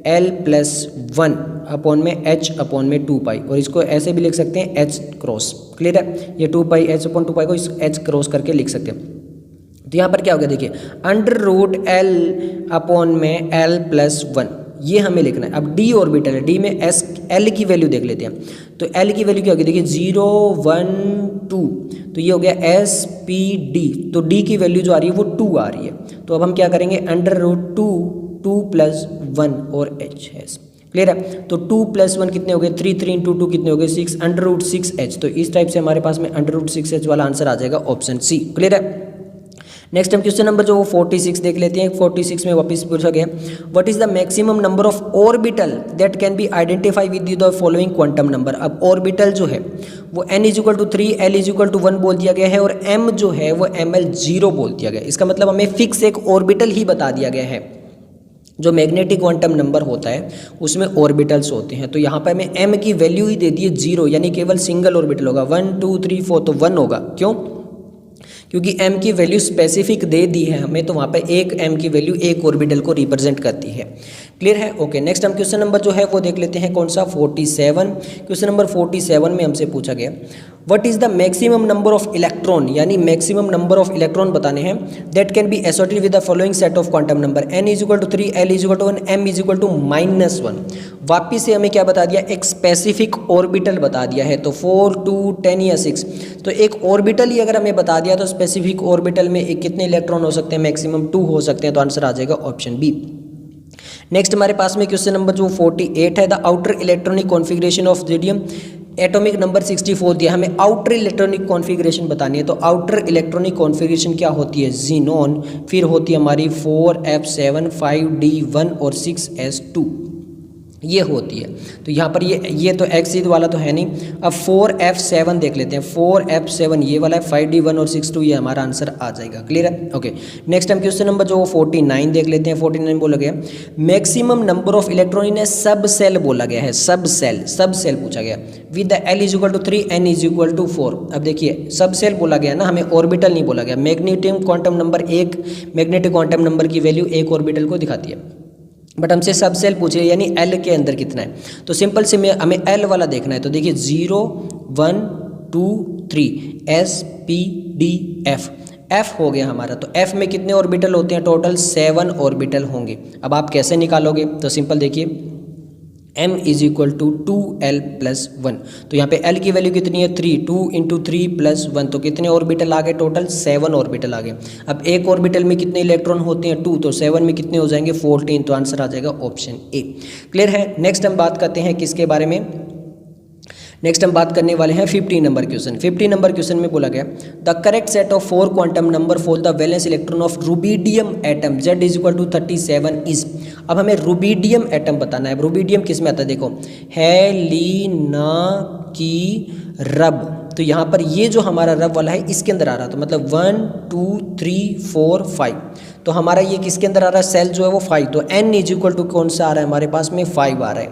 l+1 अपॉन में h अपॉन में 2 पाई, और इसको ऐसे भी लिख सकते हैं h क्रॉस। क्लियर है, ये 2 पाई h अपॉन 2 पाई को इस h क्रॉस करके लिख सकते हैं। तो यहाँ पर क्या हो गया देखिए, √l अपॉन में l+1 ये हमें लिखना है। अब d ऑर्बिटल है, d में s l की वैल्यू देख लेते हैं। तो l की वैल्यू क्या होगी देखिए 0 1 2, तो ये हो गया SPD। तो d की वैल्यू जो आ रही है वो 2 आ रही है। तो अब हम क्या करेंगे, √2 2 + 1 और h है। क्लियर है। तो 2 + 1 कितने हो गए, 3 3 × 2 कितने हो गए 6, √6h। तो इस टाइप से हमारे पास में √6h वाला आंसर आ जाएगा ऑप्शन सी। क्लियर है। नेक्स्ट हम क्वेश्चन नंबर जो 46 देख लेते हैं। 46 में वापस पूछा गया what is the maximum number of orbital that can be identify with the following quantum number. अब ऑर्बिटल जो है वो n = 3, l = 1 बोल दिया गया है और m जो है वो ml0 बोल दिया गया है। इसका मतलब हमें फिक्स एक ऑर्बिटल ही बता दिया गया है। जो मैग्नेटिक क्वांटम नंबर होता है उसमें ऑर्बिटल्स होते हैं, तो यहाँ पर हमें m की वैल्यू ही दे दी है 0, यानी केवल सिंगल ऑर्बिटल होगा। 1 2 3 4 तो 1 होगा। क्यों? क्योंकि m की वैल्यू स्पेसिफिक दे दी है हमें, तो वहाँ पे एक m की वैल्यू एक ऑर्बिटल को रिप्रेजेंट करती है। क्लियर है? ओके, नेक्स्ट हम क्वेश्चन नंबर जो है वो देख लेते हैं। कौन सा? 47। क्वेश्चन नंबर 47 में हमसे पूछा गया what is the maximum number of electron, यानी मैक्सिमम नंबर ऑफ इलेक्ट्रॉन बताने हैं that can be associated with the following set of quantum number. n = 3, l = 1, m = -1। वापिस से हमें क्या बता दिया? एक स्पेसिफिक ऑर्बिटल बता दिया है। तो 4 2 10 या 6, तो एक ऑर्बिटल ही अगर हमें बता दिया तो स्पेसिफिक ऑर्बिटल में एक कितने इलेक्ट्रॉन हो सकते हैं? मैक्सिमम 2 हो सकते हैं। तो आंसर आ जाएगा ऑप्शन बी। नेक्स्ट हमारे पास में क्वेश्चन नंबर जो 48 है the outer electronic configuration of ज़ेडियम, एटॉमिक नंबर 64 दिया, हमें आउटर इलेक्ट्रॉनिक कॉन्फ़िगरेशन बतानी है। तो आउटर इलेक्ट्रॉनिक कॉन्फ़िगरेशन क्या होती है? ज़ीनॉन, फिर होती है हमारी 4f7 5d1 और 6s2, ये होती है। तो यहाँ पर ये तो एक्स वाला तो है नहीं। अब 4f7 देख लेते हैं। 4f7 ये वाला है, 5d1 और 6s2 ये हमारा आंसर आ जाएगा। क्लियर है? ओके, नेक्स्ट हम क्वेश्चन नंबर जो 49 देख लेते हैं। 49 बोला गया मैक्सिमम नंबर ऑफ इलेक्ट्रॉन इन सब सेल बोला गया है। सब सेल पूछा गया विद द l = 3, n = 4। अब देखिए सब सेल बोला गया ना, हमें ऑर्बिटल नहीं बोला गया। Magnetic quantum number magnetic quantum number की वैल्यू एक ऑर्बिटल को दिखाती है, बट हमसे सब सेल पूछे यानी L के अंदर कितना है। तो सिंपल से हमें L वाला देखना है। तो देखिए 0 1 2 3 S P D F, F हो गया हमारा। तो F में कितने ऑर्बिटल होते हैं? टोटल 7 ऑर्बिटल होंगे। अब आप कैसे निकालोगे? तो सिंपल देखिए m = 2l + 1। तो यहाँ पे l की वैल्यू कितनी है? 3, 2 × 3 + 1, तो कितने ऑर्बिटल आ गए? टोटल 7 ऑर्बिटल आ गए। अब एक ऑर्बिटल में कितने इलेक्ट्रॉन होते हैं? 2, तो 7 में कितने हो जाएंगे? 14। तो आंसर आ जाएगा ऑप्शन ए। क्लियर है? नेक्स्ट हम बात करते हैं किसके बारे में? नेक्स्ट हम बात करने वाले हैं 50 नंबर क्वेश्चन। 50 नंबर क्वेश्चन में बोला गया the correct set of 4 quantum number for the valence electron of rubidium atom z = 37 is. अब हमें रुबिडियम एटम बताना है। रुबिडियम किस में आता है? देखो हेलिनाकीरब, तो यहाँ पर ये जो हमारा रब वाला है इसके अंदर आ रहा है। तो मतलब 1 2 3 4 5, तो हमारा ये किसके अंदर आ रहा है? सेल जो है वो 5। तो n = कौन सा आ रहा है हमारे पास में? 5 आ रहा है।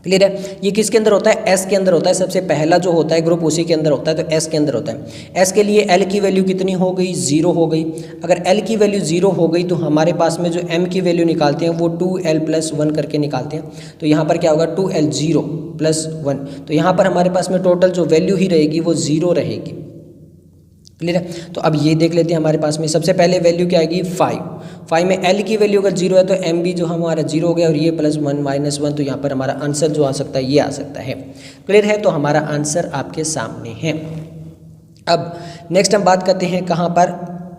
क्लियर है? ये किसके अंदर होता है? S के अंदर होता है। सबसे पहला जो होता है ग्रुप उसी के अंदर होता है, तो S के अंदर होता है। S के लिए L की वैल्यू कितनी हो गई? 0 हो गई। अगर L की वैल्यू 0 हो गई तो हमारे पास में जो M की वैल्यू निकालते हैं वो 2l + 1 करके निकालते हैं। तो यहाँ पर क्या होगा? 2l 0 + 1, तो यहाँ पर हमारे पास में टोटल जो वैल्यू ही रहेगी वो 0 रहेगी। क्लियर है? तो अब ये देख लेते हैं हमारे पास में सबसे पहले वैल्यू क्या आएगी? 5 में L की वैल्यू अगर 0 है तो M भी जो हमारा 0 हो गया और ये +1 -1, तो यहाँ पर हमारा आंसर जो आ सकता है ये आ सकता है। क्लियर है? तो हमारा आंसर आपके सामने है। अब नेक्स्ट हम बात करते हैं कहाँ पर?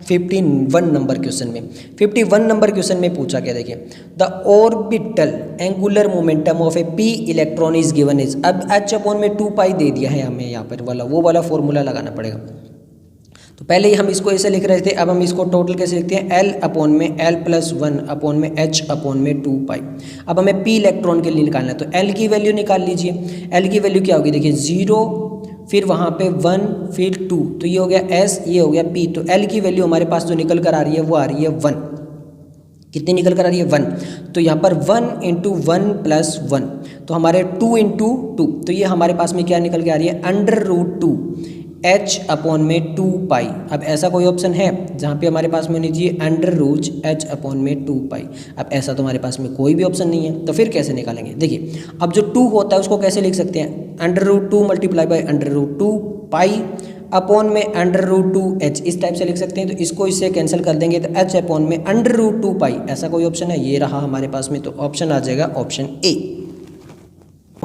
51 नंबर क्वेश्चन में। 51 नंबर क्वेश्चन में पूछा गया, देखिए the orbital angular momentum of A p electron is given is. अब h/2π दे दिया है हमें, यहाँ पर वो वाला फॉर्मूला लगाना पड़ेगा। तो पहले ही हम इसको ऐसे लिख रहे थे, अब हम इसको टोटल कैसे लिखते हैं? l + 1 h/2π। अब हमें p इलेक्ट्रॉन के लिए निकालना है, तो l की वैल्यू निकाल लीजिए। l की वैल्यू क्या होगी? देखिए 0, फिर वहाँ पे 1, फिर 2, तो ये हो गया s, ये हो गया p। तो l की वैल्यू हमारे पास जो निकल कर आ रही है वो आ रही है 1। कितनी निकल कर आ रही है? 1। तो यहाँ पर 1 × 1 + 1, तो हमारे 2 × 2, तो ये हमारे पास में क्या निकल के आ रही है? √2 h/2π। अब ऐसा कोई ऑप्शन है जहाँ पे हमारे पास में होनी चाहिए √h/2π। अब ऐसा तो हमारे पास में कोई भी ऑप्शन नहीं है, तो फिर कैसे निकालेंगे? देखिए अब जो 2 होता है उसको कैसे लिख सकते हैं? √2 × √2π अपॉन में √2h, इस टाइप से लिख सकते हैं। तो इसको इससे कैंसिल कर देंगे तो h/में √2π, ऐसा कोई ऑप्शन है? ये रहा हमारे पास में, तो ऑप्शन आ जाएगा option A.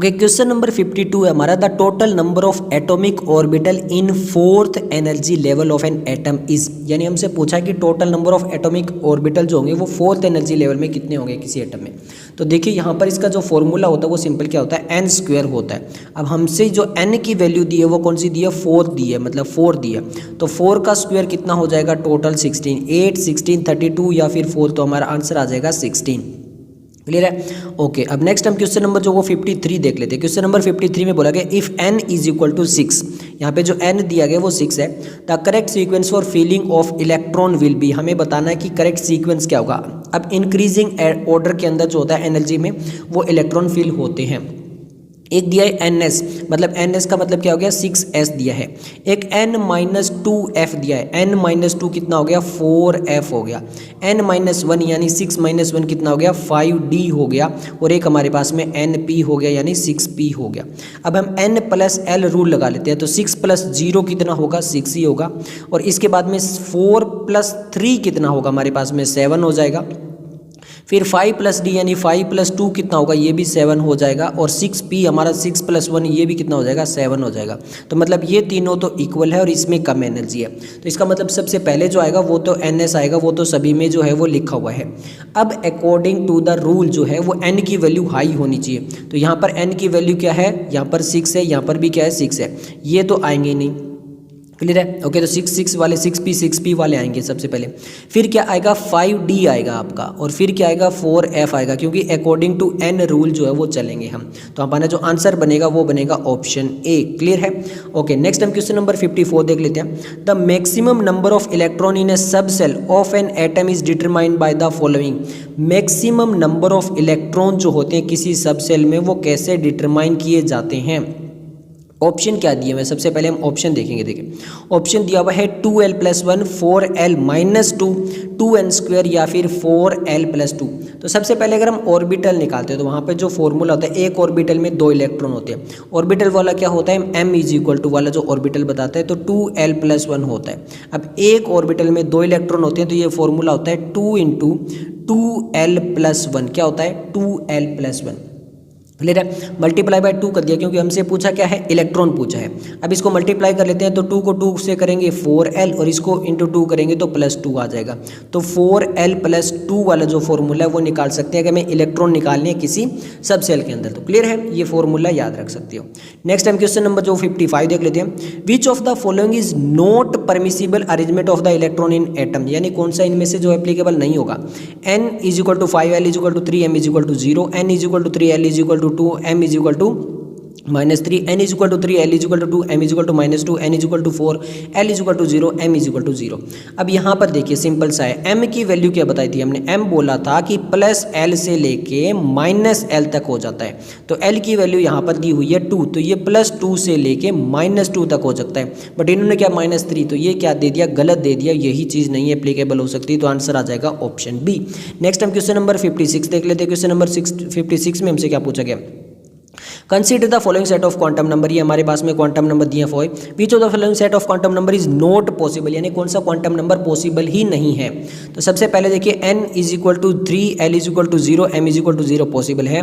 Okay, question number 52 है हमारा, the total number of atomic orbital in fourth energy level of an atom is, यानी हमसे पूछा है कि total number of atomic orbital जो होंगे वो फोर्थ एनर्जी लेवल में कितने होंगे किसी एटम में। तो देखिए यहाँ पर इसका जो फॉर्मूला होता है वो सिंपल क्या होता है, n² होता है। अब हमसे जो n की वैल्यू दी है वो कौन सी दी है, 4 दी है, मतलब 4 दी है। तो 4 का स्क्वायर कितना हो जाएगा, टोटल 16, 8, 16, 32 या फिर 4, तो हमारा आंसर आ जाएगा 16। क्लियर है। ओके, अब नेक्स्ट हम क्वेश्चन नंबर जो वो 53 देख लेते हैं। क्वेश्चन नंबर 53 में बोला गया if n is equal to 6, यहाँ पे जो n दिया गया वो 6 है। The correct sequence for filling of electron will be, हमें बताना है कि करेक्ट सीक्वेंस क्या होगा। अब इंक्रीजिंग ऑर्डर के अंदर जो होता है एनर्जी में वो इलेक्ट्रॉन फिल होते हैं। एक दिया है ns, मतलब ns का मतलब क्या हो गया, 6s दिया है। एक n-2f दिया है, n-2 कितना हो गया, 4f हो गया। n-1 यानी 6-1 कितना हो गया, 5d हो गया। और एक हमारे पास में np हो गया यानी 6p हो गया। अब हम n + l रूल लगा लेते हैं, तो 6 + 0 कितना होगा, 6 ही होगा। और इसके बाद में 4 + 3 कितना होगा, हमारे पास में 7 हो जाएगा। फिर 5 + d यानी 5 + 2 कितना होगा, ये भी 7 हो जाएगा। और 6p हमारा 6 + 1 ये भी कितना हो जाएगा, 7 हो जाएगा। तो मतलब ये तीनों तो इक्वल है और इसमें कम एनर्जी है। तो इसका मतलब सबसे पहले जो आएगा वो तो ns आएगा, वो तो सभी में जो है वो लिखा हुआ है। अब अकॉर्डिंग टू द रूल जो है वो n की वैल्यू हाई होनी चाहिए। तो यहाँ पर n की वैल्यू क्या है, यहाँ पर 6 है, यहाँ पर भी क्या है, 6 है। ये तो आएंगे ही नहीं। क्लियर है। ओके, तो 6 वाले 6p वाले आएंगे सबसे पहले। फिर क्या आएगा, 5d आएगा आपका। और फिर क्या आएगा, 4f आएगा, क्योंकि अकॉर्डिंग टू n रूल जो है वो चलेंगे हम। तो हमारा जो आंसर बनेगा वो बनेगा ऑप्शन ए। क्लियर है। ओके, नेक्स्ट हम क्वेश्चन नंबर 54 देख लेते हैं। The maximum number of electron in a subshell of an atom is determined by the following. Maximum number of electron जो होते हैं किसी सब सेल में वो कैसे डिटरमाइन किए जाते हैं। ऑप्शन क्या दिए हुए, सबसे पहले हम ऑप्शन देखेंगे। देखिए ऑप्शन दिया हुआ है 2l + 1, 4l - 2, 2n² या फिर 4l + 2। तो सबसे पहले अगर हम ऑर्बिटल निकालते हैं तो वहाँ पे जो फॉर्मूला होता है, एक ऑर्बिटल में 2 इलेक्ट्रॉन होते हैं। ऑर्बिटल वाला क्या होता है, m = वाला जो ऑर्बिटल बताता है, तो 2l + 1 होता है। अब एक ऑर्बिटल में 2 इलेक्ट्रॉन होते हैं तो ये फॉर्मूला होता है 2 × 2l + 1। क्या होता है, 2l + 1। क्लियर है। मल्टीप्लाई बाय 2 कर दिया, क्योंकि हमसे पूछा क्या है, इलेक्ट्रॉन पूछा है। अब इसको मल्टीप्लाई कर लेते हैं, तो 2 को 2 से करेंगे 4l और इसको × 2 करेंगे तो +2 आ जाएगा। तो 4l + 2 वाला जो फॉर्मूला है वो निकाल सकते हैं अगर हमें इलेक्ट्रॉन निकालने हैं किसी सब सेल के अंदर। तो क्लियर है, ये फॉर्मूला याद रख सकते हो। नेक्स्ट हम क्वेश्चन नंबर जो 55 देख लेते हैं। विच of the following is not permissible arrangement of the electron in atom, यानी कौन सा इनमें से जो एप्लीकेबल नहीं होगा। n = 5, l = 3, m = 0, n = 3, l = 2, m = -3, n = 3, l = 2, m = -2, n = 4, l = 0, m = 0। अब यहाँ पर देखिए सिंपल सा है, m की वैल्यू क्या बताई थी हमने, m बोला था कि +l से लेके -l तक हो जाता है। तो l की वैल्यू यहाँ पर दी हुई है 2, तो ये +2 से लेके -2 तक हो सकता है। बट इन्होंने क्या -3, तो ये क्या दे दिया, गलत दे दिया, यही चीज़ नहीं एप्लीकेबल हो सकती। तो आंसर आ जाएगा ऑप्शन बी। नेक्स्ट हम क्वेश्चन नंबर 56 देख लेते हैं। क्वेश्चन नंबर 56 में हमसे क्या पूछा गया, consider the following set of quantum number. ये हमारे पास में क्वांटम नंबर दिए for which of the following set of quantum number is not possible, यानी कौन सा क्वांटम नंबर पॉसिबल ही नहीं है। तो सबसे पहले देखिए n = 3, l = 0, m = 0 पॉसिबल है।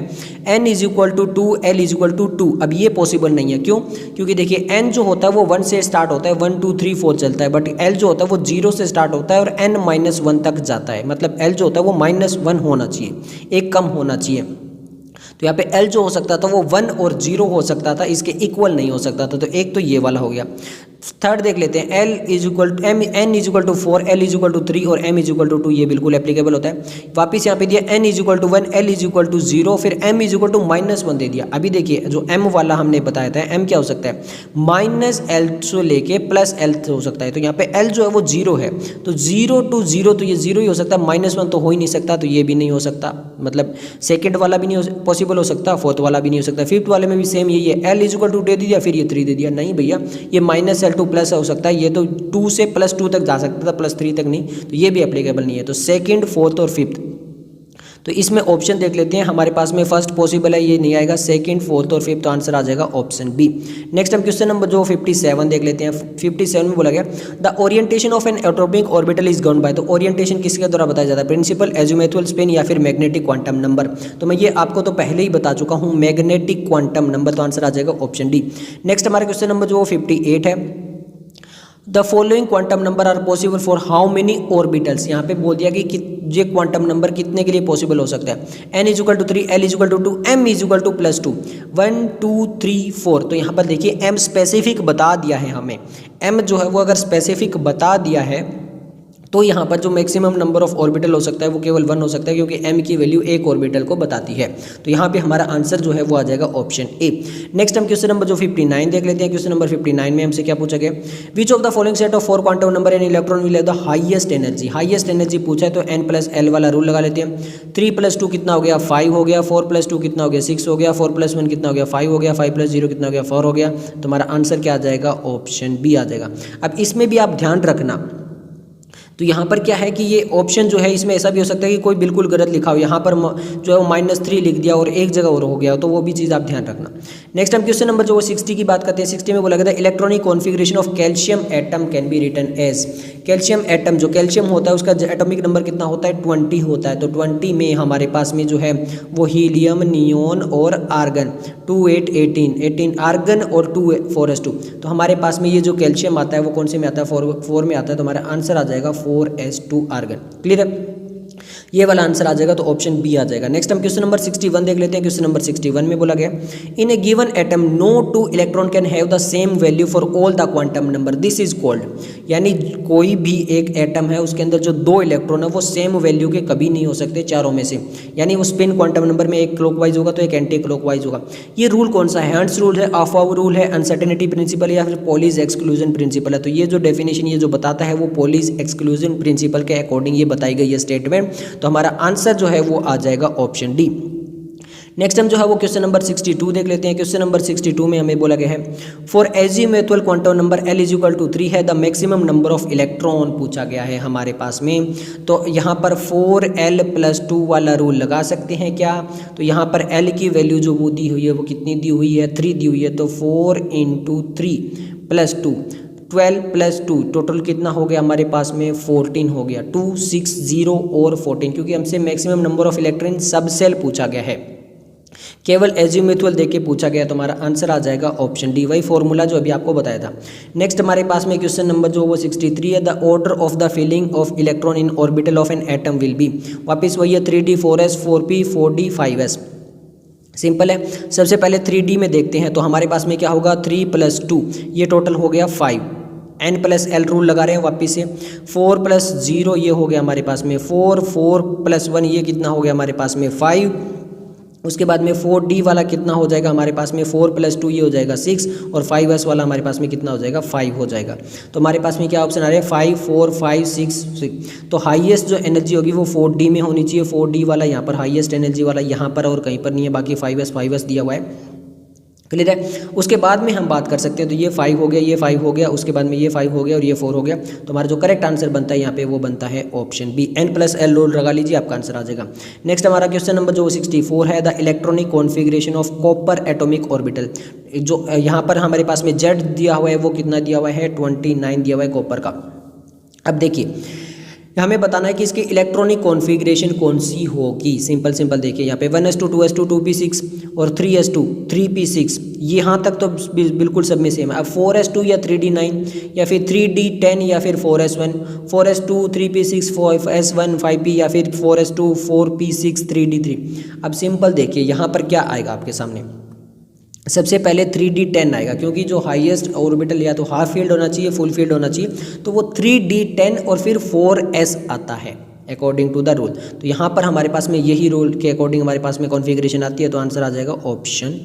n = 2, l = 2, अब ये पॉसिबल नहीं है। क्यों, क्योंकि देखिए n जो होता है वो 1 से स्टार्ट होता है, 1 2 3 4 चलता है। बट l जो होता है वो 0 से स्टार्ट होता है और n -1 तक जाता है। मतलब l जो होता है वो -1 होना चाहिए, एक कम होना चाहिए। तो यहाँ पे L जो हो सकता था वो 1 और 0 हो सकता था, इसके इक्वल नहीं हो सकता था। तो एक तो ये वाला हो गया। थर्ड देख लेते हैं, n = 4, l = 3 और m = 2, ये बिल्कुल एप्लीकेबल होता है। वापिस यहाँ पे दिया n = 1, l = 0, फिर m = -1 दे दिया। अभी देखिए जो m वाला हमने बताया था, m क्या हो सकता है, -l से लेके +l हो सकता है। तो यहाँ पे l जो है वो 0 है, तो 0 to 0, तो ये 0 ही हो सकता है, -1 तो हो ही नहीं सकता, तो ये भी नहीं हो सकता। मतलब सेकेंड वाला भी नहीं पॉसिबल हो सकता, फोर्थ वाला भी नहीं हो सकता। फिफ्थ वाले में भी सेम यही है, l = 2 दे दिया, फिर ये 3 दे दिया। नहीं भैया, ये -l to प्लस हो सकता है, ये तो 2 से +2 तक जा सकता था, +3 तक नहीं। तो ये भी एप्लीकेबल नहीं है। तो सेकंड, फोर्थ और फिफ्थ, तो इसमें ऑप्शन देख लेते हैं, हमारे पास में फर्स्ट पॉसिबल है, ये नहीं आएगा, सेकंड, फोर्थ और फिफ्थ, तो आंसर आ जाएगा ऑप्शन बी। नेक्स्ट हम क्वेश्चन नंबर जो 57 देख लेते हैं। 57 में बोला गया the orientation of N atomic orbital is govern by, तो ओरिएंटेशन किसके द्वारा बताया जाता है, प्रिंसिपल, एजिमुथल, स्पिन या फिर मैग्नेटिक क्वांटम नंबर। तो मैं ये आपको तो पहले ही बता चुका हूँ, मैग्नेटिक क्वांटम नंबर, तो आंसर आ जाएगा ऑप्शन डी। नेक्स्ट हमारा क्वेश्चन नंबर जो 58 है, the following quantum number are possible for how many orbitals, यहाँ पे बोल दिया कि ये क्वांटम नंबर कितने के लिए पॉसिबल हो सकता है। n is equal to 3, l is equal to 2, m is equal to +2, 1 2 3 4। तो यहाँ पर देखिए m स्पेसिफिक बता दिया है हमें, m जो है वो अगर स्पेसिफिक बता दिया है तो यहाँ पर जो मैक्सिमम नंबर ऑफ ऑर्बिटल हो सकता है वो केवल 1 हो सकता है, क्योंकि m की वैल्यू एक ऑर्बिटल को बताती है। तो यहाँ पे हमारा आंसर जो है वो आ जाएगा ऑप्शन ए। नेक्स्ट हम क्वेश्चन नंबर जो 59 देख लेते हैं। क्वेश्चन नंबर 59 में हमसे क्या पूछा गया, विच of the following set of 4 quantum number an electron will have the highest energy. Highest energy पूछा है तो n+l वाला रूल लगा लेते हैं। 3 + 2 कितना हो गया, 5 हो गया। 4 + 2 कितना हो गया, 6 हो गया। 4 + 1 कितना हो गया, 5 हो गया। 5 + 0 कितना हो गया, 4 हो गया। तो हमारा आंसर क्या आ जाएगा, ऑप्शन बी आ जाएगा। अब इसमें भी आप ध्यान रखना, तो यहाँ पर क्या है कि ये ऑप्शन जो है इसमें ऐसा भी हो सकता है कि कोई बिल्कुल गलत लिखा हो, यहाँ पर जो है वो -3 लिख दिया और एक जगह और हो गया, तो वो भी चीज़ आप ध्यान रखना। नेक्स्ट हम क्वेश्चन नंबर जो वो 60 की बात करते हैं। 60 में बोला गया था electronic configuration of calcium atom can be written as. Calcium atom, जो कैल्शियम होता है उसका एटॉमिक नंबर कितना होता है, 20 होता है। तो 20 में हमारे पास में जो है वो हीलियम, नियोन और आर्गन, 2 8 18 आर्गन और 2 4s2। तो हमारे पास में ये जो कैल्शियम आता है वो कौन से में आता है, 4 में आता है। तो हमारा आंसर आ जाएगा 4s2 आर्गन। क्लियर है, ये वाला आंसर आ जाएगा, तो ऑप्शन बी आ जाएगा। नेक्स्ट हम क्वेश्चन नंबर 61 देख लेते हैं। क्वेश्चन नंबर 61 में बोला गया in a given atom no 2 electron can have the same value for all the quantum number, this is called. यानी कोई भी एक एटम है उसके अंदर जो 2 इलेक्ट्रॉन है वो सेम वैल्यू के कभी नहीं हो सकते चारों में से। यानी वो स्पिन क्वांटम नंबर में एक क्लॉकवाइज होगा तो एक एंटी क्लॉकवाइज होगा। ये रूल कौन सा है, हर्ट्ज रूल है, अफाउ रूल है, अनसर्टेनिटी प्रिंसिपल या फिर पॉलीज एक्सक्लूजन प्रिंसिपल है। तो ये जो डेफिनेशन ये जो बताता है वो पॉलीज एक्सक्लूजन प्रिंसिपल के अकॉर्डिंग ये बताई गई है स्टेटमेंट। तो हमारा आंसर जो है वो आ जाएगा ऑप्शन डी। नेक्स्ट हम जो है वो क्वेश्चन नंबर 62 देख लेते हैं। क्वेश्चन नंबर 62 में हमें बोला गया है for azimuthal quantum number l is equal to 3 है the maximum number of electron पूछा गया है हमारे पास में। तो यहाँ पर 4l+2 वाला रूल लगा सकते हैं क्या। तो यहाँ पर l की वैल्यू जो वो दी हुई है वो कितनी दी हुई है, 3 दी हुई है। तो 4 × 3 + 2 12 + 2 टोटल कितना हो गया हमारे पास में, 14 हो गया। 2 6 0 और 14, क्योंकि हमसे मैक्सिमम नंबर ऑफ इलेक्ट्रॉन सब सेल पूछा गया है, केवल एजीमुथल देख के पूछा गया। तो हमारा आंसर आ जाएगा ऑप्शन डी, वही फॉर्मूला जो अभी आपको बताया था। नेक्स्ट हमारे पास में क्वेश्चन नंबर जो वो 63 है the order of the filling of electron in orbital of an atom will be. वापस वही है 3d 4s 4p 4d 5s। Simple है, सबसे पहले 3d में देखते हैं। तो हमारे पास में क्या होगा, 3 + 2 ये टोटल हो गया 5, n+l रूल लगा रहे हैं वापिस से। 4 + 0 ये हो गया हमारे पास में 4, 4 + 1 ये कितना हो गया हमारे पास में 5। उसके बाद में 4d वाला कितना हो जाएगा हमारे पास में, 4 + 2 ये हो जाएगा 6 और 5s वाला हमारे पास में कितना हो जाएगा, 5 हो जाएगा। तो हमारे पास में क्या ऑप्शन आ रहा है, 5 4 5 6 6। तो हाईएस्ट जो एनर्जी होगी वो 4d में होनी चाहिए। 4d वाला यहाँ पर हाईएस्ट एनर्जी वाला यहाँ पर और कहीं पर नहीं है, बाकी 5s दिया हुआ है। क्लियर है। उसके बाद में हम बात कर सकते हैं। तो ये 5 हो गया, ये 5 हो गया, उसके बाद में ये 5 हो गया और ये 4 हो गया। तो हमारा जो करेक्ट आंसर बनता है यहाँ पे वो बनता है ऑप्शन बी, n+l रूल लगा लीजिए, आपका आंसर आ जाएगा। नेक्स्ट हमारा क्वेश्चन नंबर जो 64 है the electronic configuration of copper atomic orbital. जो यहाँ पर हमारे पास में Z दिया हुआ है वो कितना दिया हुआ है, 29 दिया हुआ है कॉपर का। अब देखिए हमें बताना है कि इसकी इलेक्ट्रॉनिक कॉन्फ़िगरेशन कौन सी होगी। सिंपल देखिए यहाँ पे 1s2 2s2 2p6 और 3s2 3p6, यहाँ तक तो बिल्कुल सब में सेम है। अब 4s2 या 3d9 या फिर 3d10 या फिर 4s1 4s2 3p6 4s1 5p या फिर 4s2 4p6 3d3। अब सिंपल देखिए यहाँ पर क्या आएगा आपके सामने, सबसे पहले 3d10 आएगा, क्योंकि जो हाईएस्ट ऑर्बिटल या तो हाफ फील्ड होना चाहिए फुल फील्ड होना चाहिए, तो वो 3d10 और फिर 4s आता है अकॉर्डिंग टू द रूल। तो यहाँ पर हमारे पास में यही रूल के अकॉर्डिंग हमारे पास में कॉन्फ़िगरेशन आती है। तो आंसर आ जाएगा ऑप्शन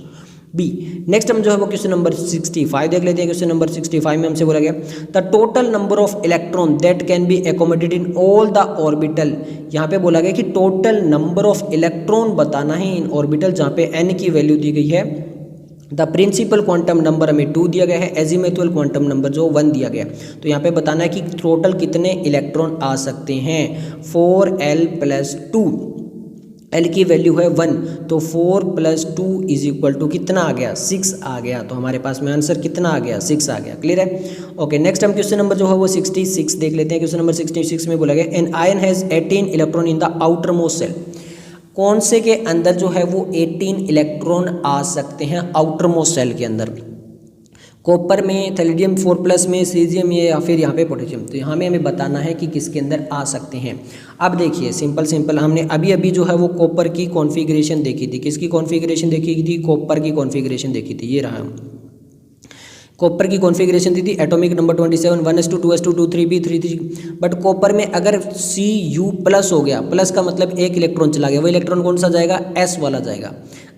बी। नेक्स्ट हम जो है वो क्वेश्चन नंबर 65 देख लेते हैं। क्वेश्चन नंबर 65 में हमसे बोला गया the total number of electron that can be accommodated in all the orbital. यहाँ पे बोला गया कि टोटल नंबर ऑफ इलेक्ट्रॉन बताना है इन ऑर्बिटल, जहाँ पे n की वैल्यू दी गई है। द प्रिंसिपल क्वांटम नंबर हमें 2 दिया गया है, एजीमुथल क्वांटम नंबर जो 1 दिया गया। तो यहाँ पे बताना है कि टोटल कितने इलेक्ट्रॉन आ सकते हैं, 4l + 2 एल की वैल्यू है 1, तो 4 + 2 = कितना आ गया, 6 आ गया। तो हमारे पास में आंसर कितना आ गया, 6 आ गया। क्लियर है? ओके, नेक्स्ट हम क्वेश्चन नंबर जो है वो 66 देख लेते हैं। क्वेश्चन नंबर 66 में बोला गया an ion has 18 electron in the outermost shell. कौन से के अंदर जो है वो 18 इलेक्ट्रॉन आ सकते हैं आउटर मोस्ट शेल के अंदर? कॉपर में, थैलेडियम 4+ में, सीजियम में, या फिर यहाँ पे पोटेशियम। तो यहाँ में हमें बताना है कि किसके अंदर आ सकते हैं। अब देखिए सिंपल हमने अभी जो है वो कॉपर की कॉन्फ़िगरेशन देखी थी। किसकी कॉन्फ़िगरेशन देखी थी? कॉपर की कॉन्फ़िगरेशन देखी थी। ये रहा कॉपर की कॉन्फ़िगरेशन दी थी, atomic number 27, 1s2 2s2 2 3p 3 3। But copper में अगर Cu+ हो गया, प्लस का मतलब एक इलेक्ट्रॉन चला गया, वो इलेक्ट्रॉन कौन सा जाएगा? S वाला जाएगा।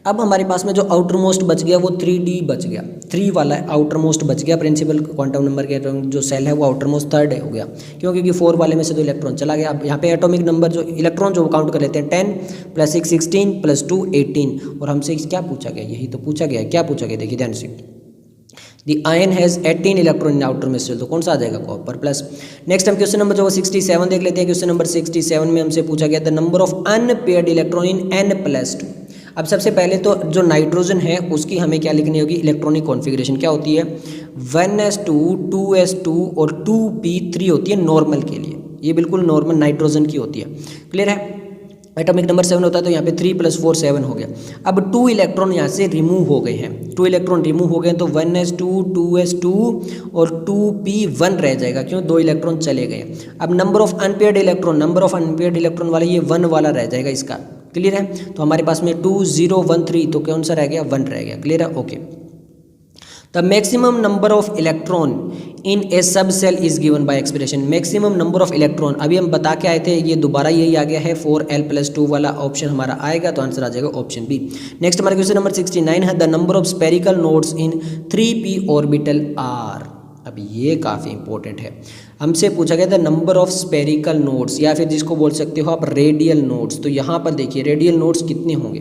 अब हमारे पास में जो आउटर मोस्ट बच गया वो 3d बच गया, 3 वाला आउटर मोस्ट बच गया। प्रिंसिपल क्वांटम नंबर के जो सेल है वो आउटर मोस्ट 3rd हो गया, क्योंकि 4 वाले में से 2 इलेक्ट्रॉन चला गया। अब यहाँ पे एटॉमिक नंबर जो इलेक्ट्रॉन जो काउंट कर लेते हैं 10 + 6 16 + 2 18। और हमसे क्या पूछा गया? यही तो पूछा गया। क्या पूछा गया? देखिए ध्यान से, the ion has 18 electron in outermost shell. तो कौन सा आ जाएगा? Copper plus. नेक्स्ट हम क्वेश्चन नंबर जो 67 देख लेते हैं। क्वेश्चन नंबर 67 में हमसे पूछा गया the number of unpaired electron in n+2। अब सबसे पहले तो जो नाइट्रोजन है उसकी हमें क्या लिखनी होगी? इलेक्ट्रॉनिक कॉन्फ़िगरेशन क्या होती है? 1s2 2s2 और 2p3 होती है नॉर्मल के लिए। ये बिल्कुल नॉर्मल नाइट्रोजन की होती है। क्लियर है? एटॉमिक नंबर 7 होता है, तो यहाँ पे 3 + 4 7 हो गया। अब 2 इलेक्ट्रॉन यहाँ से रिमूव हो गए हैं, 2 इलेक्ट्रॉन रिमूव हो गए, तो 1s2 2s2 और 2p1 रह जाएगा। क्यों? 2 इलेक्ट्रॉन चले गए। अब नंबर ऑफ अनपेयर्ड इलेक्ट्रॉन वाला ये 1 वाला रह जाएगा इसका। क्लियर है? तो हमारे पास में 2 0 1 3, तो कौन सा रह गया? 1 रह गया। क्लियर है? Okay. The maximum number of electron in a subshell is given by expression. Maximum number of electron अभी हम बता के आए थे, ये दोबारा यही आ गया है, 4l+2 वाला ऑप्शन हमारा आएगा, तो आंसर आ जाएगा ऑप्शन बी। नेक्स्ट हमारा क्वेश्चन नंबर 69 है the number of spherical nodes in 3p orbital are. अब ये काफ़ी इंपॉर्टेंट है। हमसे पूछा गया था नंबर ऑफ स्पेरिकल नोड्स, या फिर जिसको बोल सकते हो आप रेडियल नोड्स। तो यहाँ पर देखिए रेडियल नोड्स कितने होंगे?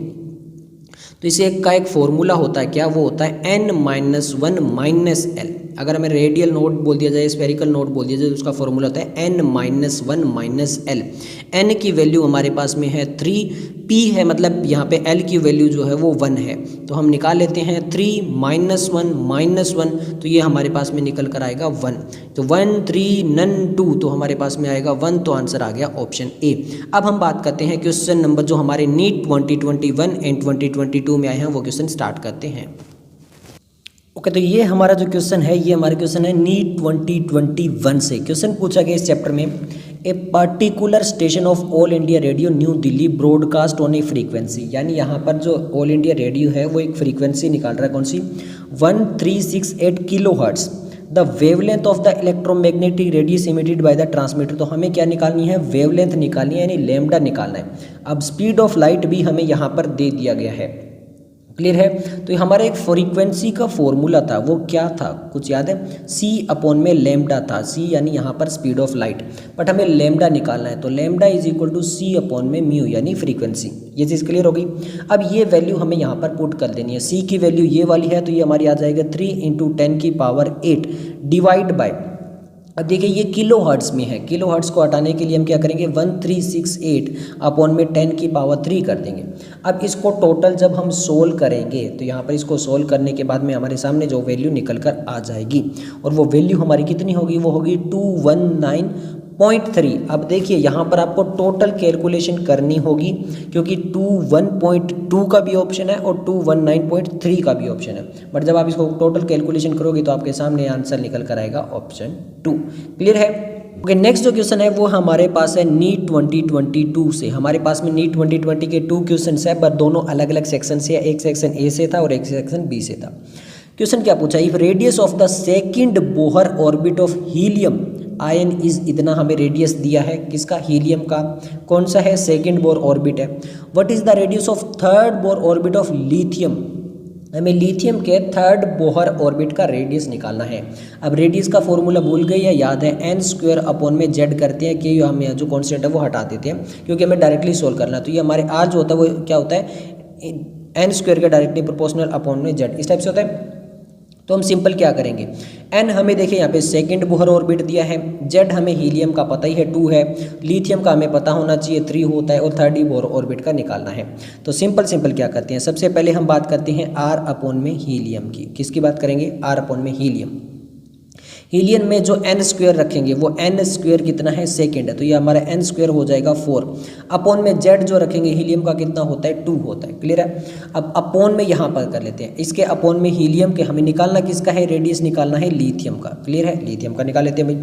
तो इसे का एक फॉर्मूला होता है, क्या वो होता है? n-1 - l। अगर हमें रेडियल नोड बोल दिया जाए, स्फेरिकल नोड बोल दिया जाए, तो उसका फॉर्मूला होता है n-1 - l। n की वैल्यू हमारे पास में है 3, p है मतलब यहाँ पे l की वैल्यू जो है वो 1 है, तो हम निकाल लेते हैं 3 - 1 - 1, तो ये हमारे पास में निकल कर आएगा 1। तो 1 3 नन 2, तो हमारे पास में आएगा 1, तो आंसर आ गया ऑप्शन ए। अब हम बात करते हैं क्वेश्चन नंबर जो हमारे नीट 2021 एंड 2022 में आए हैं, वो क्वेश्चन स्टार्ट करते हैं। ओके, तो ये हमारा जो क्वेश्चन है, ये हमारा क्वेश्चन है नीट 2021 से। क्वेश्चन पूछा गया इस चैप्टर में, a particular station of all India radio new Delhi broadcast on A frequency. यानी यहाँ पर जो ऑल इंडिया रेडियो है वो एक फ्रीक्वेंसी निकाल रहा है, कौन सी? 1368 kilohertz. The wavelength of the electromagnetic radius emitted by the transmitter. तो हमें क्या निकालनी है? वेवलेंथ निकालनी है, यानी लैम्डा निकालना है। अब स्पीड ऑफ लाइट भी हमें यहाँ पर दे दिया गया है। क्लियर है? तो हमारा एक फ्रीक्वेंसी का फॉर्मूला था, वो क्या था? कुछ याद है? c/में लैम्डा था। c यानी यहाँ पर स्पीड ऑफ लाइट, बट हमें लैम्डा निकालना है, तो लैम्डा = c/में म्यू यानी फ्रीक्वेंसी। ये चीज़ क्लियर होगी। अब ये वैल्यू हमें यहाँ पर पुट कर देनी है। c की वैल्यू ये वाली है, तो ये हमारी आ जाएगा 3 × 10⁸ डिवाइड बाय। अब देखिए ये किलो हर्ट्ज़ में है, किलो हर्ट्ज़ को हटाने के लिए हम क्या करेंगे? 1368/10³ कर देंगे। अब इसको टोटल जब हम सोल्व करेंगे, तो यहाँ पर इसको सोल्व करने के बाद में हमारे सामने जो वैल्यू निकल कर आ जाएगी, और वो वैल्यू हमारी कितनी होगी? वो होगी 219.3। अब देखिए यहाँ पर आपको टोटल कैलकुलेशन करनी होगी, क्योंकि 212 का भी ऑप्शन है और 219.3 का भी ऑप्शन है, बट जब आप इसको टोटल कैलकुलेशन करोगे तो आपके सामने आंसर निकल कर आएगा ऑप्शन 2। क्लियर है? ओके, नेक्स्ट जो क्वेश्चन है वो हमारे पास है नीट 2022 से। हमारे पास में नीट 2020 के 2 क्वेश्चन है, पर दोनों अलग अलग सेक्शन से है। एक सेक्शन ए से था और एक सेक्शन बी से था। क्वेश्चन क्या पूछा? If radius of the second Bohr orbit of helium ion is, इतना हमें रेडियस दिया है, किसका? हीलियम का। कौन सा है? सेकंड बोर ऑर्बिट है। What is the radius of third Bohr orbit of lithium? हमें लिथियम के थर्ड बोहर ऑर्बिट का रेडियस निकालना है। अब रेडियस का फॉर्मूला भूल गए या याद है? n² करते हैं कि हम जो कॉन्स्टेंट है वो हटा देते हैं, क्योंकि हमें डायरेक्टली सोल्व करना है। तो ये हमारे r जो होता है वो क्या होता है? n² के डायरेक्टली प्रोपोर्शनल /z, इस टाइप से होता है। तो हम सिंपल क्या करेंगे, एन हमें देखिए यहाँ पे सेकंड बोहर ऑर्बिट दिया है, जेड हमें हीलियम का पता ही है 2 है, लिथियम का हमें पता होना चाहिए 3 होता है, और थर्ड बोहर ऑर्बिट का निकालना है। तो सिंपल क्या करते हैं, सबसे पहले हम बात करते हैं आर अपॉन में हीलियम की। किसकी बात करेंगे, आर अपॉन में हीलियम। हीलियम में जो एन स्क्वायर रखेंगे वो एन स्क्वायर कितना है, सेकेंड है, तो ये हमारा एन स्क्वायर हो जाएगा 4। अपॉन में जेड जो रखेंगे हीलियम का कितना होता है, 2 होता है। क्लियर है। अब अपॉन में यहाँ पर कर लेते हैं, इसके अपॉन में हीलियम के हमें निकालना किसका है, रेडियस निकालना है लिथियम का। क्लियर है, लिथियम का निकाल लेते हैं भाई।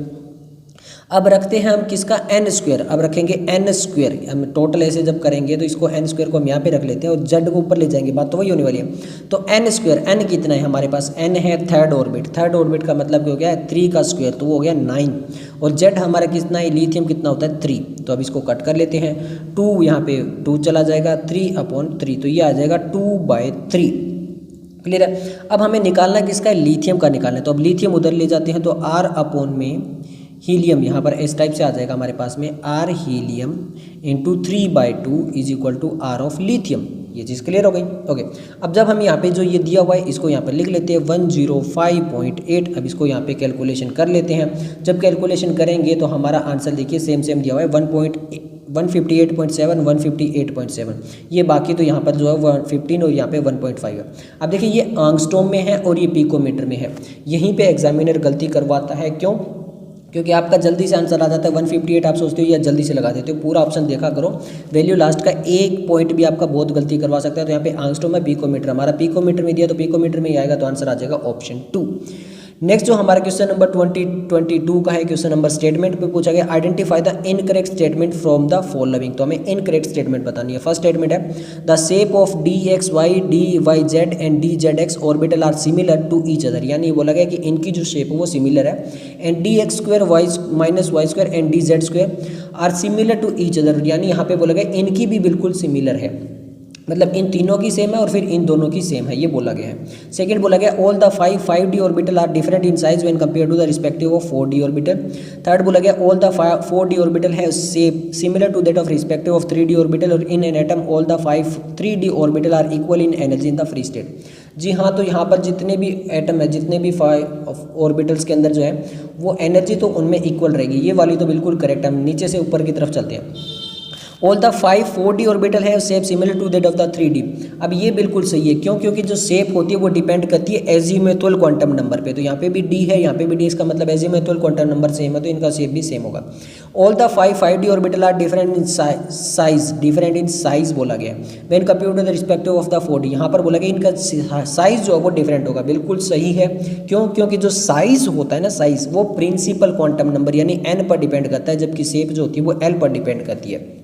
अब रखते हैं हम किसका, एन स्क्वायर। अब रखेंगे एन स्क्वायर, हम टोटल ऐसे जब करेंगे तो इसको एन स्क्वायर को हम यहाँ पे रख लेते हैं और जेड को ऊपर ले जाएंगे, बात तो वही होने वाली है। तो एन स्क्वायर, एन कितना है हमारे पास, एन है थर्ड ऑर्बिट, थर्ड ऑर्बिट का मतलब क्या हो गया, 3 का स्क्वायर, तो वो हो गया 9। और जेड हमारा कितना है, लिथियम कितना होता है 3, तो अब इसको कट कर लेते हैं, 2 यहाँ पे 2 चला जाएगा, 3/3, तो ये आ जाएगा 2/3। क्लियर है। अब हमें निकालना किसका है, लिथियम का निकालना है, तो अब लिथियम उधर ले जाते हैं, तो आर अपॉन में हीलियम यहाँ पर इस टाइप से आ जाएगा हमारे पास में, R helium into 3/2 is equal to R of lithium. ये चीज़ क्लियर हो गई। ओके, अब जब हम यहाँ पे जो ये दिया हुआ है इसको यहाँ पर लिख लेते हैं 105.8। अब इसको यहाँ पे कैलकुलेशन कर लेते हैं। जब कैलकुलेशन करेंगे तो हमारा आंसर देखिए सेम दिया हुआ है 158.7, 158.7। ये बाकी तो यहाँ पर जो है 15 और यहाँ पे 1.5 है। अब देखिए ये एंगस्ट्रॉम में है और ये पिकोमीटर में है। यहीं पे एग्जामिनर गलती करवाता है, क्यों, क्योंकि आपका जल्दी से आंसर आ जाता है 158, आप सोचते हो या जल्दी से लगा देते हो। पूरा ऑप्शन देखा करो, वैल्यू लास्ट का एक पॉइंट भी आपका बहुत गलती करवा सकता है। तो यहाँ पे एंगस्ट्रॉम में पिकोमीटर, हमारा पिकोमीटर में दिया तो पिकोमीटर में ही आएगा, तो आंसर आ जाएगा ऑप्शन 2। नेक्स्ट जो हमारा क्वेश्चन नंबर 22 का है, क्वेश्चन नंबर स्टेटमेंट पे पूछा गया, identify the incorrect statement from the following. तो हमें इनकरेक्ट स्टेटमेंट बतानी है। फर्स्ट स्टेटमेंट है the shape of dxy, dyz and dzx orbital are similar to each other, यानी ये बोला गया कि इनकी जो शेप है वो सिमिलर है, and dx² y² and dz² are similar to each other, यानी यहाँ पे बोला गया इनकी भी बिल्कुल सिमिलर है, मतलब इन तीनों की सेम है और फिर इन दोनों की सेम है, ये बोला गया है। सेकंड बोला गया all the 5d orbital are different in size when compare to the respective of 4d orbital. Third बोला गया ऑल द 4d ऑर्बिटल है shape similar to that of respective of 3d orbital, और in an atom all the 5 3d orbital are equal in energy in the free state. जी हाँ, तो यहाँ पर जितने भी एटम है, जितने भी 5 ऑर्बिटल्स के अंदर जो है वो एनर्जी तो उनमें इक्वल रहेगी। ये वाली तो बिल्कुल करेक्ट है। हम नीचे से ऊपर की तरफ चलते हैं। ऑल द 5 4d ऑर्बिटल है shape similar to that of the 3d। अब ये बिल्कुल सही है, क्यों, क्योंकि जो शेप होती है वो डिपेंड करती है एजीमुथल क्वांटम नंबर पे। तो यहाँ पे भी d है, यहाँ पे भी d, इसका मतलब एजीमुथल क्वांटम नंबर सेम है, तो इनका शेप भी सेम होगा। All the 5d orbital are different in size, different in size बोला गया when compared to the respective of the 4d। यहाँ पर बोला गया इनका साइज जो है वो डिफरेंट होगा, बिल्कुल सही है। क्यों, क्योंकि जो साइज होता है ना, साइज वो प्रिंसिपल क्वांटम नंबर यानी n पर डिपेंड करता है, जबकि शेप जो होती है वो l पर डिपेंड करती है।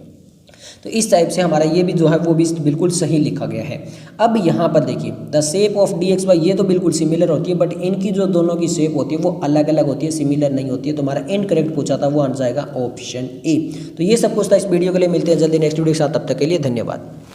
तो इस टाइप से हमारा ये भी जो है वो भी बिल्कुल सही लिखा गया है। अब यहाँ पर देखिए द शेप ऑफ dxy, ये तो बिल्कुल सिमिलर होती है, बट इनकी जो दोनों की शेप होती है वो अलग अलग होती है, सिमिलर नहीं होती है। तो हमारा इनकरेक्ट पूछा था, वो आंसर आएगा ऑप्शन ए। तो ये सब कुछ था इस वीडियो के लिए। मिलते हैं जल्दी नेक्स्ट वीडियो के साथ, तब तक के लिए धन्यवाद।